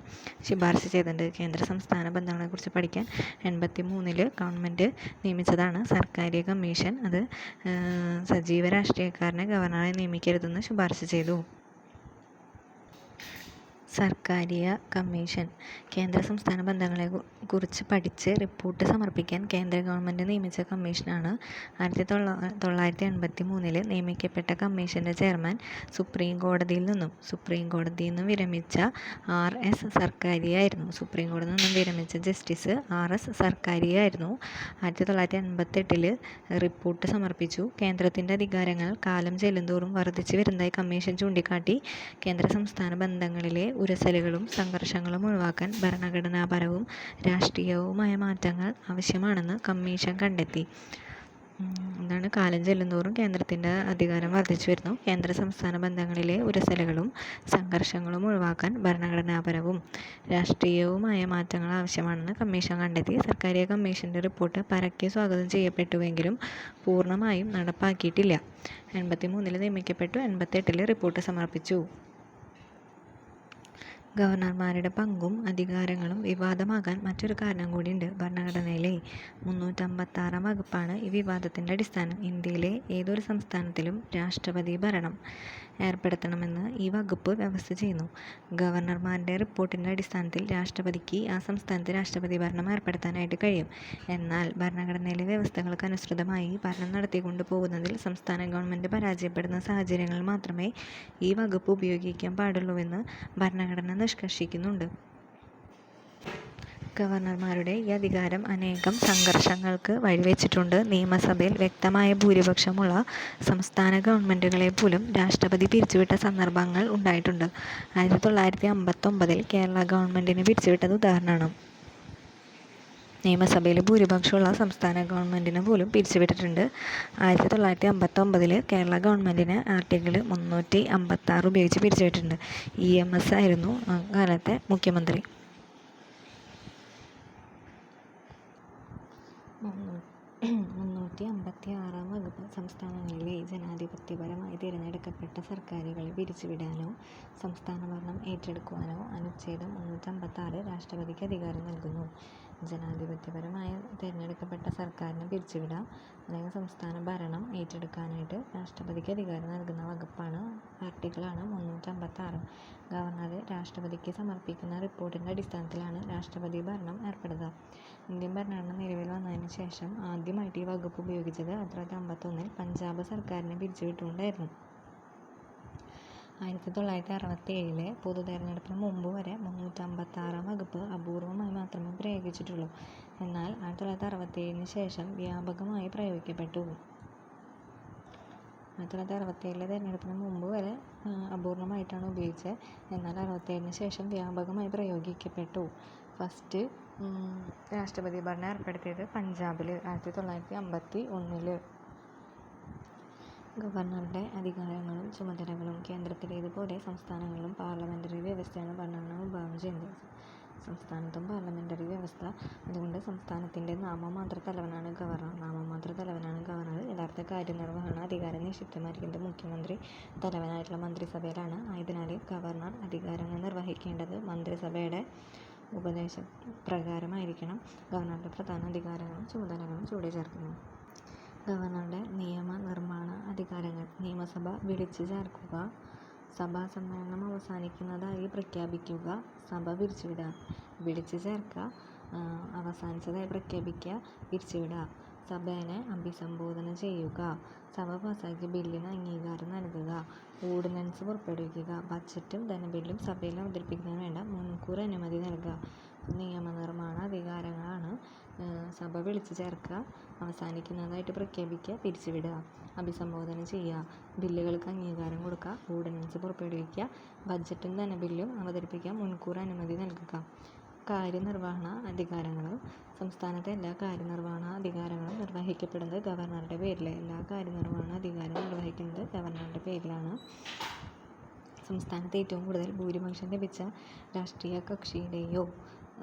ശുപാർശ ചെയ്തിട്ടുണ്ട്. കേന്ദ്ര സംസ്ഥാന ബന്ധങ്ങളെക്കുറിച്ച് പഠിക്കാൻ 1983 ഗവൺമെൻറ് നിയമിച്ചതാണ് സർക്കാരിയ കമ്മീഷൻ. അത് സജീവ രാഷ്ട്രീയക്കാരനെ ഗവർണറായി നിയമിക്കരുതെന്ന് ശുപാർശ ചെയ്തു. സർക്കാരിയ കമ്മീഷൻ കേന്ദ്ര സംസ്ഥാന ബന്ധങ്ങളെ കുറിച്ച് പഠിച്ച് റിപ്പോർട്ട് സമർപ്പിക്കാൻ കേന്ദ്ര ഗവൺമെൻറ് നിയമിച്ച കമ്മീഷനാണ്. 1983 നിയമിക്കപ്പെട്ട കമ്മീഷൻ്റെ ചെയർമാൻ സുപ്രീം കോടതിയിൽ നിന്നും വിരമിച്ച R.S. സർക്കാരിയായിരുന്നു. സുപ്രീം കോടതിയിൽ നിന്നും വിരമിച്ച ജസ്റ്റിസ് R.S. സർക്കാരിയായിരുന്നു. 1988 റിപ്പോർട്ട് സമർപ്പിച്ചു. കേന്ദ്രത്തിൻ്റെ അധികാരങ്ങൾ കാലം ചെല്ലുന്തോറും വർദ്ധിച്ചു വരുന്നതായി കമ്മീഷൻ ചൂണ്ടിക്കാട്ടി. കേന്ദ്ര സംസ്ഥാന ബന്ധങ്ങളിലെ ഉരസലുകളും സംഘർഷങ്ങളും ഒഴിവാക്കാൻ ഭരണഘടനാപരവും രാഷ്ട്രീയവുമായ മാറ്റങ്ങൾ ആവശ്യമാണെന്ന് കമ്മീഷൻ കണ്ടെത്തി. എന്താണ് കാലം ചെല്ലുന്തോറും കേന്ദ്രത്തിൻ്റെ അധികാരം വർദ്ധിച്ചു വരുന്നു. കേന്ദ്ര സംസ്ഥാന ബന്ധങ്ങളിലെ ഉരസലുകളും സംഘർഷങ്ങളും ഒഴിവാക്കാൻ ഭരണഘടനാപരവും രാഷ്ട്രീയവുമായ മാറ്റങ്ങൾ ആവശ്യമാണെന്ന് കമ്മീഷൻ കണ്ടെത്തി. സർക്കാരിയ കമ്മീഷൻ്റെ റിപ്പോർട്ട് പരക്കെ സ്വാഗതം ചെയ്യപ്പെട്ടുവെങ്കിലും പൂർണ്ണമായും നടപ്പാക്കിയിട്ടില്ല. 1983 നിയമിക്കപ്പെട്ടു. 1988 റിപ്പോർട്ട് സമർപ്പിച്ചു. ഗവർണർമാരുടെ പങ്കും അധികാരങ്ങളും വിവാദമാകാൻ മറ്റൊരു കാരണം കൂടിയുണ്ട്. ഭരണഘടനയിലെ 356 വകുപ്പാണ് ഈ വിവാദത്തിൻ്റെ അടിസ്ഥാനം. ഇന്ത്യയിലെ ഏതൊരു സംസ്ഥാനത്തിലും രാഷ്ട്രപതി ഭരണം ഏർപ്പെടുത്തണമെന്ന് ഈ വകുപ്പ് വ്യവസ്ഥ ചെയ്യുന്നു. ഗവർണർമാരുടെ റിപ്പോർട്ടിൻ്റെ അടിസ്ഥാനത്തിൽ രാഷ്ട്രപതിക്ക് ആ സംസ്ഥാനത്ത് രാഷ്ട്രപതി ഭരണം ഏർപ്പെടുത്താനായിട്ട് കഴിയും. എന്നാൽ ഭരണഘടനയിലെ വ്യവസ്ഥകൾക്ക് അനുസൃതമായി ഭരണം നടത്തിക്കൊണ്ടു പോകുന്നതിൽ സംസ്ഥാന ഗവൺമെൻറ് പരാജയപ്പെടുന്ന സാഹചര്യങ്ങളിൽ മാത്രമേ ഈ വകുപ്പ് ഉപയോഗിക്കാൻ പാടുള്ളൂവെന്ന് ഭരണഘടന നിഷ്കർഷിക്കുന്നുണ്ട്. ഗവർണർമാരുടെ ഈ അധികാരം അനേകം സംഘർഷങ്ങൾക്ക് വഴിവെച്ചിട്ടുണ്ട്. നിയമസഭയിൽ വ്യക്തമായ ഭൂരിപക്ഷമുള്ള സംസ്ഥാന ഗവൺമെൻറ്റുകളെ പോലും രാഷ്ട്രപതി പിരിച്ചുവിട്ട സന്ദർഭങ്ങൾ ഉണ്ടായിട്ടുണ്ട്. 1959 കേരള ഗവൺമെൻറ്റിനെ പിരിച്ചുവിട്ടത് ഉദാഹരണമാണ്. നിയമസഭയിൽ ഭൂരിപക്ഷമുള്ള സംസ്ഥാന ഗവൺമെൻറ്റിനെ പോലും പിരിച്ചുവിട്ടിട്ടുണ്ട്. 1959 കേരള ഗവൺമെൻറ്റിനെ ആർട്ടിക്കിൾ 356 ഉപയോഗിച്ച് പിരിച്ചുവിട്ടിട്ടുണ്ട്. EMS ആയിരുന്നു കാലത്തെ മുഖ്യമന്ത്രി. 356 വകുപ്പ് സംസ്ഥാനങ്ങളിലെ ജനാധിപത്യപരമായി തിരഞ്ഞെടുക്കപ്പെട്ട സർക്കാരുകളെ പിരിച്ചുവിടാനോ സംസ്ഥാന ഭരണം ഏറ്റെടുക്കുവാനോ അനുച്ഛേദം 356 രാഷ്ട്രപതിക്ക് അധികാരം നൽകുന്നു. ജനാധിപത്യപരമായി തിരഞ്ഞെടുക്കപ്പെട്ട സർക്കാരിനെ പിരിച്ചുവിടാം, അല്ലെങ്കിൽ സംസ്ഥാന ഭരണം ഏറ്റെടുക്കാനായിട്ട് രാഷ്ട്രപതിക്ക് അധികാരം നൽകുന്ന വകുപ്പാണ്, ആർട്ടിക്കിളാണ് 356. ഗവർണർ രാഷ്ട്രപതിക്ക് സമർപ്പിക്കുന്ന റിപ്പോർട്ടിൻ്റെ അടിസ്ഥാനത്തിലാണ് രാഷ്ട്രപതി ഭരണം ഏർപ്പെടുക. ഇന്ത്യൻ ഭരണഘടന നിലവിൽ വന്നതിന് ശേഷം ആദ്യമായിട്ട് ഈ വകുപ്പ് ഉപയോഗിച്ചത് 1951 പഞ്ചാബ് സർക്കാരിനെ പിരിച്ചുവിട്ടുകൊണ്ടായിരുന്നു. 1967 പൊതു തെരഞ്ഞെടുപ്പിന് മുമ്പ് വരെ 356 വകുപ്പ് അപൂർവമായി മാത്രമേ പ്രയോഗിച്ചിട്ടുള്ളൂ. എന്നാൽ 1967 ശേഷം വ്യാപകമായി പ്രയോഗിക്കപ്പെട്ടു. 1967 തെരഞ്ഞെടുപ്പിന് മുമ്പ് വരെ അപൂർണമായിട്ടാണ് ഉപയോഗിച്ചത്. എന്നാൽ 67 ശേഷം വ്യാപകമായി പ്രയോഗിക്കപ്പെട്ടു. ഫസ്റ്റ് രാഷ്ട്രപതി ഭരണം ഏർപ്പെടുത്തിയത് പഞ്ചാബിൽ 1951. ഗവർണറുടെ അധികാരങ്ങളും ചുമതലകളും കേന്ദ്രത്തിലേതുപോലെ സംസ്ഥാനങ്ങളിലും പാർലമെൻ്ററി വ്യവസ്ഥയാണ് ഭരണഘടന വിഭാവനം ചെയ്യുന്നത്. സംസ്ഥാനത്തും പാർലമെൻ്ററി വ്യവസ്ഥ. അതുകൊണ്ട് സംസ്ഥാനത്തിൻ്റെ നാമമാത്ര തലവനാണ് ഗവർണർ. നാമമാത്ര തലവനാണ് ഗവർണർ. യഥാർത്ഥ കാര്യനിർവഹണ അധികാരം നിക്ഷിപ്തമായിരിക്കുന്നത് മുഖ്യമന്ത്രി തലവനായിട്ടുള്ള മന്ത്രിസഭയിലാണ്. ആയതിനാൽ ഗവർണർ അധികാരങ്ങൾ നിർവഹിക്കേണ്ടത് മന്ത്രിസഭയുടെ ഉപദേശപ്രകാരമായിരിക്കണം. ഗവർണറുടെ പ്രധാന അധികാരങ്ങളും ചുമതലകളും ചുവടെ ചേർക്കുന്നു. ഗവർണറുടെ നിയമനിർമ്മാണ അധികാരങ്ങൾ: നിയമസഭ വിളിച്ചു ചേർക്കുക, സഭാ സമ്മേളനം അവസാനിക്കുന്നതായി പ്രഖ്യാപിക്കുക, സഭ പിരിച്ചുവിടുക. വിളിച്ചു ചേർക്കുക, അവസാനിച്ചതായി പ്രഖ്യാപിക്കുക, പിരിച്ചുവിടുക. സഭയെ അഭിസംബോധന ചെയ്യുക, സഭ പാസാക്കിയ ബില്ലിന് അംഗീകാരം നൽകുക, ഓർഡിനൻസ് പുറപ്പെടുവിക്കുക, ബജറ്റും ധനബില്ലും സഭയിൽ അവതരിപ്പിക്കുന്നതിന് വേണ്ട മുൻകൂർ അനുമതി നൽകുക. നിയമനിർമ്മാണ അധികാരങ്ങളാണ് സഭ വിളിച്ചു ചേർക്കുക, അവസാനിക്കുന്നതായിട്ട് പ്രഖ്യാപിക്കുക, പിരിച്ചുവിടുക, അഭിസംബോധന ചെയ്യുക, ബില്ലുകൾക്ക് അംഗീകാരം കൊടുക്കുക, ഓർഡിനൻസ് പുറപ്പെടുവിക്കുക, ബജറ്റും ധനബില്ലും അവതരിപ്പിക്കുക, മുൻകൂർ അനുമതി നൽകുക. കാര്യനിർവഹണ അധികാരങ്ങൾ: സംസ്ഥാനത്തെ എല്ലാ കാര്യനിർവഹണ അധികാരങ്ങളും നിർവഹിക്കപ്പെടുന്നത് ഗവർണറുടെ പേരിൽ. എല്ലാ കാര്യനിർവഹണ അധികാരവും നിർവഹിക്കുന്നത് ഗവർണറുടെ പേരിലാണ്. സംസ്ഥാനത്ത് ഏറ്റവും കൂടുതൽ ഭൂരിപക്ഷം ലഭിച്ച രാഷ്ട്രീയ കക്ഷിയുടെയോ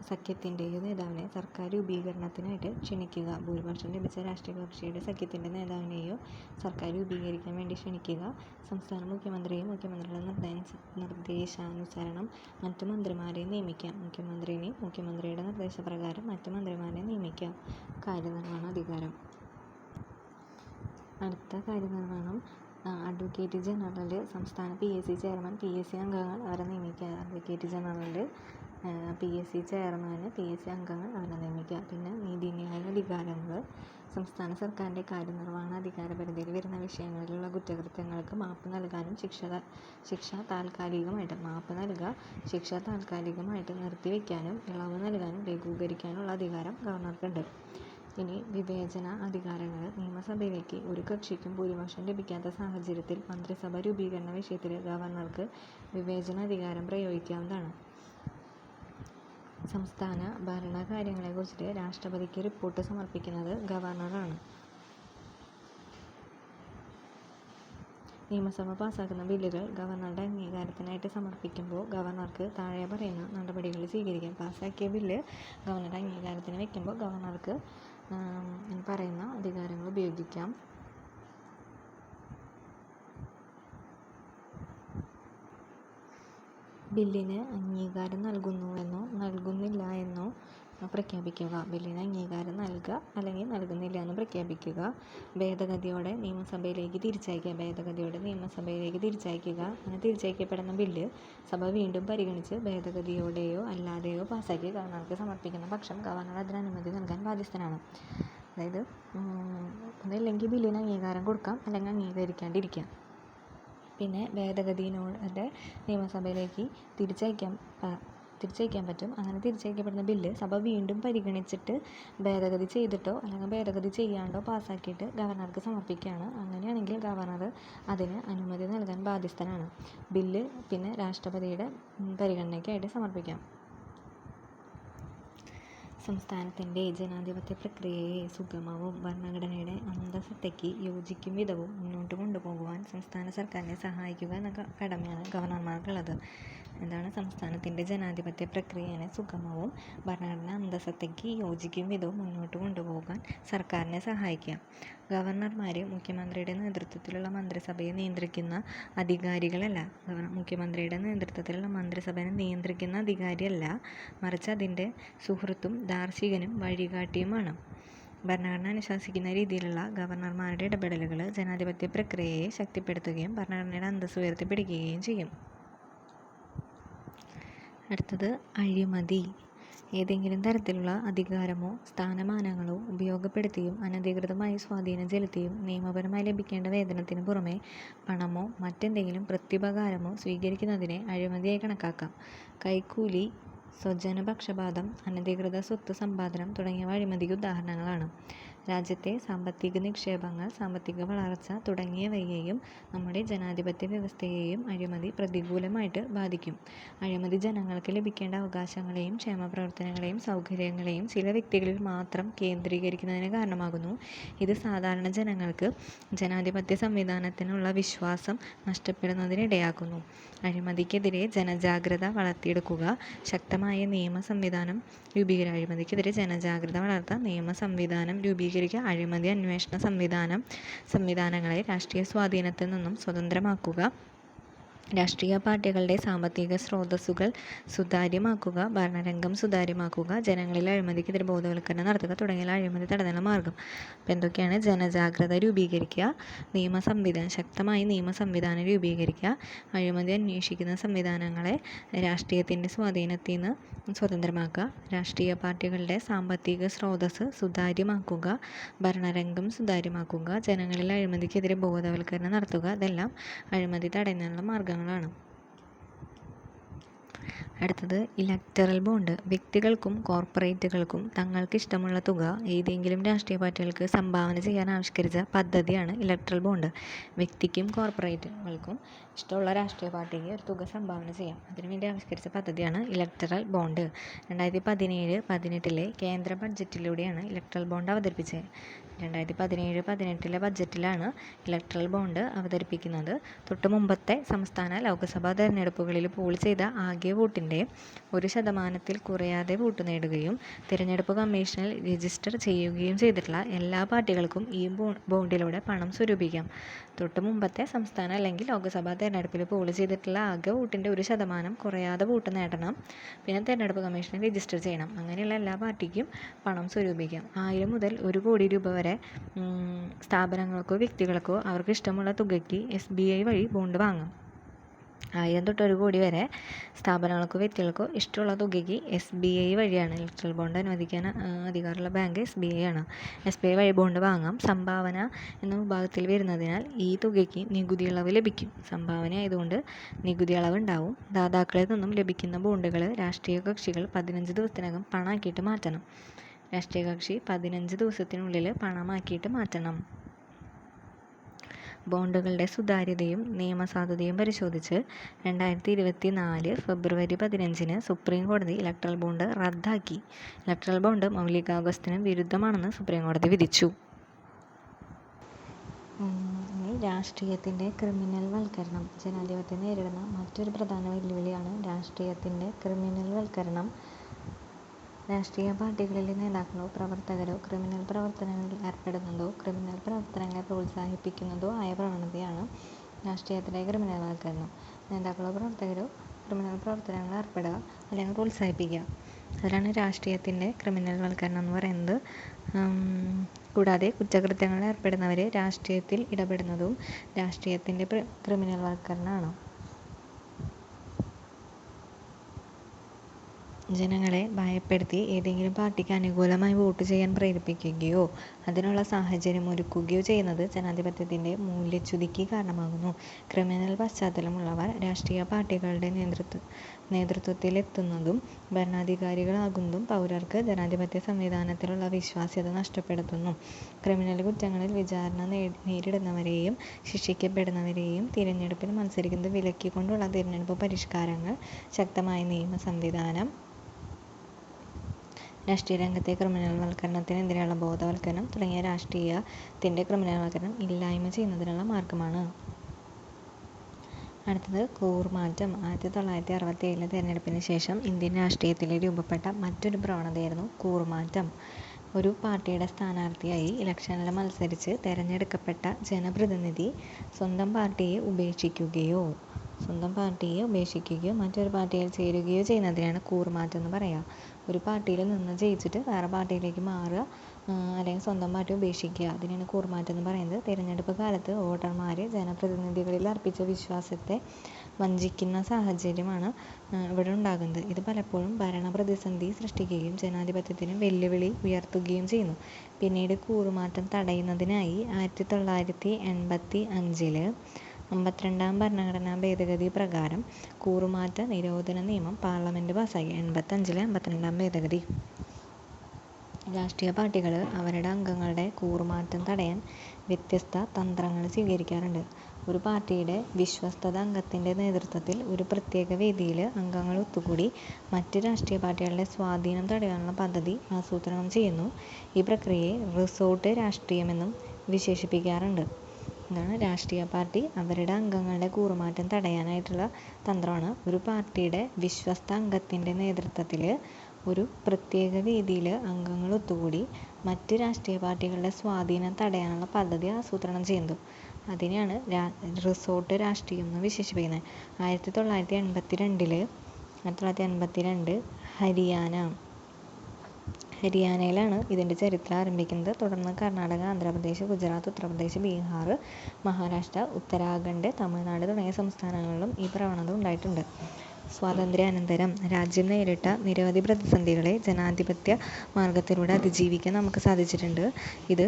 സഖ്യത്തിൻ്റെയോ നേതാവിനെ സർക്കാർ രൂപീകരണത്തിനായിട്ട് ക്ഷണിക്കുക. ഭൂരിപക്ഷം ലഭിച്ച രാഷ്ട്രീയ കക്ഷിയുടെ സഖ്യത്തിൻ്റെ നേതാവിനെയോ സർക്കാർ രൂപീകരിക്കാൻ വേണ്ടി ക്ഷണിക്കുക. സംസ്ഥാന മുഖ്യമന്ത്രിയും മുഖ്യമന്ത്രിയുടെ നിർദ്ദേശാനുസരണം മറ്റു മന്ത്രിമാരെ നിയമിക്കാം. മുഖ്യമന്ത്രിയുടെ നിർദ്ദേശപ്രകാരം മറ്റു മന്ത്രിമാരെ നിയമിക്കാം. കാര്യനിർവഹണ അധികാരം. അടുത്ത കാര്യനിർവഹണം അഡ്വക്കേറ്റ് ജനറൽ, സംസ്ഥാന PSC ചെയർമാൻ, PSC അംഗങ്ങൾ അവരെ നിയമിക്കുക. Advocate general, PSC chairman, PSC അംഗങ്ങൾ അവരെ നിയമിക്കുക. പിന്നെ നീതിന്യായ അധികാരങ്ങൾ: സംസ്ഥാന സർക്കാരിൻ്റെ കാര്യനിർവഹണ അധികാര പരിധിയിൽ വരുന്ന വിഷയങ്ങളിലുള്ള കുറ്റകൃത്യങ്ങൾക്ക് മാപ്പ് നൽകാനും ശിക്ഷ താൽക്കാലികമായിട്ട് നിർത്തിവെക്കാനും ഇളവ് നൽകാനും ലഘൂകരിക്കാനുള്ള അധികാരം ഗവർണർക്കുണ്ട്. ഇനി വിവേചന അധികാരങ്ങൾ: നിയമസഭയിലേക്ക് ഒരു കക്ഷിക്കും ഭൂരിപക്ഷം ലഭിക്കാത്ത സാഹചര്യത്തിൽ മന്ത്രിസഭ രൂപീകരണ വിഷയത്തിൽ ഗവർണർക്ക് വിവേചന അധികാരം പ്രയോഗിക്കാവുന്നതാണ്. സംസ്ഥാന ഭരണകാര്യങ്ങളെക്കുറിച്ചിട്ട് രാഷ്ട്രപതിക്ക് റിപ്പോർട്ട് സമർപ്പിക്കുന്നത് ഗവർണറാണ്. നിയമസഭ പാസ്സാക്കുന്ന ബില്ലുകൾ ഗവർണറുടെ അംഗീകാരത്തിനായിട്ട് സമർപ്പിക്കുമ്പോൾ ഗവർണർക്ക് താഴെ പറയുന്ന നടപടികൾ സ്വീകരിക്കാം. പാസ്സാക്കിയ ബില്ല് ഗവർണറുടെ അംഗീകാരത്തിന് വയ്ക്കുമ്പോൾ ഗവർണർക്ക് പറയുന്ന അധികാരങ്ങൾ ഉപയോഗിക്കാം. ബില്ലിന് അംഗീകാരം നൽകുന്നുവെന്നോ നൽകുന്നില്ല എന്നോ പ്രഖ്യാപിക്കുക. ബില്ലിന് അംഗീകാരം നൽകുക അല്ലെങ്കിൽ നൽകുന്നില്ല എന്ന് പ്രഖ്യാപിക്കുക. ഭേദഗതിയോടെ നിയമസഭയിലേക്ക് തിരിച്ചയക്കുക. അങ്ങനെ തിരിച്ചയക്കപ്പെടുന്ന ബില്ല് സഭ വീണ്ടും പരിഗണിച്ച് ഭേദഗതിയോടെയോ അല്ലാതെയോ പാസ്സാക്കി ഗവർണർക്ക് സമർപ്പിക്കുന്ന പക്ഷം ഗവർണർ അതിന് അനുമതി നൽകാൻ ബാധ്യസ്ഥനാണ്. അതായത് അതല്ലെങ്കിൽ ബില്ലിന് അംഗീകാരം കൊടുക്കാം, അല്ലെങ്കിൽ അംഗീകരിക്കാണ്ടിരിക്കാം. പിന്നെ ഭേദഗതിയോടെ നിയമസഭയിലേക്ക് തിരിച്ചയക്കാൻ പറ്റും. അങ്ങനെ തിരിച്ചയക്കപ്പെടുന്ന ബില്ല് സഭ വീണ്ടും പരിഗണിച്ചിട്ട് ഭേദഗതി ചെയ്തിട്ടോ അല്ലെങ്കിൽ ഭേദഗതി ചെയ്യാണ്ടോ പാസ്സാക്കിയിട്ട് ഗവർണർക്ക് സമർപ്പിക്കുകയാണ്. അങ്ങനെയാണെങ്കിൽ ഗവർണർ അതിന് അനുമതി നൽകാൻ ബാധ്യസ്ഥനാണ്. ബില്ല് പിന്നെ രാഷ്ട്രപതിയുടെ പരിഗണനയ്ക്കായിട്ട് സമർപ്പിക്കാം. സംസ്ഥാനത്തിൻ്റെ ജനാധിപത്യ പ്രക്രിയയെ സുഗമവും ഭരണഘടനയുടെ അന്തസ്സത്തയ്ക്ക് യോജിക്കും വിധവും മുന്നോട്ട് കൊണ്ടുപോകുവാൻ സംസ്ഥാന സർക്കാരിനെ സഹായിക്കുക എന്ന കടമയാണ് ഗവർണർമാർക്കുള്ളത്. എന്താണ് സംസ്ഥാനത്തിൻ്റെ ജനാധിപത്യ പ്രക്രിയയെ സുഗമവും ഭരണഘടന അന്തസ്സത്തയ്ക്ക് യോജിക്കും വിധവും മുന്നോട്ട് കൊണ്ടുപോകാൻ സർക്കാരിനെ സഹായിക്കുക. ഗവർണർമാർ മുഖ്യമന്ത്രിയുടെ നേതൃത്വത്തിലുള്ള മന്ത്രിസഭയെ നിയന്ത്രിക്കുന്ന അധികാരികളല്ല. മുഖ്യമന്ത്രിയുടെ നേതൃത്വത്തിലുള്ള മന്ത്രിസഭയെ നിയന്ത്രിക്കുന്ന അധികാരിയല്ല, മറിച്ച് അതിൻ്റെ സുഹൃത്തും ദാർശനികനും വഴികാട്ടിയുമാണ്. ഭരണഘടന അനുശാസിക്കുന്ന രീതിയിലുള്ള ഗവർണർമാരുടെ ഇടപെടലുകൾ ജനാധിപത്യ പ്രക്രിയയെ ശക്തിപ്പെടുത്തുകയും ഭരണഘടനയുടെ അന്തസ്സ് ഉയർത്തിപ്പിടിക്കുകയും ചെയ്യും. അടുത്തത് അഴിമതി. ഏതെങ്കിലും തരത്തിലുള്ള അധികാരമോ സ്ഥാനമാനങ്ങളോ ഉപയോഗപ്പെടുത്തിയും അനധികൃതമായി സ്വാധീനം ചെലുത്തിയും നിയമപരമായി ലഭിക്കേണ്ട വേതനത്തിന് പുറമെ പണമോ മറ്റെന്തെങ്കിലും പ്രത്യുപകാരമോ സ്വീകരിക്കുന്നതിനെ അഴിമതിയായി കണക്കാക്കാം. കൈക്കൂലി, സ്വജനപക്ഷപാതം, അനധികൃത സ്വത്ത് സമ്പാദനം തുടങ്ങിയവ അഴിമതിക്ക് ഉദാഹരണങ്ങളാണ്. രാജ്യത്തെ സാമ്പത്തിക നിക്ഷേപങ്ങൾ, സാമ്പത്തിക വളർച്ച തുടങ്ങിയവയെയും നമ്മുടെ ജനാധിപത്യ വ്യവസ്ഥയെയും അഴിമതി പ്രതികൂലമായിട്ട് ബാധിക്കും. അഴിമതി ജനങ്ങൾക്ക് ലഭിക്കേണ്ട അവകാശങ്ങളെയും ക്ഷേമപ്രവർത്തനങ്ങളെയും സൗകര്യങ്ങളെയും ചില വ്യക്തികളിൽ മാത്രം കേന്ദ്രീകരിക്കുന്നതിന് കാരണമാകുന്നു. ഇത് സാധാരണ ജനങ്ങൾക്ക് ജനാധിപത്യ സംവിധാനത്തിനുള്ള വിശ്വാസം നഷ്ടപ്പെടുന്നതിനിടയാക്കുന്നു. അഴിമതിക്കെതിരെ ജനജാഗ്രത വളർത്തിയെടുക്കുക. ശക്തമായ നിയമ സംവിധാനം രൂപീകരിക്കുക. അഴിമതിക്കെതിരെ ജനജാഗ്രത വളർത്താൻ നിയമ സംവിധാനം രൂപീകരിക്കുക. അഴിമതി അന്വേഷണ സംവിധാനങ്ങളെ രാഷ്ട്രീയ സ്വാധീനത്തിൽ നിന്നും സ്വതന്ത്രമാക്കുക. രാഷ്ട്രീയ പാർട്ടികളുടെ സാമ്പത്തിക സ്രോതസ്സുകൾ സുതാര്യമാക്കുക. ഭരണരംഗം സുതാര്യമാക്കുക. ജനങ്ങളിൽ അഴിമതിക്കെതിരെ ബോധവൽക്കരണം നടത്തുക തുടങ്ങിയ അഴിമതി തടയാനുള്ള മാർഗം. അപ്പോൾ എന്തൊക്കെയാണ്? ജനജാഗ്രത രൂപീകരിക്കുക, ശക്തമായി നിയമ സംവിധാനം രൂപീകരിക്കുക, അഴിമതി അന്വേഷിക്കുന്ന സംവിധാനങ്ങളെ രാഷ്ട്രീയത്തിൻ്റെ സ്വാധീനത്തിൽ നിന്ന് സ്വതന്ത്രമാക്കുക, രാഷ്ട്രീയ പാർട്ടികളുടെ സാമ്പത്തിക സ്രോതസ്സ് സുതാര്യമാക്കുക, ഭരണരംഗം സുതാര്യമാക്കുക, ജനങ്ങളിൽ അഴിമതിക്കെതിരെ ബോധവൽക്കരണം നടത്തുക. ഇതെല്ലാം അഴിമതി തടയുന്നതിനുള്ള മാർഗങ്ങളാണ്. അടുത്തത് ഇലക്ടറൽ ബോണ്ട്. വ്യക്തികൾക്കും കോർപ്പറേറ്റുകൾക്കും തങ്ങൾക്ക് ഇഷ്ടമുള്ള തുക ഏതെങ്കിലും രാഷ്ട്രീയ പാർട്ടികൾക്ക് സംഭാവന ചെയ്യാൻ ആവിഷ്കരിച്ച പദ്ധതിയാണ് ഇലക്ടറൽ ബോണ്ട്. വ്യക്തിക്കും കോർപ്പറേറ്റുകൾക്കും ഇഷ്ടമുള്ള രാഷ്ട്രീയ പാർട്ടിക്ക് ഒരു തുക സംഭാവന ചെയ്യാം. അതിനുവേണ്ടി ആവിഷ്കരിച്ച പദ്ധതിയാണ് ഇലക്ടറൽ ബോണ്ട്. 2017-18 കേന്ദ്ര ബഡ്ജറ്റിലൂടെയാണ് ഇലക്ടറൽ ബോണ്ട് അവതരിപ്പിച്ചത്. 2017-18 ബഡ്ജറ്റിലാണ് ഇലക്ടറൽ ബോണ്ട് അവതരിപ്പിക്കുന്നത്. തൊട്ട് മുമ്പത്തെ സംസ്ഥാന ലോക്സഭാ തെരഞ്ഞെടുപ്പുകളിൽ പോൾ ചെയ്ത ആകെ വോട്ടിൻ്റെ 1% കുറയാതെ വോട്ട് നേടുകയും തിരഞ്ഞെടുപ്പ് കമ്മീഷനിൽ രജിസ്റ്റർ ചെയ്യുകയും ചെയ്തിട്ടുള്ള എല്ലാ പാർട്ടികൾക്കും ഈ ബോണ്ടിലൂടെ പണം സ്വരൂപിക്കാം. തൊട്ട് മുമ്പത്തെ സംസ്ഥാന അല്ലെങ്കിൽ ലോക്സഭാ തെരഞ്ഞെടുപ്പിൽ പോൾ ചെയ്തിട്ടുള്ള ആകെ വോട്ടിൻ്റെ 1% കുറയാതെ വോട്ട് നേടണം. പിന്നെ തിരഞ്ഞെടുപ്പ് കമ്മീഷനിൽ രജിസ്റ്റർ ചെയ്യണം. അങ്ങനെയുള്ള എല്ലാ പാർട്ടിക്കും പണം സ്വരൂപിക്കാം. 1000 മുതൽ 1 കോടി രൂപ വരെ സ്ഥാപനങ്ങൾക്കോ വ്യക്തികൾക്കോ അവർക്ക് ഇഷ്ടമുള്ള തുകയ്ക്ക് SBI വഴി ബോണ്ട് വാങ്ങാം. 1000 തൊട്ട് 1 കോടി വരെ സ്ഥാപനങ്ങൾക്കോ വ്യക്തികൾക്കോ ഇഷ്ടമുള്ള തുകയ്ക്ക് SBI വഴിയാണ് ഇലക്ട്രൽ ബോണ്ട് അനുവദിക്കാൻ അധികാരമുള്ള ബാങ്ക് SBI ആണ്. SBI വഴി ബോണ്ട് വാങ്ങാം. സംഭാവന എന്ന വിഭാഗത്തിൽ വരുന്നതിനാൽ ഈ തുകയ്ക്ക് നികുതി ഇളവ് ലഭിക്കും. സംഭാവന ആയതുകൊണ്ട് നികുതി ഇളവ് ഉണ്ടാവും. ദാതാക്കളിൽ നിന്നും ലഭിക്കുന്ന ബോണ്ടുകൾ രാഷ്ട്രീയ കക്ഷികൾ 15 ദിവസത്തിനകം പണമാക്കിയിട്ട് മാറ്റണം. രാഷ്ട്രീയ കക്ഷി 15 ദിവസത്തിനുള്ളിൽ പണമാക്കിയിട്ട് മാറ്റണം. ബോണ്ടുകളുടെ സുതാര്യതയും നിയമസാധുതയും പരിശോധിച്ച് 2024 ഫെബ്രുവരി 15 സുപ്രീം കോടതി ഇലക്ട്രൽ ബോണ്ട് റദ്ദാക്കി. ഇലക്ട്രൽ ബോണ്ട് മൗലികാവകാശത്തിന് വിരുദ്ധമാണെന്ന് സുപ്രീം കോടതി വിധിച്ചു. രാഷ്ട്രീയത്തിൻ്റെ ക്രിമിനൽ വൽക്കരണം. ജനാധിപത്യം നേരിടുന്ന മറ്റൊരു പ്രധാന വെല്ലുവിളിയാണ് രാഷ്ട്രീയത്തിൻ്റെ ക്രിമിനൽ വൽക്കരണം. രാഷ്ട്രീയ പാർട്ടികളിലെ നേതാക്കളോ പ്രവർത്തകരോ ക്രിമിനൽ പ്രവർത്തനങ്ങളിൽ ഏർപ്പെടുന്നതോ ക്രിമിനൽ പ്രവർത്തനങ്ങളെ പ്രോത്സാഹിപ്പിക്കുന്നതോ ആയ പ്രവണതയാണ് രാഷ്ട്രീയത്തിൻ്റെ ക്രിമിനൽ വൽക്കരണം. നേതാക്കളോ പ്രവർത്തകരോ ക്രിമിനൽ പ്രവർത്തനങ്ങളിൽ ഏർപ്പെടുക അല്ലെങ്കിൽ പ്രോത്സാഹിപ്പിക്കുക, അതിലാണ് രാഷ്ട്രീയത്തിൻ്റെ ക്രിമിനൽ വൽക്കരണം എന്ന് പറയുന്നത്. കൂടാതെ കുറ്റകൃത്യങ്ങളിൽ ഏർപ്പെടുന്നവർ രാഷ്ട്രീയത്തിൽ ഇടപെടുന്നതും രാഷ്ട്രീയത്തിൻ്റെ ക്രിമിനൽ വൽക്കരണമാണ്. ജനങ്ങളെ ഭയപ്പെടുത്തി ഏതെങ്കിലും പാർട്ടിക്ക് അനുകൂലമായി വോട്ട് ചെയ്യാൻ പ്രേരിപ്പിക്കുകയോ അതിനുള്ള സാഹചര്യം ഒരുക്കുകയോ ചെയ്യുന്നത് ജനാധിപത്യത്തിൻ്റെ മൂല്യച്യുതിക്ക് കാരണമാകുന്നു. ക്രിമിനൽ പശ്ചാത്തലമുള്ളവർ രാഷ്ട്രീയ പാർട്ടികളുടെ നേതൃത്വത്തിലെത്തുന്നതും ഭരണാധികാരികളാകുന്നതും പൗരർക്ക് ജനാധിപത്യ സംവിധാനത്തിലുള്ള വിശ്വാസ്യത നഷ്ടപ്പെടുത്തുന്നു. ക്രിമിനൽ കുറ്റങ്ങളിൽ വിചാരണ നേരിടുന്നവരെയും ശിക്ഷിക്കപ്പെടുന്നവരെയും തിരഞ്ഞെടുപ്പിൽ മത്സരിക്കുന്നത് വിലക്കിക്കൊണ്ടുള്ള തിരഞ്ഞെടുപ്പ് പരിഷ്കാരങ്ങൾ, ശക്തമായ നിയമ സംവിധാനം, രാഷ്ട്രീയ രംഗത്തെ ക്രിമിനൽ വൽക്കരണത്തിനെതിരെയുള്ള ബോധവൽക്കരണം തുടങ്ങിയ രാഷ്ട്രീയത്തിൻ്റെ ക്രിമിനൽ വൽക്കരണം ഇല്ലായ്മ ചെയ്യുന്നതിനുള്ള മാർഗമാണ്. അടുത്തത് കൂറുമാറ്റം. 1967 തിരഞ്ഞെടുപ്പിന് ശേഷം ഇന്ത്യൻ രാഷ്ട്രീയത്തിൽ രൂപപ്പെട്ട മറ്റൊരു പ്രവണതയായിരുന്നു കൂറുമാറ്റം. ഒരു പാർട്ടിയുടെ സ്ഥാനാർത്ഥിയായി ഇലക്ഷനിൽ മത്സരിച്ച് തിരഞ്ഞെടുക്കപ്പെട്ട ജനപ്രതിനിധി സ്വന്തം പാർട്ടിയെ ഉപേക്ഷിക്കുകയോ മറ്റൊരു പാർട്ടിയിൽ ചേരുകയോ ചെയ്യുന്നതിനാണ് കൂറുമാറ്റം എന്ന് പറയുക. ഒരു പാർട്ടിയിൽ നിന്ന് ജയിച്ചിട്ട് വേറെ പാർട്ടിയിലേക്ക് മാറുക അല്ലെങ്കിൽ സ്വന്തം പാർട്ടി ഉപേക്ഷിക്കുക, അതിനാണ് കൂറുമാറ്റം എന്ന് പറയുന്നത്. തിരഞ്ഞെടുപ്പ് കാലത്ത് വോട്ടർമാർ ജനപ്രതിനിധികളിൽ അർപ്പിച്ച വിശ്വാസത്തെ വഞ്ചിക്കുന്ന സാഹചര്യമാണ് ഇവിടെ ഉണ്ടാകുന്നത്. ഇത് പലപ്പോഴും ഭരണപ്രതിസന്ധി സൃഷ്ടിക്കുകയും ജനാധിപത്യത്തിന് വെല്ലുവിളി ഉയർത്തുകയും ചെയ്യുന്നു. പിന്നീട് കൂറുമാറ്റം തടയുന്നതിനായി 1985 52-ാം ഭരണഘടനാ ഭേദഗതി പ്രകാരം കൂറുമാറ്റ നിരോധന നിയമം പാർലമെന്റ് പാസാക്കി. 1985 52-ാം ഭേദഗതി. രാഷ്ട്രീയ പാർട്ടികൾ അവരുടെ അംഗങ്ങളുടെ കൂറുമാറ്റം തടയാൻ വ്യത്യസ്ത തന്ത്രങ്ങൾ സ്വീകരിക്കാറുണ്ട്. ഒരു പാർട്ടിയുടെ വിശ്വസ്ത അംഗത്തിൻ്റെ നേതൃത്വത്തിൽ ഒരു പ്രത്യേക വേദിയിൽ അംഗങ്ങൾ ഒത്തുകൂടി മറ്റ് രാഷ്ട്രീയ പാർട്ടികളുടെ സ്വാധീനം തടയാനുള്ള പദ്ധതി ആസൂത്രണം ചെയ്യുന്നു. ഈ പ്രക്രിയയെ റിസോർട്ട് രാഷ്ട്രീയമെന്നും വിശേഷിപ്പിക്കാറുണ്ട്. ഇതാണ് രാഷ്ട്രീയ പാർട്ടി അവരുടെ അംഗങ്ങളുടെ കൂറുമാറ്റം തടയാനായിട്ടുള്ള തന്ത്രമാണ്. ഒരു പാർട്ടിയുടെ വിശ്വസ്ത അംഗത്തിൻ്റെ നേതൃത്വത്തിൽ ഒരു പ്രത്യേക വേദിയിൽ അംഗങ്ങൾ ഒത്തുകൂടി മറ്റ് രാഷ്ട്രീയ പാർട്ടികളുടെ സ്വാധീനം തടയാനുള്ള പദ്ധതി ആസൂത്രണം ചെയ്യുന്നത്. അതിനെയാണ് റിസോർട്ട് രാഷ്ട്രീയം എന്ന് വിശേഷിപ്പിക്കുന്നത്. 1982 ഹരിയാനയിലാണ് ഇതിൻ്റെ ചരിത്രം ആരംഭിക്കുന്നത്. തുടർന്ന് കർണാടക, ആന്ധ്രാപ്രദേശ്, ഗുജറാത്ത്, ഉത്തർപ്രദേശ്, ബീഹാർ, മഹാരാഷ്ട്ര, ഉത്തരാഖണ്ഡ്, തമിഴ്നാട് തുടങ്ങിയ സംസ്ഥാനങ്ങളിലും ഈ പ്രവണത ഉണ്ടായിട്ടുണ്ട്. സ്വാതന്ത്ര്യാനന്തരം രാജ്യം നേരിട്ട നിരവധി പ്രതിസന്ധികളെ ജനാധിപത്യ മാർഗത്തിലൂടെ അതിജീവിക്കാൻ നമുക്ക് സാധിച്ചിട്ടുണ്ട്. ഇത്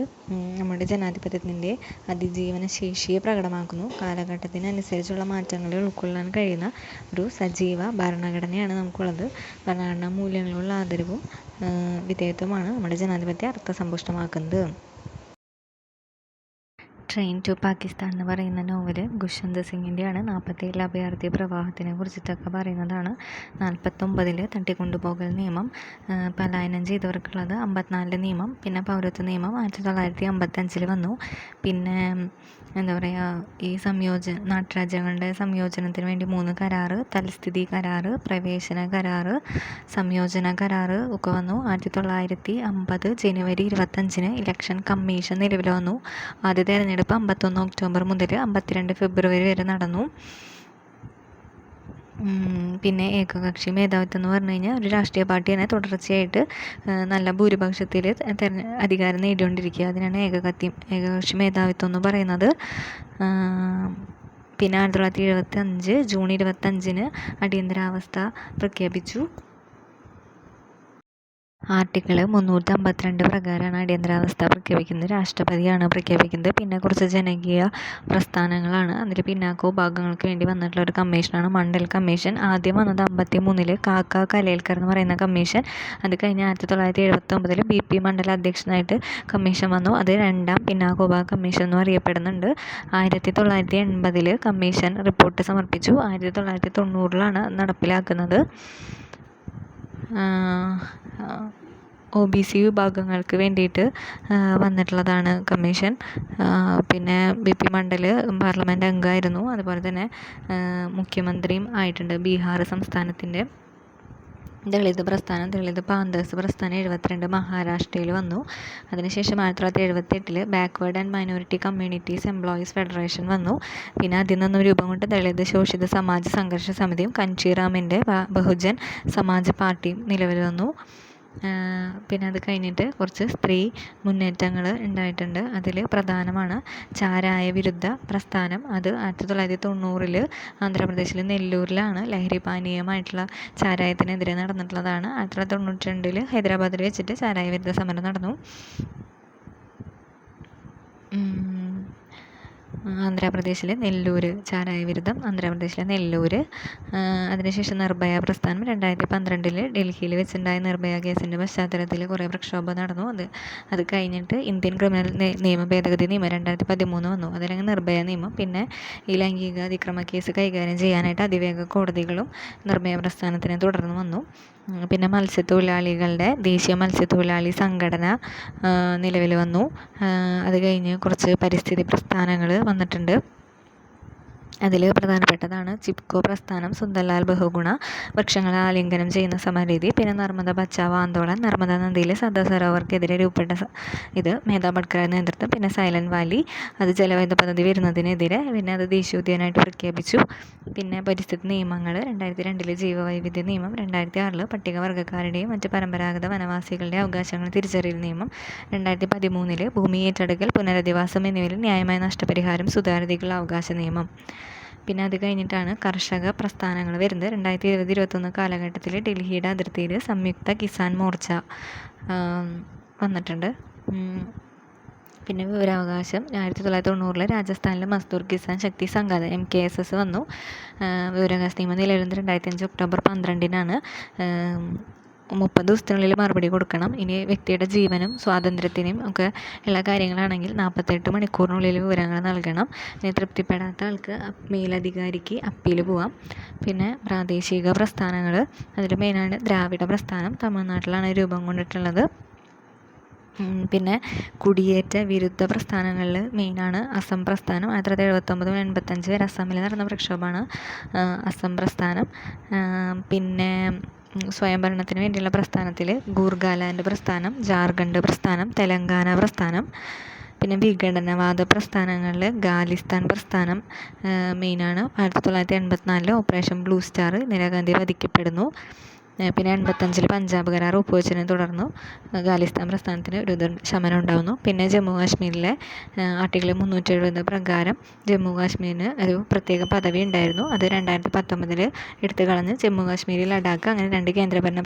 നമ്മുടെ ജനാധിപത്യത്തിൻ്റെ അതിജീവന ശേഷിയെ പ്രകടമാക്കുന്നു. കാലഘട്ടത്തിനനുസരിച്ചുള്ള മാറ്റങ്ങളെ ഉൾക്കൊള്ളാൻ കഴിയുന്ന ഒരു സജീവ ഭരണഘടനയാണ് നമുക്കുള്ളത്. ഭരണഘടനാ മൂല്യങ്ങളുള്ള ആദരവും വിധേയത്വമാണ് നമ്മുടെ ജനാധിപത്യം അർത്ഥസമ്പുഷ്ടമാക്കുന്നത്. ട്രെയിൻ ടു പാകിസ്ഥാൻ എന്ന് പറയുന്ന നോവല് ഖുശ്വന്ത് സിംഗിൻ്റെയാണ്. 47 അഭയാർത്ഥി പ്രവാഹത്തിനെ കുറിച്ചിട്ടൊക്കെ പറയുന്നതാണ്. 49 തട്ടിക്കൊണ്ടുപോകൽ നിയമം, പലായനം ചെയ്തവർക്കുള്ളത് 54 നിയമം, പിന്നെ പൗരത്വ നിയമം 1955 വന്നു. പിന്നെ എന്താ പറയുക, ഈ നാട്ടുരാജ്യങ്ങളുടെ സംയോജനത്തിന് വേണ്ടി 3 കരാറ്, തൽസ്ഥിതി കരാറ്, പ്രവേശന കരാറ്, സംയോജന കരാറ് ഒക്കെ വന്നു. 1950 ജനുവരി 25 ഇലക്ഷൻ കമ്മീഷൻ നിലവിൽ വന്നു. ആദ്യ തെരഞ്ഞെടുപ്പ് 51 ഒക്ടോബർ മുതൽ 52 ഫെബ്രുവരി വരെ നടന്നു. പിന്നെ ഏകകക്ഷി മേധാവിത്വം എന്ന് പറഞ്ഞു കഴിഞ്ഞാൽ ഒരു രാഷ്ട്രീയ പാർട്ടി തന്നെ തുടർച്ചയായിട്ട് നല്ല ഭൂരിപക്ഷത്തിൽ അധികാരം നേടിക്കൊണ്ടിരിക്കുക, അതിനാണ് ഏകകക്ഷി മേധാവിത്വം എന്ന് പറയുന്നത്. പിന്നെ 1975 ജൂൺ 25 അടിയന്തരാവസ്ഥ പ്രഖ്യാപിച്ചു. ആർട്ടിക്കിൾ 352 പ്രകാരമാണ് അടിയന്തരാവസ്ഥ പ്രഖ്യാപിക്കുന്നത്. രാഷ്ട്രപതിയാണ് പ്രഖ്യാപിക്കുന്നത്. പിന്നെ കുറച്ച് ജനകീയ പ്രസ്ഥാനങ്ങളാണ്. അതിൽ പിന്നാക്ക വിഭാഗങ്ങൾക്ക് വേണ്ടി വന്നിട്ടുള്ള ഒരു കമ്മീഷനാണ് മണ്ഡൽ കമ്മീഷൻ. ആദ്യം വന്നത് 1953 കാക്ക കലേൽക്കർ എന്ന് പറയുന്ന കമ്മീഷൻ. അത് കഴിഞ്ഞ് 1979 BP മണ്ഡൽ അധ്യക്ഷനായിട്ട് കമ്മീഷൻ വന്നു. അത് 2ാം പിന്നാക്ക വിഭാഗ കമ്മീഷൻ എന്നും അറിയപ്പെടുന്നുണ്ട്. 1980 കമ്മീഷൻ റിപ്പോർട്ട് സമർപ്പിച്ചു. 1990 നടപ്പിലാക്കുന്നത്. OBC വിഭാഗങ്ങൾക്ക് വേണ്ടിയിട്ട് വന്നിട്ടുള്ളതാണ് കമ്മീഷൻ. പിന്നെ BP മണ്ഡൽ പാർലമെൻറ്റ് അംഗമായിരുന്നു. അതുപോലെ തന്നെ മുഖ്യമന്ത്രിയും ആയിട്ടുണ്ട്. ബീഹാർ സംസ്ഥാനത്തിൻ്റെ ദളിത് പാന്തേഴ്സ് പ്രസ്ഥാനം 72 മഹാരാഷ്ട്രയിൽ വന്നു. അതിനുശേഷം 1978 backward and minority communities employees federation വന്നു. പിന്നെ അതിൽ നിന്നും രൂപം കൊണ്ട് ദളിത് ശോഷിത സമാജ് സംഘർഷ സമിതിയും കൻഷിറാമിൻ്റെ ബഹുജൻ സമാജ് പാർട്ടിയും നിലവിൽ വന്നു. പിന്നെ അത് കഴിഞ്ഞിട്ട് കുറച്ച് സ്ത്രീ മുന്നേറ്റങ്ങൾ ഉണ്ടായിട്ടുണ്ട്. അതിൽ പ്രധാനമാണ് ചാരായ വിരുദ്ധ പ്രസ്ഥാനം. അത് 1990 ആന്ധ്രാപ്രദേശിലെ നെല്ലൂരിലാണ് ലഹരി പാനീയമായിട്ടുള്ള ചാരായത്തിനെതിരെ നടന്നിട്ടുള്ളതാണ്. 1992 ഹൈദരാബാദിൽ വെച്ചിട്ട് ചാരായ വിരുദ്ധ സമരം നടന്നു. ആന്ധ്രാപ്രദേശിലെ നെല്ലൂർ ചാരായ വിരുദ്ധം ആന്ധ്രാപ്രദേശിലെ നെല്ലൂർ. അതിനുശേഷം നിർഭയ പ്രസ്ഥാനം 2012 ഡൽഹിയിൽ വെച്ചുണ്ടായ നിർഭയ കേസിൻ്റെ പശ്ചാത്തലത്തിൽ കുറേ പ്രക്ഷോഭം നടന്നു. അത് കഴിഞ്ഞിട്ട് ഇന്ത്യൻ ക്രിമിനൽ നിയമ ഭേദഗതി നിയമം 2013 വന്നു. അതല്ലെങ്കിൽ നിർഭയ നിയമം. പിന്നെ ഈ ലൈംഗിക അതിക്രമ കേസ് കൈകാര്യം ചെയ്യാനായിട്ട് അതിവേഗ കോടതികളും നിർഭയ പ്രസ്ഥാനത്തിനെ തുടർന്ന് വന്നു. പിന്നെ മത്സ്യത്തൊഴിലാളികളുടെ ദേശീയ മത്സ്യത്തൊഴിലാളി സംഘടന നിലവിൽ വന്നു. അത് കഴിഞ്ഞ് കുറച്ച് പരിസ്ഥിതി പ്രസ്ഥാനങ്ങൾ വന്നിട്ടുണ്ട്. അതിൽ പ്രധാനപ്പെട്ടതാണ് ചിപ്കോ പ്രസ്ഥാനം, സുന്ദർലാൽ ബഹുഗുണ, വൃക്ഷങ്ങളെ ആലിംഗനം ചെയ്യുന്ന സമരരീതി. പിന്നെ നർമ്മദ ബച്ചാവോ ആന്തോളൻ, നർമ്മദ നദിയിലെ സർദാർ സരോവർക്കെതിരെ രൂപപ്പെട്ട ഇത് മേധാ ഭട്കറുടെ നേതൃത്വം. പിന്നെ സൈലൻറ്റ് വാലി, അത് ജലവൈദ്യുത പദ്ധതി വരുന്നതിനെതിരെ. പിന്നെ അത് ദേശീയോദ്യാനമായിട്ട് പ്രഖ്യാപിച്ചു. പിന്നെ പരിസ്ഥിതി നിയമങ്ങൾ 2002 ജീവവൈവിധ്യ നിയമം, 2006 പട്ടികവർഗ്ഗക്കാരുടെയും മറ്റ് പരമ്പരാഗത വനവാസികളുടെ അവകാശങ്ങൾ തിരിച്ചറിയൽ നിയമം, 2013 ഭൂമി ഏറ്റെടുക്കൽ, പുനരധിവാസം എന്നിവയിൽ ന്യായമായ നഷ്ടപരിഹാരം, സുതാര്യതയ്ക്കുള്ള അവകാശ നിയമം. പിന്നെ അത് കഴിഞ്ഞിട്ടാണ് കർഷക പ്രസ്ഥാനങ്ങൾ വരുന്നത്. 2020-21 കാലഘട്ടത്തിൽ ഡൽഹിയുടെ അതിർത്തിയിൽ സംയുക്ത കിസാൻ മോർച്ച വന്നിട്ടുണ്ട്. പിന്നെ വിവരാവകാശം 1990 രാജസ്ഥാനിലെ മസ്ദൂർ കിസാൻ ശക്തി സംഘാത MKSS വന്നു. വിവരാവകാശ നിയമം നിലവിൽ 2005 ഒക്ടോബർ 12 30 ദിവസത്തിനുള്ളിൽ മറുപടി കൊടുക്കണം. ഇനി വ്യക്തിയുടെ ജീവനും സ്വാതന്ത്ര്യത്തിനും ഒക്കെ ഉള്ള കാര്യങ്ങളാണെങ്കിൽ 48 മണിക്കൂറിനുള്ളിൽ വിവരങ്ങൾ നൽകണം. ഇനി തൃപ്തിപ്പെടാത്ത ആൾക്ക് മേലധികാരിക്ക് അപ്പീൽ പോവാം. പിന്നെ പ്രാദേശിക പ്രസ്ഥാനങ്ങൾ, അതിൽ മെയിനാണ് ദ്രാവിഡ പ്രസ്ഥാനം, തമിഴ്നാട്ടിലാണ് രൂപം കൊണ്ടിട്ടുള്ളത്. പിന്നെ കുടിയേറ്റ വിരുദ്ധ പ്രസ്ഥാനങ്ങളിൽ മെയിനാണ് അസം പ്രസ്ഥാനം. 1979-85 വരെ അസമിൽ നടന്ന പ്രക്ഷോഭമാണ് അസം പ്രസ്ഥാനം. പിന്നെ സ്വയംഭരണത്തിന് വേണ്ടിയുള്ള പ്രസ്ഥാനത്തിൽ ഗൂർഖാലാൻഡ് പ്രസ്ഥാനം, ജാർഖണ്ഡ് പ്രസ്ഥാനം, തെലങ്കാന പ്രസ്ഥാനം. പിന്നെ വിഘടനവാദ പ്രസ്ഥാനങ്ങളിൽ ഖാലിസ്ഥാൻ പ്രസ്ഥാനം മെയിനാണ്. 1984 ഓപ്പറേഷൻ ബ്ലൂ സ്റ്റാർ, ഇന്ദിരാഗാന്ധി വധിക്കപ്പെടുന്നു. പിന്നെ 85 പഞ്ചാബ് കരാർ ഒപ്പുവെച്ചതിനെ തുടർന്ന് ഖാലിസ്ഥാൻ പ്രസ്ഥാനത്തിന് ഒരു ശമനം ഉണ്ടാകുന്നു. പിന്നെ ജമ്മു കാശ്മീരിലെ ആർട്ടിക്കിൾ 370 പ്രകാരം ജമ്മു കാശ്മീരിന് ഒരു പ്രത്യേക പദവി ഉണ്ടായിരുന്നു. അത് 2019 എടുത്തു കളഞ്ഞ് ജമ്മു കാശ്മീർ, ലഡാക്ക് അങ്ങനെ 2 കേന്ദ്രഭരണ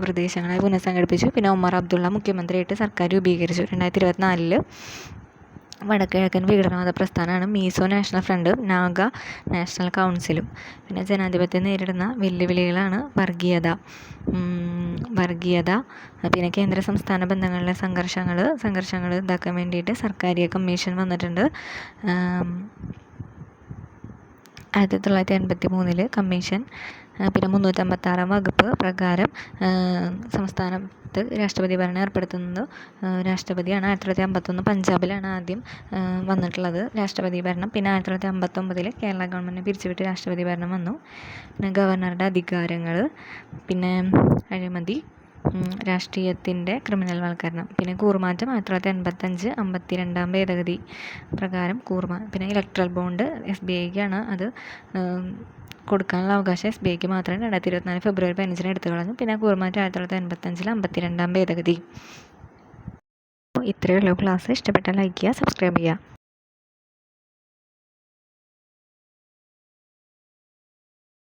പ്രദേശങ്ങളായി പുനഃസംഘടിപ്പിച്ചു. പിന്നെ ഒമർ അബ്ദുള്ള മുഖ്യമന്ത്രിയായിട്ട് സർക്കാർ രൂപീകരിച്ചു. 2024 വടക്കുകിഴക്കൻ വിഘടനവാദ പ്രസ്ഥാനമാണ് മീസോ നാഷണൽ ഫ്രണ്ടും നാഗ നാഷണൽ കൗൺസിലും. പിന്നെ ജനാധിപത്യം നേരിടുന്ന വെല്ലുവിളികളാണ് വർഗീയത. പിന്നെ കേന്ദ്ര സംസ്ഥാന ബന്ധങ്ങളിലെ സംഘർഷങ്ങൾ ഇതാക്കാൻ വേണ്ടിയിട്ട് സർക്കാരിയ കമ്മീഷൻ വന്നിട്ടുണ്ട്. 1983 കമ്മീഷൻ. പിന്നെ 356 വകുപ്പ് പ്രകാരം സംസ്ഥാനത്ത് രാഷ്ട്രപതി ഭരണം ഏർപ്പെടുത്തുന്നത് രാഷ്ട്രപതിയാണ്. 1951 പഞ്ചാബിലാണ് ആദ്യം വന്നിട്ടുള്ളത് രാഷ്ട്രപതി ഭരണം. പിന്നെ 1959 കേരള ഗവൺമെൻറ്റിനെ പിരിച്ചുവിട്ട് രാഷ്ട്രപതി ഭരണം വന്നു. പിന്നെ ഗവർണറുടെ അധികാരങ്ങൾ, പിന്നെ അഴിമതി, രാഷ്ട്രീയത്തിൻ്റെ ക്രിമിനൽ വൽക്കരണം. പിന്നെ കൂറുമാറ്റം 1985 52 ഭേദഗതി പ്രകാരം പിന്നെ ഇലക്ട്രൽ ബോണ്ട് SBIക്കാണ് അത് കൊടുക്കാനുള്ള അവകാശം SBIക്ക് മാത്രമേ 2024 ഫെബ്രുവരി 15 എടുത്തു കളഞ്ഞു. പിന്നെ കൂറുമാറ്റം 1985 52 ഭേദഗതി. അപ്പോൾ ഇത്രയേ ഉള്ളൂ ക്ലാസ്. ഇഷ്ടപ്പെട്ടാൽ ലൈക്ക് ചെയ്യുക, സബ്സ്ക്രൈബ് ചെയ്യുക.